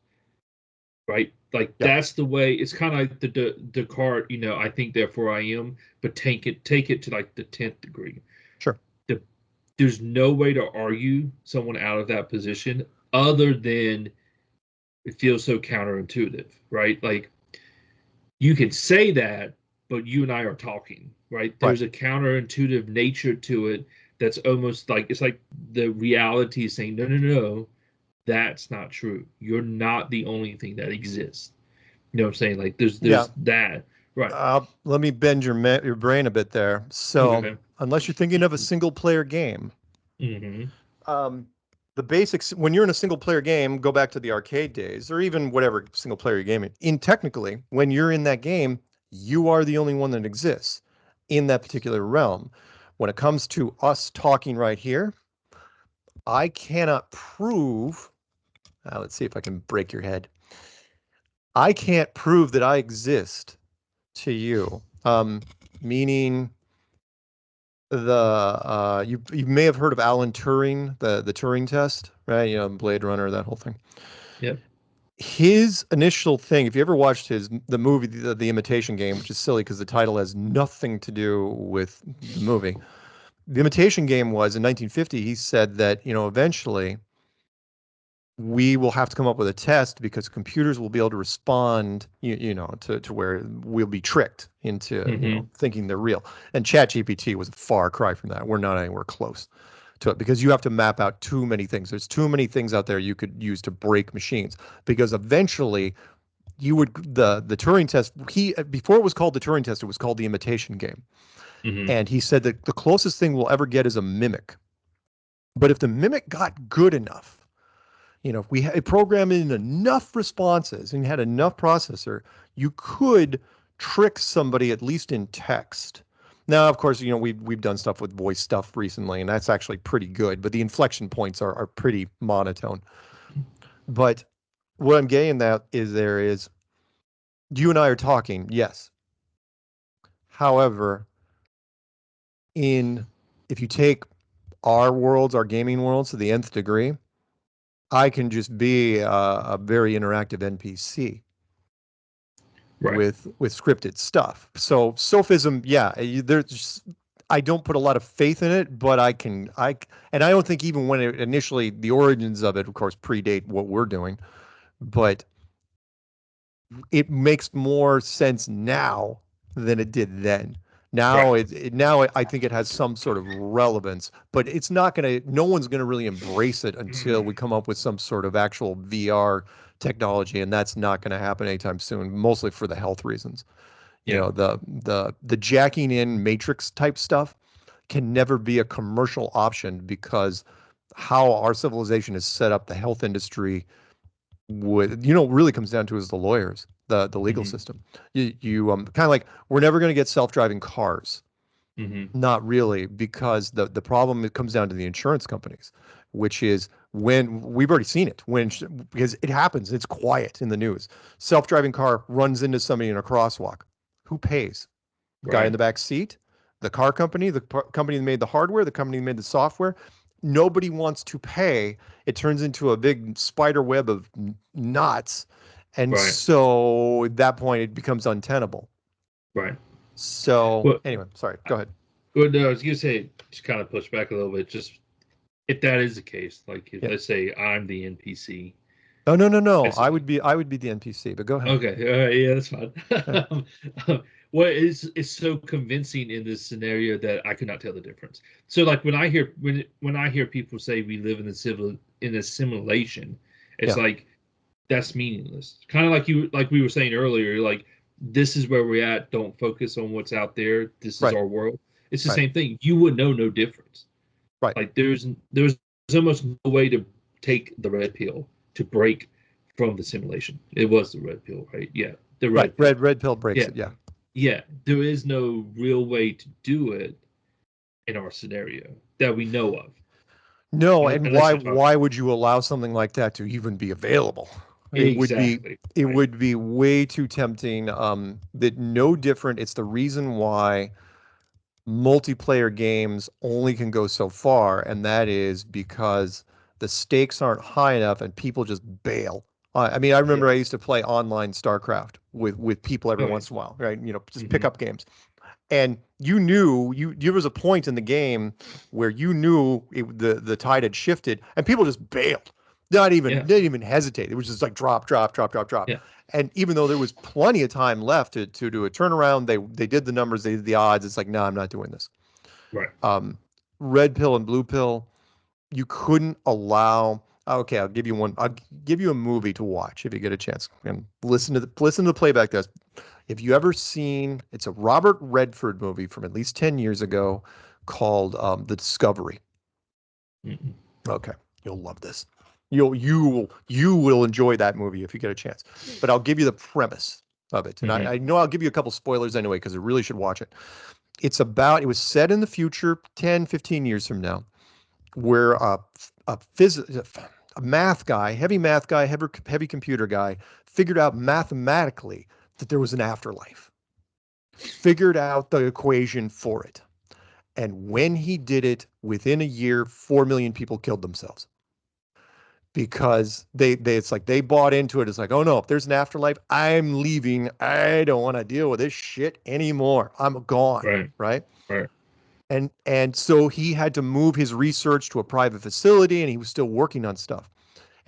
Right? Like Yeah. that's the way. It's kind of like the Descartes. I think therefore I am, but take it to like the 10th degree. Sure. The, there's no way to argue someone out of that position other than it feels so counterintuitive, right? Like you can say that, but you and I are talking, right? Right. There's a counterintuitive nature to it that's almost like it's like the reality is saying, no, no, no, that's not true. You're not the only thing that exists. You know what I'm saying? Like Yeah. there's that. Right. Let me bend your brain a bit there. So, Okay. unless you're thinking of a single player game, Mm-hmm. um, the basics when you're in a single player game, go back to the arcade days or even whatever single player game. In technically, when you're in that game, you are the only one that exists in that particular realm. When it comes to us talking right here, I cannot prove. Let's see if I can break your head. I can't prove that I exist to you. Meaning you may have heard of Alan Turing, the Turing test, right? Blade Runner, that whole thing. Yep. His initial thing, if you ever watched the movie the Imitation Game, which is silly because the title has nothing to do with the movie. The Imitation Game was in 1950. He said that eventually we will have to come up with a test because computers will be able to respond, to where we'll be tricked into, Mm-hmm. thinking they're real. And ChatGPT was a far cry from that. We're not anywhere close to it because you have to map out too many things. There's too many things out there you could use to break machines because eventually the Turing test, before it was called the Turing test, it was called the imitation game. Mm-hmm. And he said that the closest thing we'll ever get is a mimic. But if the mimic got good enough, if we had programmed in enough responses and had enough processor, you could trick somebody at least in text. Now, of course, we've done stuff with voice stuff recently, and that's actually pretty good. But the inflection points are pretty monotone. But what I'm getting at is you and I are talking, yes. However, in if you take our worlds, our gaming worlds to the nth degree, I can just be a very interactive NPC Right. with scripted stuff. So sophism, yeah, there's I don't put a lot of faith in it, but and I don't think even when it initially the origins of it, of course, predate what we're doing, but it makes more sense now than it did then. Right. Now I think it has some sort of relevance, but it's not going to, no one's going to really embrace it until we come up with some sort of actual VR technology, and that's not going to happen anytime soon, mostly for the health reasons. You Yeah. know, the jacking in matrix type stuff can never be a commercial option because how our civilization is set up, the health industry would, really comes down to is the lawyers, the legal Hmm. system. You kind of like we're never going to get self-driving cars. Hmm. Not really, because the problem it comes down to the insurance companies, which is when we've already seen it because it happens, it's quiet in the news. Self-driving car runs into somebody in a crosswalk. Who pays? Guy in Right. the back seat, the car company, company that made the hardware, the company that made the software. Nobody wants to pay. It turns into a big spider web of knots. And Right. so at that point, it becomes untenable. Right. So Well, anyway, sorry, go ahead. well, no, I was gonna say, just kind of push back a little bit. Just if that is the case, like if, Yeah. let's say I'm the NPC. Oh, no, no, no. As I would be the NPC, but go ahead. Okay, yeah, that's fine. Yeah. What is so convincing in this scenario that I could not tell the difference. So, like when I hear people say we live in a simulation, it's Yeah. like that's meaningless. Kind of like we were saying earlier, like this is where we're at. Don't focus on what's out there. This is Right. our world. It's the Right. same thing. You would know no difference. Right. Like there's almost no way to take the red pill to break from the simulation. It was the red pill, right? Yeah, the Right. red pill. Red pill breaks Yeah, it. Yeah. yeah. There is no real way to do it in our scenario that we know of, No, and unless why you're talking. why would you allow something like that to even be available? It would be Exactly. it Right. would be way too tempting. That no different. It's the reason why multiplayer games only can go so far, and that is because the stakes aren't high enough and people just bail. I mean, I remember Yeah. I used to play online StarCraft with people every Oh yeah. once in a while, right? Just pick Hmm. up games. And you knew there was a point in the game where you knew the tide had shifted and people just bailed. Not even Yeah. didn't even hesitate. It was just like drop, drop, drop, drop, drop. Yeah. And even though there was plenty of time left to do a turnaround, they did the numbers, they did the odds. It's like, no, I'm not doing this. Right. Um, red pill and blue pill, you couldn't allow. Okay, I'll give you one. I'll give you a movie to watch if you get a chance, and listen to the playback test. If you ever seen, it's a Robert Redford movie from at least 10 years ago called The Discovery. Hmm. Okay, you'll love this. You will enjoy that movie if you get a chance. But I'll give you the premise of it. And I Hmm. know I'll give you a couple spoilers anyway, because you really should watch it. It was set in the future, 10, 15 years from now, where a math guy, heavy computer guy, figured out mathematically that there was an afterlife, figured out the equation for it. And when he did it, within a year, 4 million people killed themselves because it's like they bought into it. It's like, oh no, if there's an afterlife, I'm leaving. I don't want to deal with this shit anymore. I'm gone. Right. Right. Right. And so he had to move his research to a private facility and he was still working on stuff.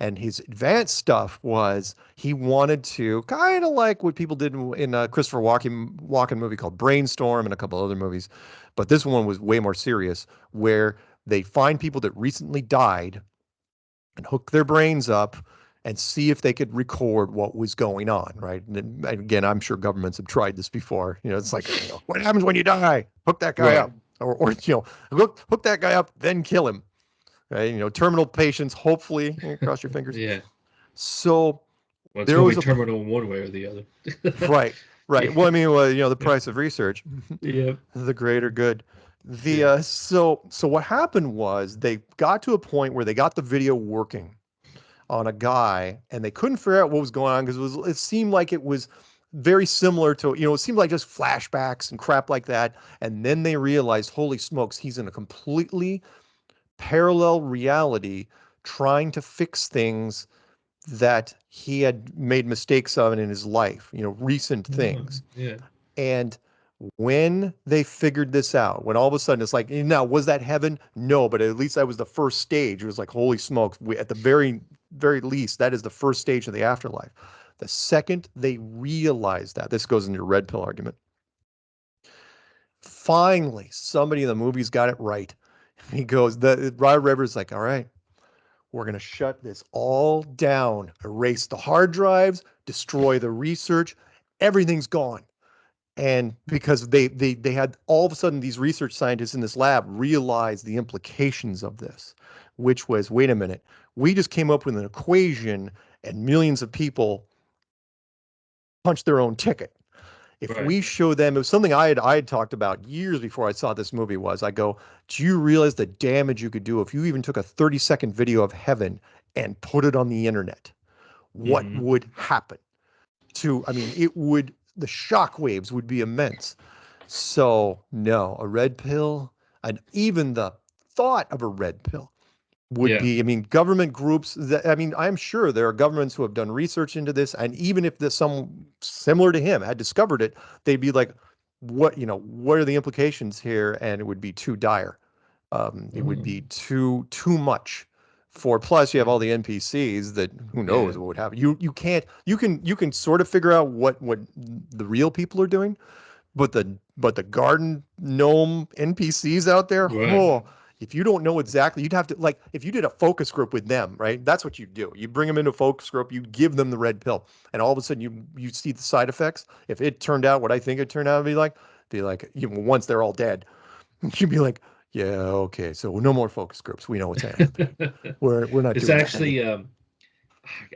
And his advanced stuff was he wanted to kind of like what people did in a Christopher Walken movie called Brainstorm and a couple other movies. But this one was way more serious, where they find people that recently died and hook their brains up and see if they could record what was going on, right? And again, I'm sure governments have tried this before. It's like, what happens when you die? Hook that guy Right. up. Or hook that guy up, then kill him. Right? Terminal patients, hopefully, cross your fingers. Yeah. So Well, it's there gonna was be a terminal in one way or the other. right, right. Yeah. Well, I mean, the price of research, Yeah. the greater good. The Yeah. so what happened was they got to a point where they got the video working on a guy, and they couldn't figure out what was going on because it seemed like it was very similar to, it seemed like just flashbacks and crap like that. And then they realized, holy smokes, he's in a completely parallel reality trying to fix things that he had made mistakes of in his life, recent things. Yeah. And when they figured this out, when all of a sudden it's like, now, was that heaven? No, but at least that was the first stage. It was like, holy smokes, at the very, very least, that is the first stage of the afterlife. The second they realized that, this goes into your red pill argument. Finally, somebody in the movies got it right. He goes, Rod Rivers like, all right, we're going to shut this all down, erase the hard drives, destroy the research. Everything's gone. And because they had all of a sudden these research scientists in this lab realized the implications of this, which was, wait a minute, we just came up with an equation and millions of people punched their own ticket. If Right. we show them, it was something I had talked about years before I saw this movie was, I go, do you realize the damage you could do if you even took a 30-second video of heaven and put it on the internet? What Mm-hmm. would happen I mean, the shock waves would be immense. So no, a red pill, and even the thought of a red pill would Yeah. be, I mean, government groups that, I mean, I'm sure there are governments who have done research into this, and even if there's some similar to him had discovered it, they'd be like, what are the implications here? And it would be too dire. It would Oh. be too much. For plus, you have Yeah. all the NPCs that who Yeah. knows what would happen. You can sort of figure out what the real people are doing, but the garden gnome NPCs out there, Right. oh, if you don't know exactly, you'd have to, like, if you did a focus group with them, right? That's what you do. You bring them into a focus group, you give them the red pill, and all of a sudden you see the side effects. If it turned out what I think it turned out to be like, once they're all dead, you'd be like, yeah, okay, so no more focus groups. We know what's gonna happen. We're not It's doing that actually anymore.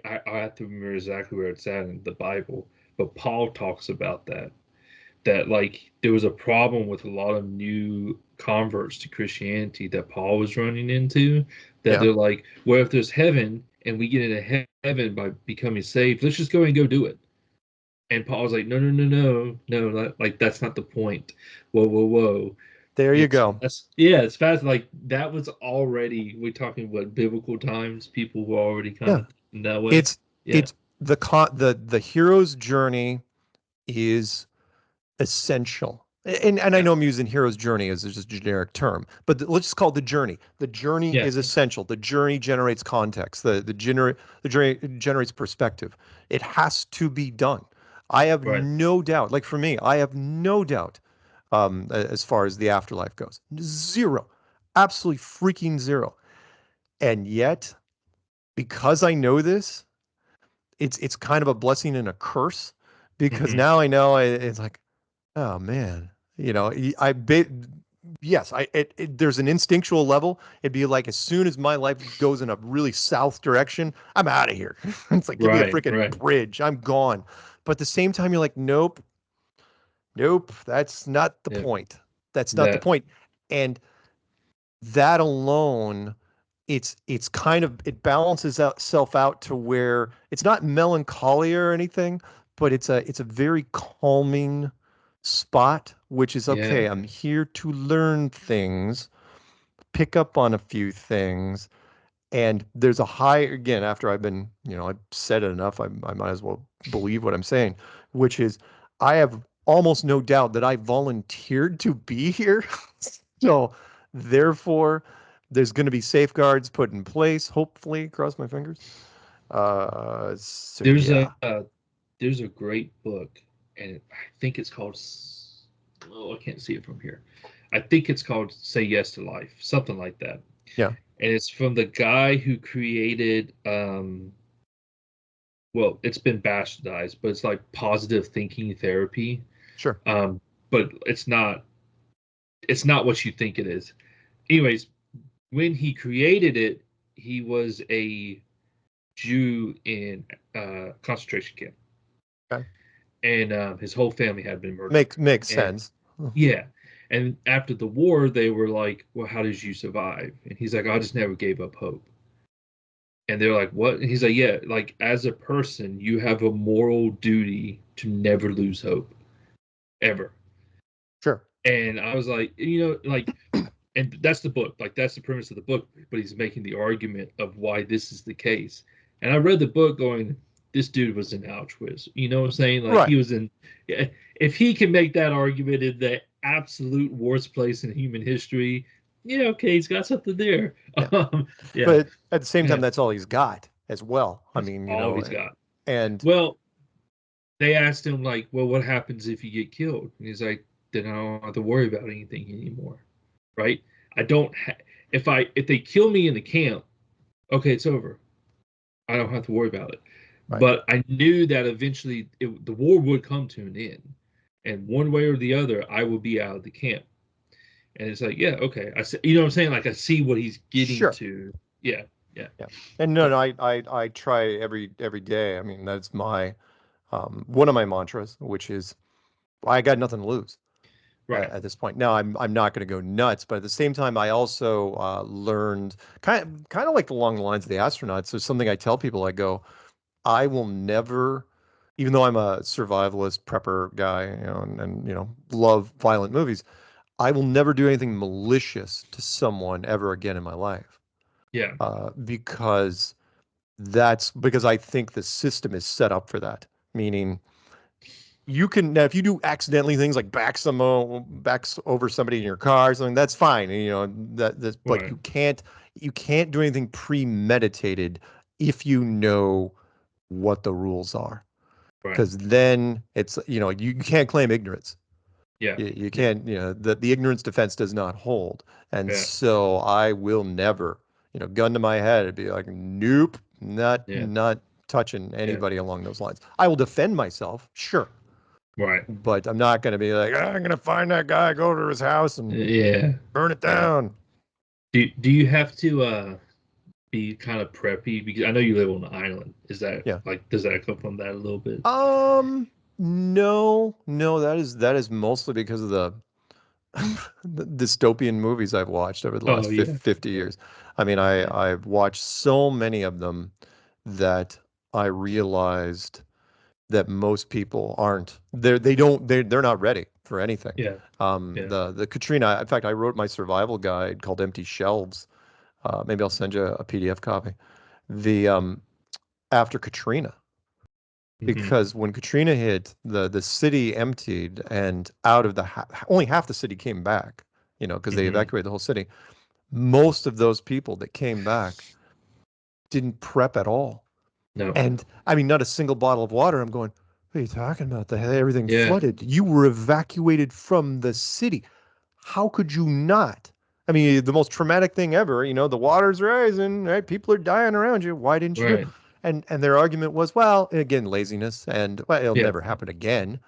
I have to remember exactly where it's at in the Bible, but Paul talks about that like there was a problem with a lot of new converts to Christianity that Paul was running into, that Yeah. they're like, well, if there's heaven and we get into heaven by becoming saved, let's just go and go do it. And Paul's like, no, no, no, no, no, like that's not the point. Whoa, whoa, whoa. There you go. It's fast. Like that was already, we're talking what, biblical times, people were already kind Yeah. of in that way. It's Yeah. it's the hero's journey is essential. And I Yeah. know I'm using hero's journey as just a generic term, but let's just call it the journey. The journey Yeah. is essential. The journey generates context. The journey generates perspective. It has to be done. I have Right. no doubt. Like for me, I have no doubt as far as the afterlife goes. Zero. Absolutely freaking zero. And yet, because I know this, it's kind of a blessing and a curse because Hmm. now I know it's like, oh man, I bet, yes, there's an instinctual level. It'd be like as soon as my life goes in a really south direction, I'm out of here. It's like, give me a Right. freaking Right. bridge, I'm gone. But at the same time, you're like, nope, nope, that's not the Yeah. point. That's not the That. point. And that alone, it's kind of, it balances itself out to where it's not melancholy or anything, but it's a very calming spot, which is Yeah. okay. I'm here to learn things, pick up on a few things, and there's a high, again, after I've said it enough, I might as well believe what I'm saying, which is I have almost no doubt that I volunteered to be here. So therefore, there's going to be safeguards put in place, hopefully, cross my fingers. So There's yeah, there's a great book, and I think it's called. Oh, I can't see it from here. I think it's called "Say Yes to Life," something like that, yeah, and it's from the guy who created. Well, it's been bastardized, but it's like positive thinking therapy. sure. Um, but it's not what you think it is. Anyways, when he created it, he was a Jew in concentration camp, Okay. and his whole family had been murdered. Makes And sense. yeah, and after the war, they were like, "Well, how did you survive?" And he's like, "I just never gave up hope." And they're like, "What?" And he's like, "Yeah, like as a person, you have a moral duty to never lose hope, ever. Sure. And I was like, like, and that's the book. Like, that's the premise of the book. But he's making the argument of why this is the case. And I read the book going, this dude was in Auschwitz. You know what I'm saying? Like, Right. he was in. If he can make that argument in the absolute worst place in human history, yeah, okay, he's got something there. Yeah. Yeah, But at the same time, yeah, that's all he's got as well. I that's mean, all he's got. and Well, they asked him like, well, what happens if you get killed? And he's like, then I don't have to worry about anything anymore, right? I don't. If they kill me in the camp, okay, it's over. I don't have to worry about it. right. But I knew that eventually the war would come to an end, and one way or the other, I will be out of the camp. And it's like, yeah, okay, I see, you know what I'm saying? Like I see what he's getting Sure. to. Yeah, yeah, Yeah. And no, but no, I try every day. I mean, that's my one of my mantras, which is I got nothing to lose right, at this point. Now, I'm not going to go nuts, but at the same time, I also learned kind of like along the lines of the astronauts. So something I tell people, I go, I will never, even though I'm a survivalist prepper guy, and love violent movies, I will never do anything malicious to someone ever again in my life. yeah, Because that's because I think the system is set up for that. Meaning, you can now if you do accidentally things like backs over somebody in your car or something, that's fine. But right, you can't do anything premeditated if you know what the rules are, right, because then it's you can't claim ignorance. yeah, You yeah, can't, the ignorance defense does not hold. And yeah, so I will never, gun to my head, it'd be like, nope, not yeah, not touching yeah, anybody along those lines. I will defend myself, sure, right, but I'm not going to be like, "Ah, I'm going to find that guy, go to his house and yeah, burn it yeah. down." Do you have to be kind of preppy because I know you live on an island. Is that Yeah. like does that come from that a little bit? No, no, that is mostly because of the dystopian movies I've watched over the Oh last yeah, 50 yeah, years. I mean, yeah, I've watched so many of them that I realized that most people aren't. They're not ready for anything. yeah, yeah. The Katrina. In fact, I wrote my survival guide called "Empty Shelves." Maybe I'll send you a PDF copy. The After Katrina, Hmm. because when Katrina hit, the city emptied, and out of only half the city came back. Because they Hmm. evacuated the whole city. Most of those people that came back didn't prep at all. No. And I mean, not a single bottle of water. I'm going, what are you talking about? Everything Yeah. flooded. You were evacuated from the city. How could you not? I mean, the most traumatic thing ever, the water's rising, right? People are dying around you. Why didn't you do it? Right. And their argument was, well, again, laziness, and well, it'll Yeah. never happen again,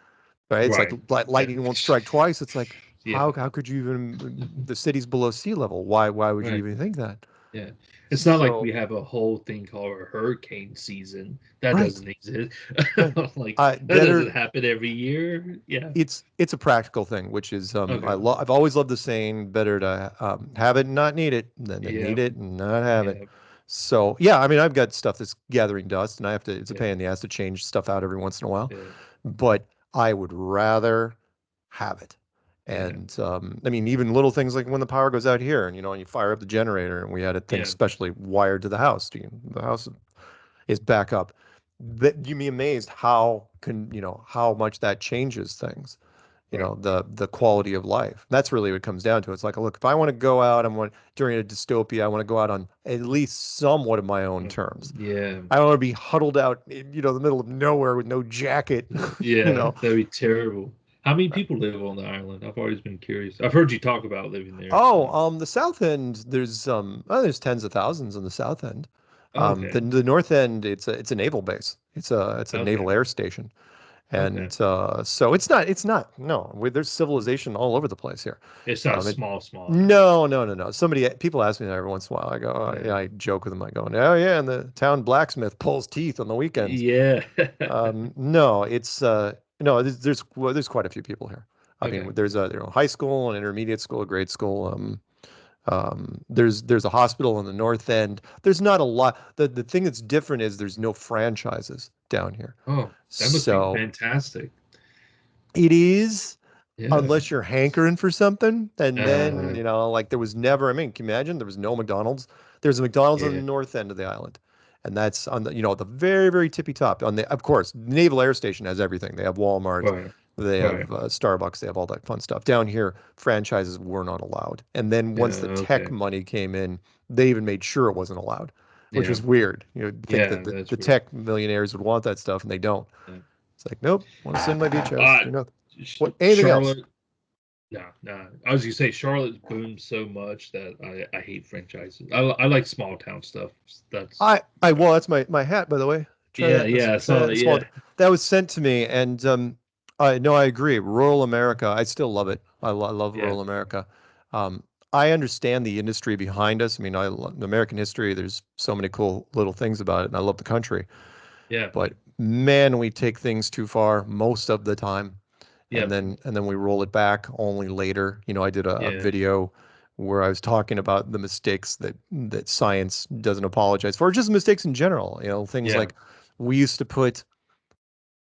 right? It's like Right. Yeah. lightning won't strike twice. It's like, Yeah. how could you even, the city's below sea level. Why would you Right. even think that? Yeah. It's not like we So, have a whole thing called a hurricane season. That right, doesn't exist. right. Like that doesn't Better happen every year. Yeah. it's a practical thing, which is Okay. I've always loved the saying, better to have it and not need it than to Yeah. need it and not have it. Yeah. So yeah, I mean, I've got stuff that's gathering dust, and I have to. It's a Yeah. pain in the ass to change stuff out every once in a while, Yeah. but I would rather have it. Yeah. And I mean, even little things like when the power goes out here, and you fire up the generator, and we had a thing Yeah. specially wired to the house. The house is back up. That you'd be amazed how much that changes things, Right. the quality of life. That's really what it comes down to. It's like, look, if I want to go out, during a dystopia, I want to go out on at least somewhat of my own terms. Yeah. I don't want to be huddled out in, the middle of nowhere with no jacket, you Yeah. know. That'd be terrible. How many people live on the island? I've always been curious. I've heard you talk about living there, Oh, so the South End, there's tens of thousands in the South End. okay. The North End, it's a naval base. It's a Okay. naval air station. Okay. And so it's not, no, there's civilization all over the place here. It's not It, small, small island. no, no, no, no. People ask me that every once in a while. I go, oh, Yeah. yeah, I joke with them. I go, oh yeah, and the town blacksmith pulls teeth on the weekends. Yeah. No, it's no, well, there's quite a few people here. I mean, Okay. there's a high school, an intermediate school, a grade school. There's a hospital in the North End. There's not a lot. The thing that's different is there's no franchises down here. Oh, that must be So fantastic. it is, Yeah. unless you're hankering for something, and then, Uh, like there was never, I mean, can you imagine? There was no McDonald's. There's a McDonald's on the yeah. north end of the island. And that's on the very, very tippy top. Of course, Naval Air Station has everything. They have Walmart, Right. they Right. have Starbucks, they have all that fun stuff. Down here, franchises were not allowed. And then Yeah. once the tech Okay. money came in, they even made sure it wasn't allowed, which Yeah. was weird. You'd think that Yeah. the That's weird. tech millionaires would want that stuff, and they don't. Yeah. It's like, nope, want to sit in my beach house, Uh, do nothing. What? Anything else? Charlotte. No, no. I was gonna say Charlotte's boomed so much that I hate franchises. I like small town stuff. That's Well, that's my hat, by the way. Try yeah, that. yeah. I Try saw that that. small. Yeah, That was sent to me, and I no, I agree. Rural America, I still love it. I love yeah, rural America. Um, I understand the industry behind us. I mean, American history. There's so many cool little things about it, and I love the country. yeah, But man, we take things too far most of the time, yeah, and then we roll it back only later. I did a yeah, video where I was talking about the mistakes that science doesn't apologize for, just mistakes in general. Things yeah. like we used to put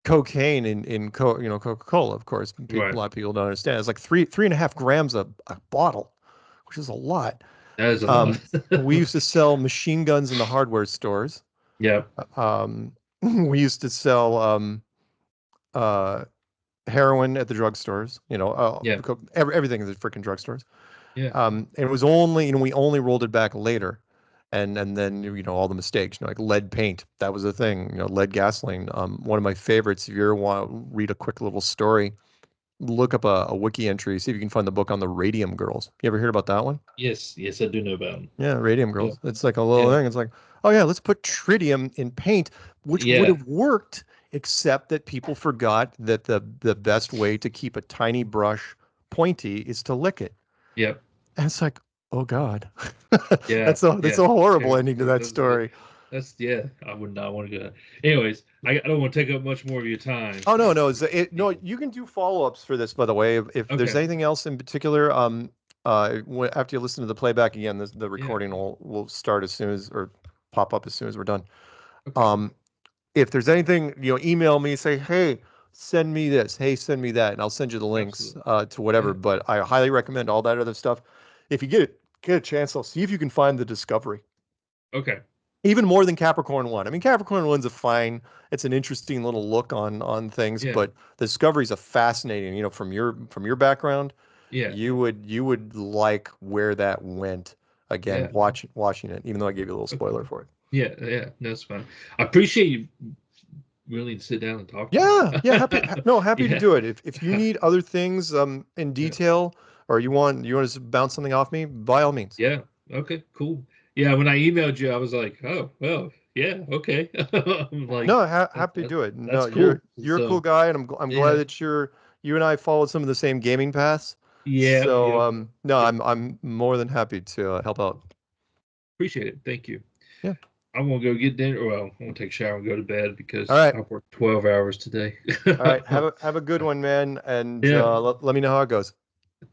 cocaine in Coca-Cola. Of course, a Right. lot of people don't understand. It's like 3.5 grams a bottle, which is a lot. That is a lot. Um, we used to sell machine guns in the hardware stores. Yeah, We used to sell uh, heroin at the drugstores. yeah, Everything is at freaking drugstores. yeah, And it was only, we only rolled it back later. And then, all the mistakes, like lead paint, that was a thing, lead gasoline. One of my favorites, if you ever want to read a quick little story, look up a wiki entry, see if you can find the book on the radium girls. You ever hear about that one? yes, yes. I do know about them. Yeah, radium Yeah, girls. It's like a little yeah, thing. It's like, oh yeah, let's put tritium in paint, which would yeah, have worked, except that people forgot that the best way to keep a tiny brush pointy is to lick it. yeah, And it's like, oh God. yeah, That's yeah. a horrible Terrible. ending to that story. That's yeah. I would not want to do that. Anyways, I don't want to take up much more of your time. Oh no, I no, no, appreciate it. you can do follow-ups for this, by the way. If there's Okay. anything else in particular, after you listen to the playback again, the Yeah. recording will start as soon as, or pop up as soon as we're done. Okay. Um, if there's anything, email me, say, hey, send me this, hey, send me that, and I'll send you the links Absolutely. to whatever. Yeah. But I highly recommend all that other stuff. If you get a chance, I'll see if you can find the Discovery. Okay. Even more than Capricorn One. I mean, Capricorn One's a fine. It's an interesting little look on things, Yeah. but the Discovery's a fascinating. From your background, Yeah. you would like where that went. Again, Yeah. watching it, even though I gave you a little Okay. spoiler for it. Yeah. Yeah. That's fine. I appreciate you willing to sit down and talk to me. Yeah, yeah, no, happy to Yeah. do it. If you need other things in Yeah. detail, or you want to bounce something off me, by all means. Yeah. Okay. Cool. Yeah. When I emailed you, I was like, oh, well, yeah. Okay. I'm like, No, that, happy to that, do it. No, that's you're cool. you're a cool So, guy, and I'm glad yeah. that you and I followed some of the same gaming paths. Yep. So Yep. no, Yep. I'm more than happy to help out. Appreciate it. Thank you. Yeah. I'm gonna go get dinner. Well, I'm gonna take a shower and go to bed All because right. I've worked 12 hours today. All right. Have a good one, man, and Yeah. let me know how it goes.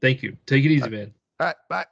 Thank you. Take it All easy, right. man. All right. Bye.